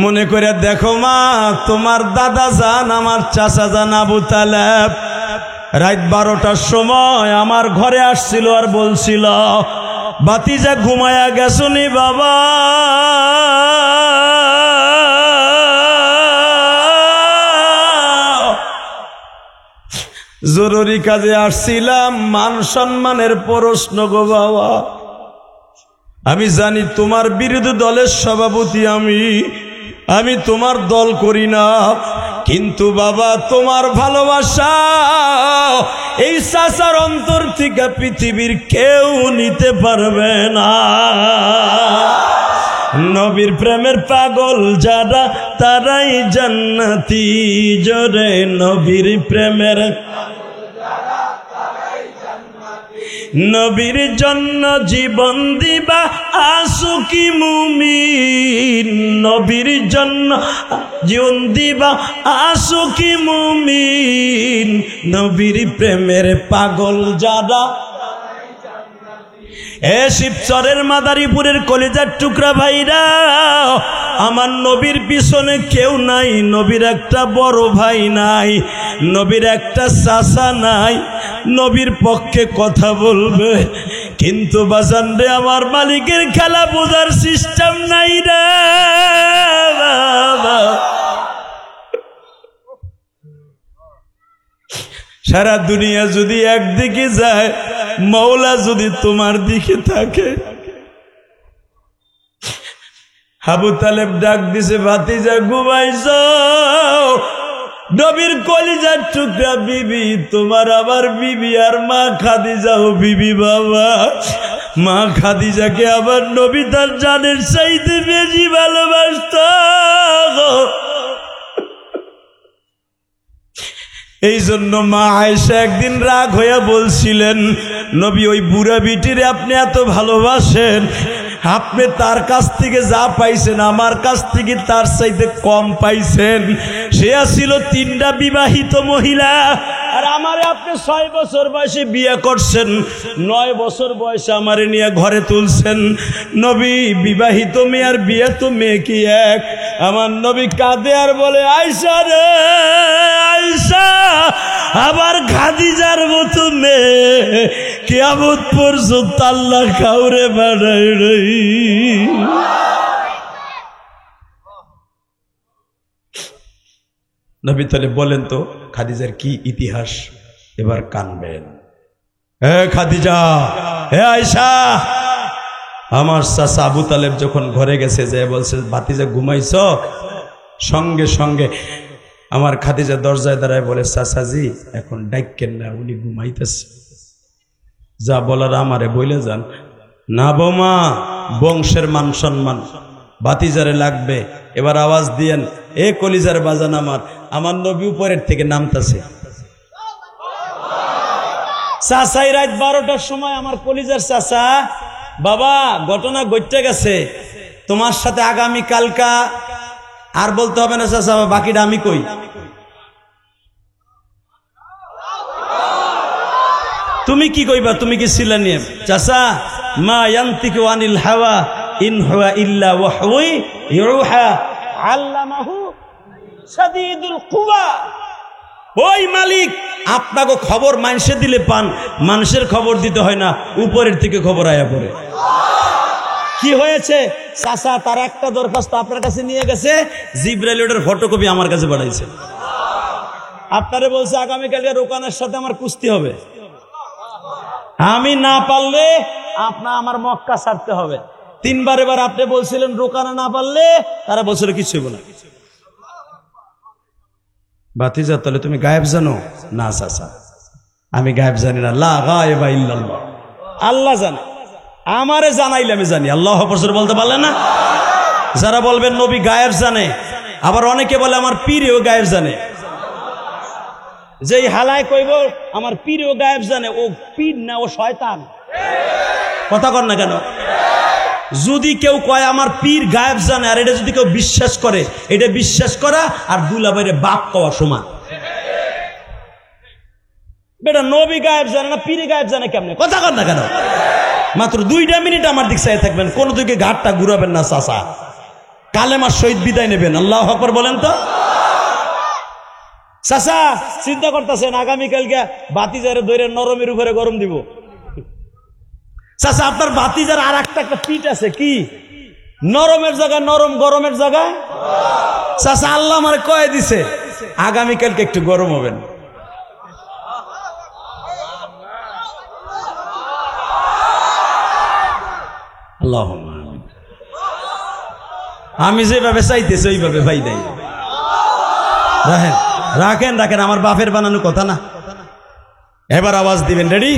A: মনে করে দেখো মা, তোমার দাদা জান, আমার চাচা জান আবু তালেব রাত 12টার সময় আমার ঘরে আসছিল আর বলছিল, বাতিজা ঘুমায়া গেছনি বাবা, জরুরি কাজে আসছিলাম, মান সম্মানের প্রশ্ন গো বাবা। আমি জানি তোমার বিরোধী দলের সভাপতি আমি তোমার দল করি না, কিন্তু বাবা তোমার ভালোবাসা এই চাচার অন্তর থেকে পৃথিবীর কেউ নিতে পারবে না। নবীর প্রেমের পাগল যারা, তারাই জান্নাতি, জোরে নবীর প্রেমের, নবীর জন্য জীবন দিবা আশুকি মুমিন, নবীর জন্য জীবন দিবা আশুকি মুমিন, নবীর প্রেমের পাগল যারা। শিবচরের মাদারীপুরের কলিজার টুকরা ভাইরা, আমার নবীর পিছনে কেউ নাই, নবীর একটা বড় ভাই নাই, নবীর একটা চাচা নাই, নবীর পক্ষে কথা বলবে, কিন্তু বাজান রে, আমার মালিকের খেলা বোঝার সিস্টেম নাই রে বাবা। সারা দুনিয়া যদি একদিকে যায়, মওলা যদি তোমার দিকে থাকে। আবু তালেব ডাক দিছে, ভাতিজা ঘুমাইছো, নবীর কলিজার টুকরা বিবি, তোমার আবার বিবি আর মা খাদিজাও বিবি বাবা, মা খাদিজাকে আমার নবী তার জানের চাইতে বেশি ভালোবাসত। এই জন্য মা আয়েশা একদিন রাগ হইয়া বলছিলেন, নবী ওই বুড়া বিটিরে আপনি এত ভালোবাসেন, আপনি তার কাছ থেকে যা পাইছেন আমার কাছ থেকে তার চাইতে কম পাইছেন। সে ছিল 3টা বিবাহিত মহিলা, আর আমারে আপনি 6 বছর বয়সে বিয়ে করছেন, 9 বছর বয়সে আমারে নিয়ে ঘরে তুলছেন। নবী বিবাহিত মেয়ে আর বিয়ে তো মেয়ে কি এক? আমার নবী কাঁদে আর বলে, আয়েশা রে আয়েশা, আবার খাদিজার মতো মেয়ে কিয়ামত পর্যন্ত আল্লাহ কাউরে বানায় নাই। নবী তাহলে বলেন তো খাদিজার কি ইতিহাস? এবার কানবেন। হে খাদিজা, হে আয়েশা, আমার চাচা আবু তালেব যখন ঘরে গেছে, যে বলছে ভাতিজা ঘুমাইছ, সঙ্গে সঙ্গে আমার খাদিজা দরজায় দাঁড়ায় বলে, চাচাজি এখন ডাইকেন না, উনি ঘুমাইতেছে, যা বলার আমারে বইলে যান। না বৌমা, বংশের মান সম্মান ভাতিজারে লাগবে, এবার আওয়াজ দিয়েন, এ কলিজার বাজান আমার। আমার নবী উপরের থেকে নামতাছে। চাচাই রাত 12টার সময় আমার কলিজার চাচা, বাবা ঘটনা ঘটে গেছে, তোমার সাথে আগামী কালকা আর বলতে হবে না চাচা, বাকিটা আমি কই। তুমি কি কইবা? তুমি কি ছিলা নিয়ে চাচা? মা ইয়ান্তিকু আনিল হাওয়া ইন হুয়া ইল্লা ওয়াহয়ু ইউহা আল্লামাহু শাদীদুল কুওয়া। ওই মালিক আপনাকে খবর মানুষে দিলে পান, মানুষের খবর দিতে হয় না, উপরের থেকে খবর আয়া পড়ে। কি হয়েছে চাচা? তার একটা দরখাস্ত আপনার কাছে নিয়ে গেছে, জিবরাইল ওটার ফটোকপি আমার কাছে পাঠাইছে। আপনারে বলছে আগামীকালকে রোকানের সাথে আমার কুস্তি হবে, আমি না পারলে আপনার আমার মক্কা ছাড়তে হবে। 3বার এবার আপনি বলছিলেন রোকানা না পারলে, তারা বলছিল কিছু হইব না। ভাতিজা তাহলে তুমি গায়েব জানো? না চাচা, আমি গায়েব জানি না, লা গায়েবা ইল্লাল্লাহ, আল্লাহ জানে, আমারে জানাইলে আমি জানি। আল্লাহু আকবার বলতে পারলেন না? যারা বলবেন নবী গায়েব জানে, আবার অনেকে বলে আমার পীরও গায়েব জানে। যেই হালায় কইব আমার পীরও গায়েব জানে, ও পীর না, ও শয়তান। কথা কর না কেন? যদি কেউ কয় আমার পীর গায়েব জানে, আর এটা যদি কেউ বিশ্বাস করে, এটা বিশ্বাস করা আর দুলাভাইরে বাপ কওয়া সমান। বেটা নবী গায়েব জানে না, পীর গায়েব জানে কেমনে? কথা কর না কেন? মাত্র 2টা মিনিট আমার দিক চাই থাকবেন, কোন দিকে ঘাটটা ঘুরাবেন না চাচা। কালেমার শহীদ বিদায় নেবেন। আল্লাহু আকবার বলেন তো। চাচা চিন্তা করতেছেন আগামীকালকে ভাতিজারে ধরে নরমের উপরে গরম দিব। চাচা আপনার ভাতিজার আর একটা পিঠ আছে, কি? নরমের জায়গায় নরম, গরমের জায়গায়। চাচা আল্লাহ আমার কয়ে দিছে আগামীকালকে একটু গরম হবেন। আল্লাহুম্মা আমিন। আমি যেভাবে চাইতেছি ওইভাবে ভাই দেয়। রাখেন রাখেন রাখেন, আমার বাপের বানানো কথা না। এবার আওয়াজ দিবেন, রেডি?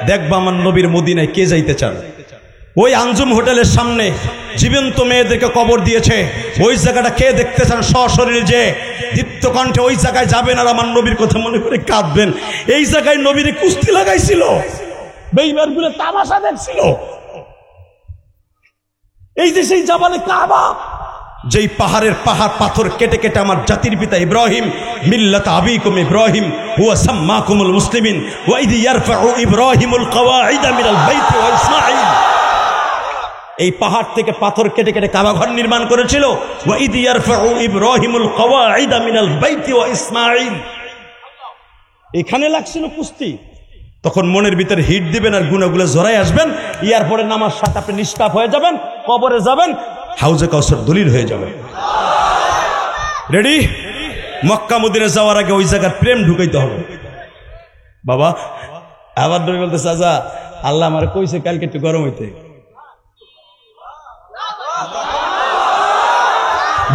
A: দেখবা আমার নবীর মদিনায় কে যাইতে চান। ওই আঞ্জুম হোটেলের সামনে জীবন্ত মেয়েদেরকে কবর দিয়েছে, ওই জায়গাটা কে দেখতে চান সশরীরে? যে দীপ্ত কণ্ঠে ওই জায়গায় যাবেন আর আমার নবীর কথা মনে করে কাঁদবেন। এই জায়গায় নবীরে কুস্তি লাগাইছিল, বেঈমানগুলো তামাশা দেখছিল। এই যে সেই জাবালে কাবা, যেই পাহাড়ের পাহাড় পাথর কেটে কেটে আমার জাতির পিতা ইব্রাহিম, মিল্লাত আবিকুম ইব্রাহিম হুয়া সাম্মাকুমুল মুসলিমিন ওয়া ইয ইয়ারফাউ ইব্রাহিমুল কওয়াইদা মিনাল বাইতি ওয়া ইসমাঈল, এই পাহাড় থেকে পাথর কেটে কেটে কাবা ঘর নির্মাণ করেছিল। ওয়া ইয ইয়ারফাউ ইব্রাহিমুল কওয়াইদা মিনাল বাইতি ওয়া ইসমাঈল, এখানে লাগছিল কুস্তি। তখন মনের ভিতরে হিট দিবেন আর গুনাহগুলো জড়াই আসবেন। ইয়ার পরে নামাজ সাথে আপনি নিষ্পাপ হয়ে যাবেন, কবরে যাবেন, হাউজে কাউসার দলিল হয়ে যাবে। রেডি? মক্কা মদিনা যাওয়ার আগে ওই জায়গার প্রেম ঢুকাইতে হবে। বাবা আবার নবী বলতে, চাচা আল্লাহ আমার কইছে কালকে একটু গরম হইতে।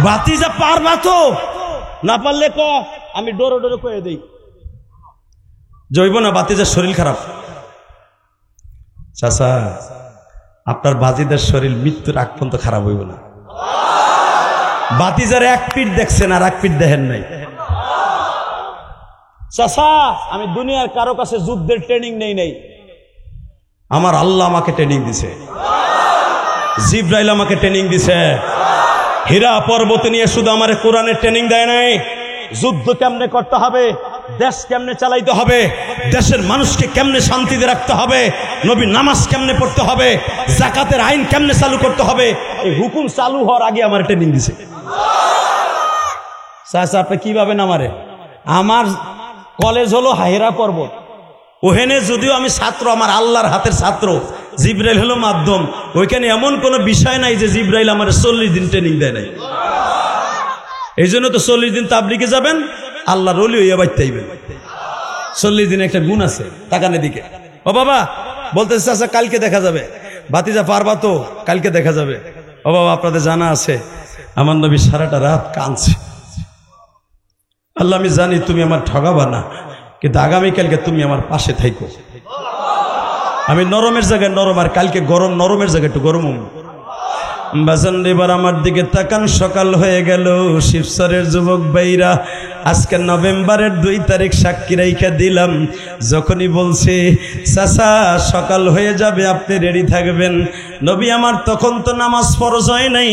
A: ভাতিজা পারবা তো? না পারলে ক, আমি ডোরে ডোরে কয়ে দেই। জৈব না, ভাতিজার শরীর খারাপ। চাচা আপনার বাতিজার শরীর মৃত্যুর আগ পর্যন্ত খারাপ হইব না। বাতিজার এক পিঠ দেখছেন আর এক পিঠ দেখেন নাই। চাচা আমি দুনিয়ার কারো কাছে যুদ্ধের ট্রেনিং নেই, আমার আল্লাহ আমাকে ট্রেনিং দিছে, জিব্রাইল আমাকে ট্রেনিং দিছে। হীরা পর্বত নিয়ে শুধু আমার কোরআনের ট্রেনিং দেয় নাই, যুদ্ধ কেমনে করতে হবে, দেশ কেমনে চালাইতে হবে, দেশের মানুষকে কেমনে শান্তিতে রাখতে হবে, নবী নামাজ কেমনে পড়তে হবে, যাকাতের আইন কেমনে চালু করতে হবে, এই হুকুম চালু হওয়ার আগে আমার ট্রেনিং দিছে। চাচা আপনি কি ভাবেন আমারে? আমার কলেজ হলো হীরা পর্বত, ওখানে যদিও আমি ছাত্র, আমার আল্লাহর হাতের ছাত্র, জিব্রাইল হলো মাধ্যম। ওইখানে এমন কোনো বিষয় নাই যে জিব্রাইল আমার 40 দিন ট্রেনিং দেয় নাই। এই জন্য তো 40 দিন তাবলিগে যাবেন, আল্লাহর ওলি হইয়া বাইতে আইবেন। 40 দিন একটা গুণ আছে, তাকানের দিকে। ও বাবা বলতেছে চাচা কালকে দেখা যাবে, ভাতিজা পারবা তো? কালকে দেখা যাবে। ও বাবা আপনাদের জানা আছে আমার নবী সারাটা রাত কাঁদছে, আল্লাহ আমি জানি তুমি আমার ঠগাবা না, কিন্তু আগামীকালকে তুমি আমার পাশে থাইকো। আমি নরমের জায়গায় নরম, আর কালকে গরম, নরমের জায়গায় একটু গরম। বাজান এবার আমার দিকে তাকান, সকাল হয়ে গেল। শিবচরের যুবক ভাইরা আজকে নভেম্বরের 2 তারিখ সাক্ষী রাইখা দিলাম, যখনই বলছে চাচা সকাল হয়ে যাবে আপনি রেডি থাকবেন, নবী আমার তখন তো নামাজ ফরজ হয় নাই,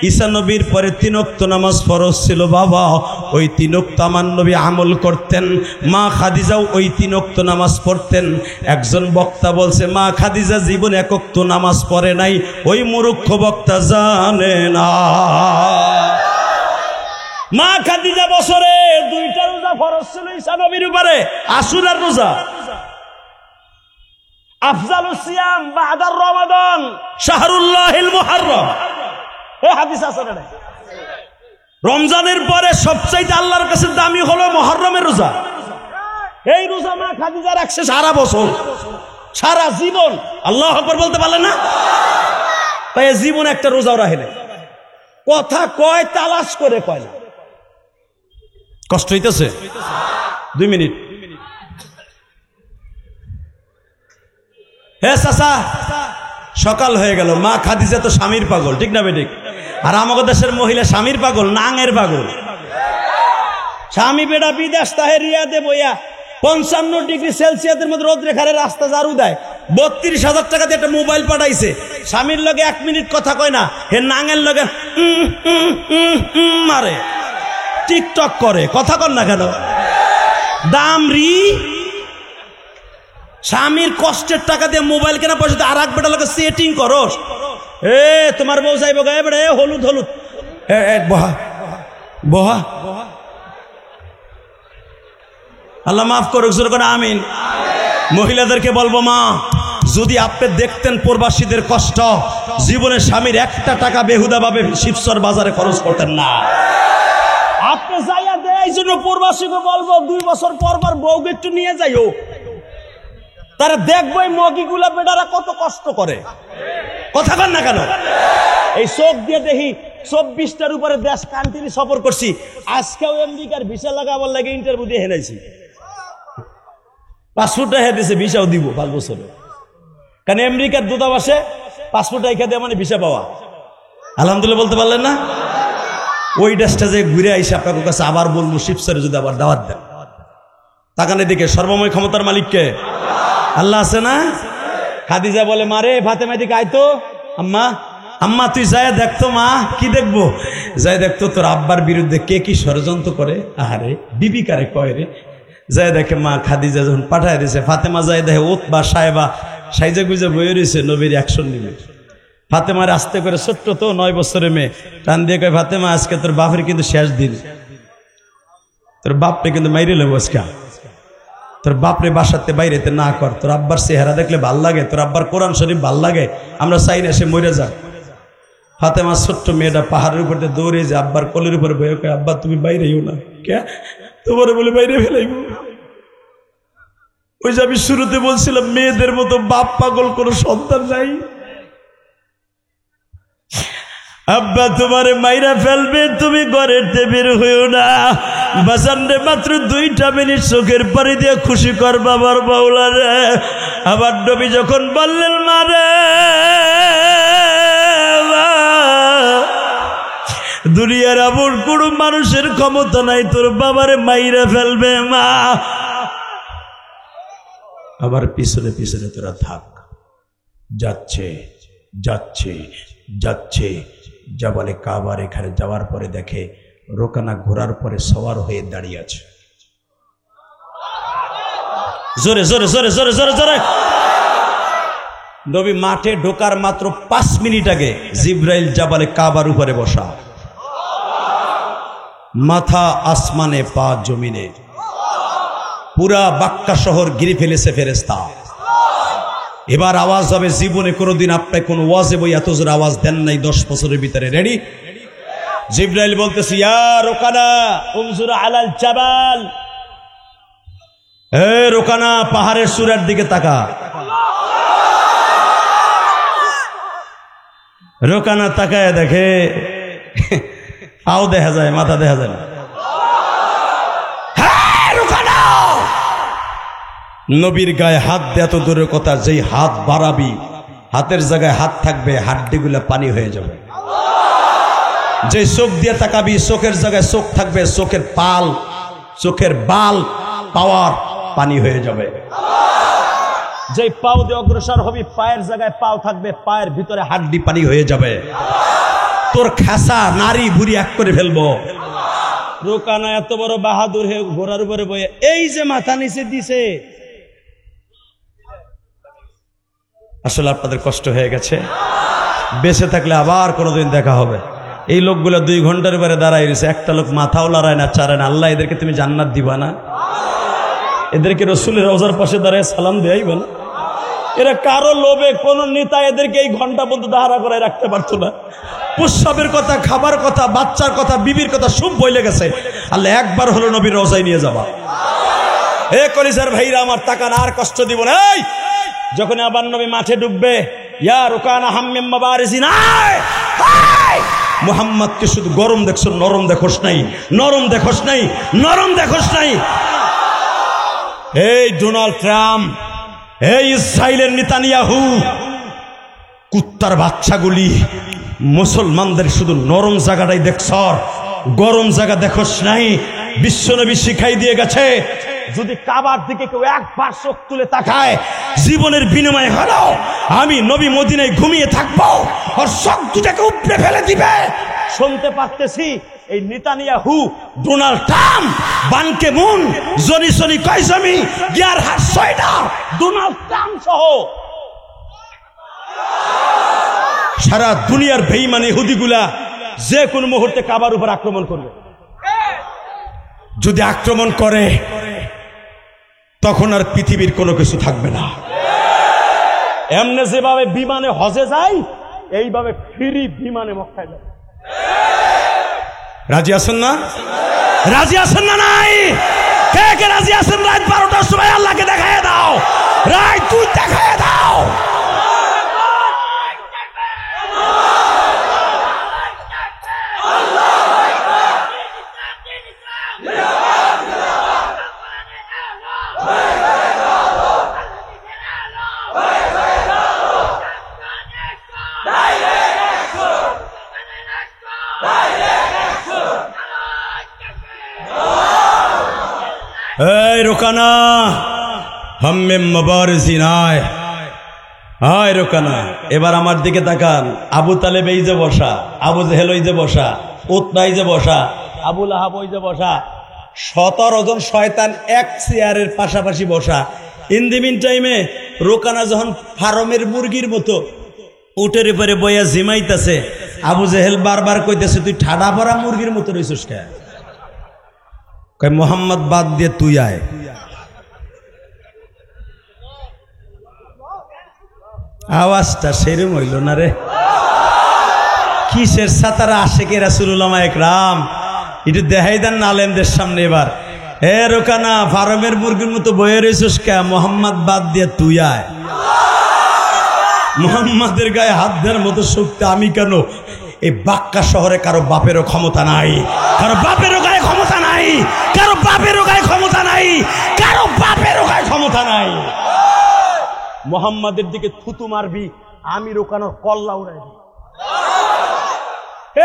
A: ঈসা নবীর পরে 3 ওয়াক্ত নামাজ ফরজ ছিল বাবা। ওই 3 ওয়াক্ত আমার নবী আমল করতেন, মা খাদিজাও ওই 3 ওয়াক্ত নামাজ পড়তেন। একজন বক্তা বলছে মা খাদিজা জীবন 1 ওয়াক্ত নামাজ পড়ে নাই, ওই মূর্খ বক্তা জানে না। মা খাদিজা বছরে 2টা রোজা ফরজ ছিল ঈসা নবীর উপরে, আশুরার রোজা। আফজালুস সিয়াম বাদার রমাদান শাহরুল্লাহিল মুহাররম, এই হাদিস আছে না? রমজানের পরে সবচাইতে আল্লাহর কাছে দামি হলো মুহররমের রোজা। এই রোজা মা খাদিজা রাখছে সারা বছর, সারা জীবন। আল্লাহু আকবার বলতে পারলেন না? তাই জীবন একটা রোজাও রাখে না, কথা কয় তালাশ করে কয় না। কষ্ট হইতেছে? 2 মিনিট। হে চাচা সকাল হয়ে গেল, মা খাদিজা তো স্বামীর পাগল, ঠিক না বেঠিক? আর আমাদের দেশের মহিলা স্বামীর পাগল, নাঙের পাগল। স্বামী বেটা বিদেশ তাহে রিয়াদে বইয়া 55 ডিগ্রি সেলসিয়াসের মধ্যে রোদ রেখারে রাস্তা ঝাড়ু দেয়, 32,000 টাকা দিয়ে একটা মোবাইল পাঠাইছে, স্বামীর লগে 1 মিনিট কথা কয় না, হে নাঙের লগে মারে, টিকটক করে, কথা কর না কেন? দামরি স্বামীর কষ্টের টাকা দিয়ে মোবাইল কেনা পয়সা আর এক বেটা লোকে সেটিং করস। এ তোমার বউ যাইব গায়ে বেড়া, হলুদ হলুদ, বহা বহা। আল্লাহ মাফ করুক, জোরে করে আমিন। মহিলাদেরকে বলবো মা, যদি আপনি দেখতেন প্রবাসীদের কষ্ট, জীবনে স্বামীর 1টা টাকা বেহুদা ভাবে শিবচর বাজারে খরচ করতেন না। আপনি যাইয়া দেয়, এই জন্য প্রবাসীকে বলবো 2 বছর পর পর বউকে একটু নিয়ে যাইও, তারা দেখবো এই মগিগুলা বেটারা কত কষ্ট করে। কথা বল না কেন? এই চোখ দিয়ে দেখি 24টার উপরে দেশ কান্ট্রি সফর করছি, আজকেও আমেরিকার ভিসা লাগাবার লাগে ইন্টারভিউ দিয়ে হেনাইছি, পাসপোর্টটা হ্যাঁ দিছে, ভিসাও দিব 5 বছরে। কারণ আমেরিকার দূতাবাসে পাসপোর্ট রেখে দেওয়া মানে ভিসা পাওয়া। আলহামদুলিল্লাহ বলতে পারলেন না? ওই দেশটা যে ঘুরে আইসে আপনার কাছে আবার বলবো, শিবচরে যদি আবার দাওয়াত দেন। তাকানে দিকে সর্বময় ক্ষমতার মালিককে আল্লাহ আছে না? খাদিজা বলে মারে ফাতেমা দিকে আইতো, আম্মা আম্মা তুই যায় দেখতো। মা কি দেখবো? যায় দেখতো তোর আব্বার বিরুদ্ধে কে কি ষড়যন্ত্র করে। আহারে বিবি কারে কয় রে? যায় দেখে মা খাদিজা যখন পাঠায় দিয়েছে, ফাতেমা যায় দেখে উতবা সাহেবা সাইজা গুজা বয়ে রয়েছে, নবীর অ্যাকশন নিবে। ফাতেমার আস্তে করে, ছোট্ট তো 9 বছরের মেয়ে, টান দিয়ে কয় ফাতেমা আজকে তোর বাপের কিন্তু শেষ দিন, তোর বাপরে কিন্তু মাইরে লেবো আজকে, তোর বাপরে বাসাতে বাইরেতে না কর, তোর আব্বার চেহারা দেখলে ভাল লাগে, তোর আব্বার কোরআন শরীফ ভাল লাগে, আমরা চাই না সে মরে যাক। ফাতেমা ছোট্ট মেয়েটা পাহাড়ের উপর দৌড়ে যে আব্বার কোলের উপরে বয়ে কয় আব্বা তুমি বাইরেও না, কে তোমার বলে বাইরে ফেলাইব। ওই যে আমি শুরুতে বলছিলাম মেয়েদের মতো বাপ পাগল কোন সন্তান নাই। আব্বা তোমারে মাইরা ফেলবে, তুমি ঘরের বের হইও না। বাজানরে মাত্র 2টা মিনিট চোখের পানি দিয়ে খুশি কর বাবার বাউলা রে। আবার নবী যখন বললেন মারে দুনিয়ার এমন কোন মানুষের ক্ষমতা নাই তোর বাবারে মাইরা ফেলবে মা, আবার পিছনে পিছনে তোরা থাক। যাচ্ছে যাচ্ছে যাচ্ছে, জাবালে কাবার এখানে যাওয়ার পরে দেখে রোকানা ঘোড়ার পরে সওয়ার হয়ে দাঁড়িয়ে আছে। জোরে জোরে জোরে জোরে জোরে জোরে। নবী মাঠে ঢোকার মাত্র 5 মিনিট আগে জিব্রাইল জাবালে কাবার উপরে বসা, মাথা আসমানে পা জমিনে, পুরা বাক্কা শহর ঘিরে ফেলেছে ফেরেশতা। এবার আওয়াজ হবে, জীবনে কোনোদিন আপনার কোন ওয়াজে বই এত জোরে আওয়াজ দেন নাই 10 বছরের ভিতরে। রেডি? জিব্রাইল বলতেছে ইয়া রোকানা উনজুর আলাল জাবাল, এ রোকানা পাহাড়ের চূড়ার দিকে তাকা। রোকানা তাকায় দেখে পাও দেখা যায়, মাথা দেখা যায় না। নবীর গায়ে হাত দেয়া তো দূরের কথা, যেই হাত বাড়াবি হাতের জায়গায় হাত থাকবে, হাড্ডিগুলা পানি হয়ে যাবে। যে চোখ দিয়ে তাকাবি চোখের জায়গায় চোখ থাকবে, চোখের পাল চোখের বাল পাওয়ার পানি হয়ে যাবে। যে পাও দিয়ে অগ্রসর হবি পায়ের জায়গায় পাও থাকবে, পায়ের ভিতরে হাড্ডি পানি হয়ে যাবে। তোর খাসা নারী বুড়ি এক করে ফেলবো। রোকানা এত বড় বাহাদুর হয়ে ঘোড়ার উপরে বয়ে এই যে মাথা নিচে দিছে, আসলে আপনাদের কষ্ট হয়ে গেছে। বেঁচে থাকলে আবার কোনোদিন দেখা হবে। এই লোকগুলো 2 ঘন্টার উপরে দাঁড়ায় রয়েছে, একটা লোক মাথাও লড়ায় না, চারায় না। আল্লাহ এদেরকে তুমি জান্নাত দিবা না? এদেরকে রসুলের রওজার পাশে দাঁড়ায় সালাম দেয়াইবেন? এরা কারো লোভে কোন নেতা এদেরকে এই ঘন্টা পর্যন্ত দাঁড়া করায় রাখতে পারতো না। প্রস্রাবের কথা, খাবার কথা, বাচ্চার কথা, বিবির কথা সব বইলে গেছে। আল্লাহ একবার হলো নবীর রওজায় নিয়ে যাবা। এ কলিজার ভাইরা আমার, তাকান, আর কষ্ট দিব না। এই যখন আবার নবী মাঠে ডুববে, ইয়া রুকানা হাম্মিম মাবারিজিন, মুহাম্মদকে শুধু গরম দেখছ, নরম দেখোস নাই, নরম দেখোস নাই, নরম দেখোস নাই। এই ডোনাল্ড ট্রাম্প, এই ইসরায়েলের নেতানিয়াহু, কুত্তার বাচ্চাগুলি মুসলমানদের শুধু নরম জায়গাটাই দেখছ, গরম জায়গা দেখোস নাই। বিশ্বনবী শিখাই দিয়ে গেছে, যদি কাবার দিকে কেউ একবার চোখ তুলে তাকায়, জীবনের বিনিময়ে হলো আমি নবী মদিনায় ঘুমিয়ে থাকবো, আর চোখ দুটাকে উপড়ে ফেলে দিবে। শুনতে পারতেছি এই নেতানিয়াহু, ডোনাল্ড ট্রাম্প, বান Ki Moon, Johnny Sony কয়জমি, gear হাত 6টা, ডোনাল্ড ট্রাম্প সহ সারা দুনিয়ার বেঈমান ইহুদিগুলা যে কোনো মুহূর্তে কাবার উপর আক্রমণ করবে। যদি আক্রমণ করে তখন আর পৃথিবীর কোনো কিছু থাকবে না। এমনি যেভাবে বিমানে হজে যায়, এইভাবে ফ্রি বিমানে মক্কায় যায়। রাজি আছেন না? রাজি আছেন না? নাই কে কে রাজি আছেন? রাত 12টার সময় আল্লাহকে দেখায় দাও, রাত 2 দেখায় দাও। এই রোকানা হাম্মিম মাবারিজিন, আয় আয় রোকানা। এবার আমার দিকে তাকান। আবু তালেব এই যে বসা, আবু জেহেল ওই যে বসা, উতবা এই যে বসা, আবু লাহাব ওই যে বসা, 17 জন শয়তান এক চেয়ারের পাশাপাশি বসা। ইন দি মিন টাইমে রোকানা যখন ফার্মের মুরগির মতো উটের উপরে বইয়া জিমাইতেছে, আবু জেহেল বারবার কইতেছে তুই ঠাডা পড়া মুরগির মতো রইছিস কে? কয় মোহাম্মদ বাদ দিয়ে তুই আয়। আওয়াজটা সেরম হইল না রে। কিসের সাতারা আশেকে রাসূলুল্লাহ একরাম, একটু দেখাই দেন না আলেমদের সামনে। এবার হে রোকানা, ফার্মের মুরগির মতো বয়ে রইছিস কে? মোহাম্মদ বাদ দিয়ে তুই আয়। মোহাম্মদের গায়ে হাত দেওয়ার মতো শক্তি আমি কেন? এই বাক্কা শহরে কারো বাপেরও ক্ষমতা নাই, কারো বাপেরও গায়ে ক্ষমতা নাই, কারো বাপেরও গায়ে ক্ষমতা নাই, কারো বাপেরও গায়ে ক্ষমতা নাই। মোহাম্মদের দিকে থুতু মারবি, আমি রোকানোর কল্লা উড়াই দিই।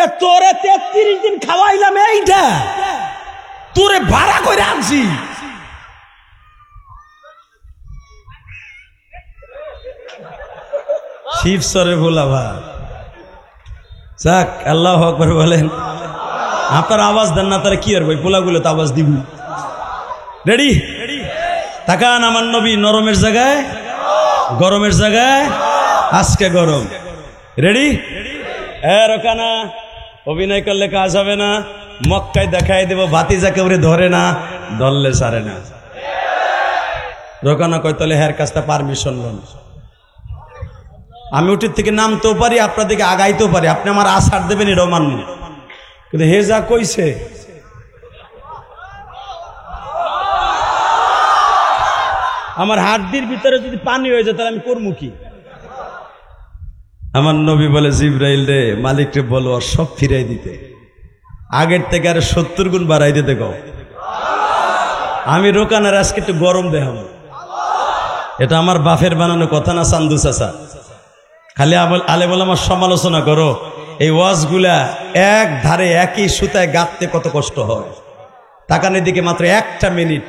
A: এ তোরে 33 দিন খাওয়াইলাম, এইটা তোরে ভাড়া করে আনছি। শিবসরে ভোলাভা যাক, আল্লাহু আকবার বলেন। আপনার আওয়াজ দেন না, তারা কি আর বই পোলাগুলো তো আওয়াজ দিব। রেডি? তাকান, আমার নবী নরমের জায়গায় গরমের জায়গায় আজকে গরম। রেডি? রোকানা, অভিনয় করলে কাজ হবে না। মক্কায় দেখাই দেব ভাতিজাকে ওরে ধরে না, ধরলে সারে না। রোকানা কয় তাহলে হের কাছটা পারমিশন লোন। আমি উঠির থেকে নামতেও পারি, আপনার দিকে আগাইতেও পারি, আপনি আমার আশার দেবেন এটাও মান্য। কিন্তু হে যা কইছে, আমার হাড্ডির ভিতরে যদি পানি হয়ে যায় তাহলে আমি করবো কি? আমার নবী বলে, জিবরাইল রে, মালিক রে বলো আর সব ফিরাই দিতে, আগের থেকে আর 70 গুণ বাড়াই দিতে কও। আমি রোকানার আজকে একটু গরম দেখাবো। এটা আমার বাফের বানানো কথা না, চান্দু চাচা। খালি আলেম ওলামার সমালোচনা করো, এই ওয়াজগুলা এক ধারে একই সুতায় গাঁথতে কত কষ্ট হয়। তাকান এদিকে, মাত্র 1 মিনিট।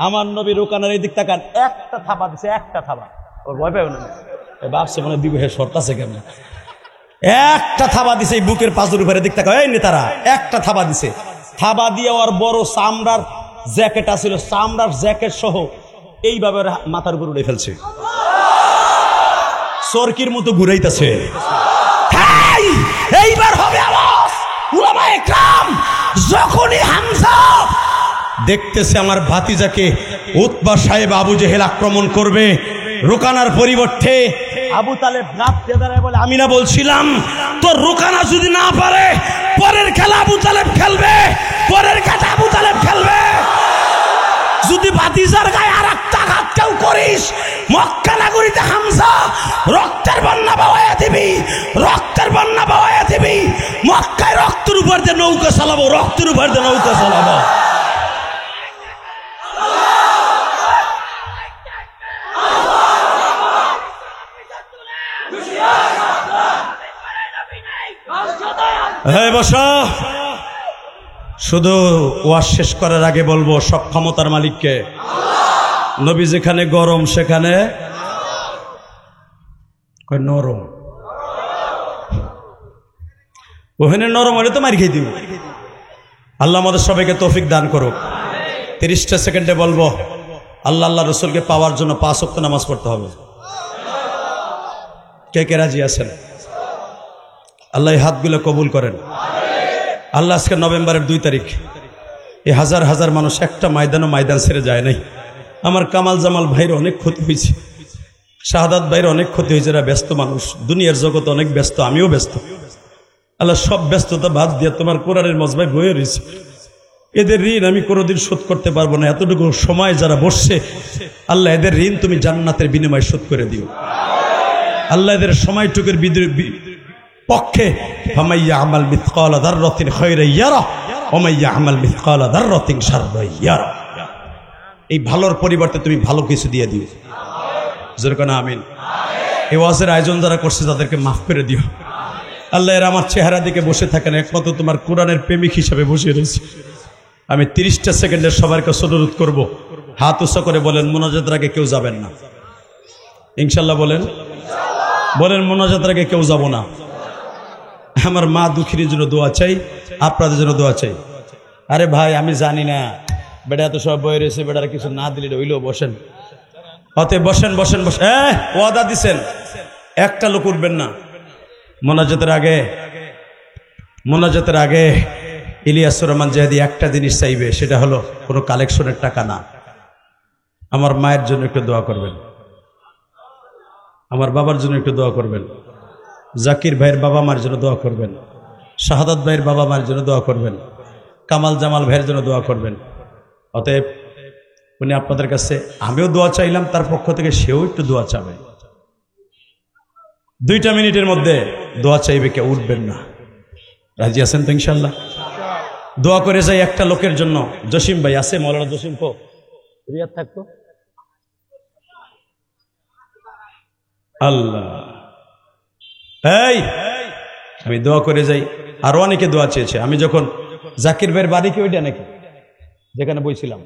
A: আমার নবী রোকানার এই দিক তাকান, একটা থাবা দিছে, একটা থাবা। ওর ভয় পাবে না, ভাবছে মনে দিব হে শর্ত আছে কেমন। একটা থাবা দিছে এই বুকের পাঁচুর উপরে, দিক তাকা, এই নেতারা একটা থাবা দিছে। থাবা দিয়ে ওর বড় চামড়ার জ্যাকেট আছিল, চামড়ার জ্যাকেট সহ এইভাবে মাথার উপর উড়ে ফেলছে, চরকির মতো ঘুরাইতেছে। এইবার হবে আওয়াজ। উলামায়ে কেরাম যখনই হামজা দেখতেছে আমার ভাতিজাকে উতবা সাহেব আবু জেহেল আক্রমণ করবে, রোকানার পরিবর্তে আবু তালেব লাফ দিয়ে দাঁড়ায় বলে, আমি না বলছিলাম তোর রোকানা যদি না পারে পরের খেলা আবু তালেব খেলবে, পরের খেলা আবু তালেব খেলবে। যদি ভাতিজার গায়ে আর একটা আঘাত কেউ করিস, মক্কা নগরীতে হামজা রক্তের বন্যা বওয়াইয়া দিবি, রক্তের বন্যা বওয়াইয়া দিবি। মক্কায় রক্তের উপর দিয়ে নৌকা চালাবো, রক্তের উপর দিয়ে নৌকা চালাবো। বসা, শুধু ওয়াজ শেষ করার আগে বলবো, সব ক্ষমতার মালিককে। নবী যেখানে গরম সেখানে নরম, ওখানে নরম হলে তো মারি খেয়ে দিব। আল্লাহ আমাদের সবাইকে তৌফিক দান করুক। 30টা সেকেন্ডে বলবো, আল্লাহ আল্লাহ রসুলকে পাওয়ার জন্য 5 ওয়াক্ত নামাজ পড়তে হবে। কে কে রাজি আছেন? আল্লাহ এই হাতগুলো কবুল করেন। আল্লাহ আজকে নভেম্বরের 2 তারিখ, এই হাজার হাজার মানুষ একটা ময়দান ছেড়ে যায় নাই। আমার কামাল জামাল ভাইয়ের অনেক ক্ষতি হয়েছে, শাহাদাত ভাইয়ের অনেক ক্ষতি হয়েছে। এরা ব্যস্ত মানুষ, দুনিয়ার জগতে অনেক ব্যস্ত, আমিও ব্যস্ত। আল্লাহ সব ব্যস্ততা বাদ দিয়ে তোমার কোরআনের মজবায় বয়ে রয়েছে। এদের ঋণ আমি কোনোদিন শোধ করতে পারবো না। এতটুকু সময় যারা বসছে, আল্লাহ এদের ঋণ তুমি জান্নাতের বিনিময়ে শোধ করে দিও। আল্লাহ এদের সময়টুকুর পক্ষে ফামাইয়া আমাল মিথকালা যাররাতিন খায়রান ইয়ারা ওয়া মাইয়া আমাল মিথকালা যাররাতিন শাররান ইয়ারা। এই ভালোর পরিবর্তে তুমি ভালো কিছু দিয়ে দিও। জোরে কোন আমিন। এই ওয়াজের আয়োজন যারা করছে তাদেরকে মাফ করে দিও। আল্লাহ এর আমার চেহারা দিকে বসে থাকেন, একমাত্র তোমার কোরআনের প্রেমিক হিসাবে বসে রয়েছে। আমি 30টা সেকেন্ডের সবার কাছে অনুরোধ করবো, হাত উঁচা করে বলেন মোনাজাতের আগে কেউ যাবেন না। ইনশাল্লাহ বলেন, বলেন মোনাজাতের আগে কেউ যাব না। আমার মা দুঃখীর জন্য দোয়া চাই, আপনাদের জন্য দোয়া চাই। আরে ভাই আমি জানি না, বেটা এত সব বয়ে রয়েছে, বেটার কিছু না দিলে হইলেও বসেন। অতএব বসেন বসেন বসেন। ওয়াদা দিছেন, একটা লোক উঠবেন না। মোনাজাতের আগে ইলিয়াসুর রহমান জাহেদি একটা জিনিস চাইবে, সেটা হলো কোনো কালেকশনের টাকা না। আমার মায়ের জন্য একটু দোয়া করবেন, আমার বাবার জন্য একটু দোয়া করবেন, জাকির ভাইয়ের বাবা মার জন্য দোয়া করবেন, শাহাদাত ভাইয়ের বাবা মার জন্য দোয়া করবেন, কামাল জামাল ভাইয়ের জন্য দোয়া করবেন। অতএব উনি আপনাদের কাছে, আমিও দোয়া চাইলাম তার পক্ষ থেকে, সেও একটু দোয়া চাবে। 2টা মিনিটের মধ্যে দোয়া চাইবে, কেউ উঠবেন না। রাজি আছেন তো ইনশাল্লাহ? দোয়া করে যাই একটা লোকের জন্য। জসিম ভাই আছে? মৌলানা জসিম কো রিয়াদ থাকতো? আল্লাহ, এই আমি দোয়া করে যাই। আরো অনেকে দোয়া চেয়েছে। আমি যখন জাকির ভাইয়ের বাড়ি কি ওইটা নাকি যেখানে বইছিলাম,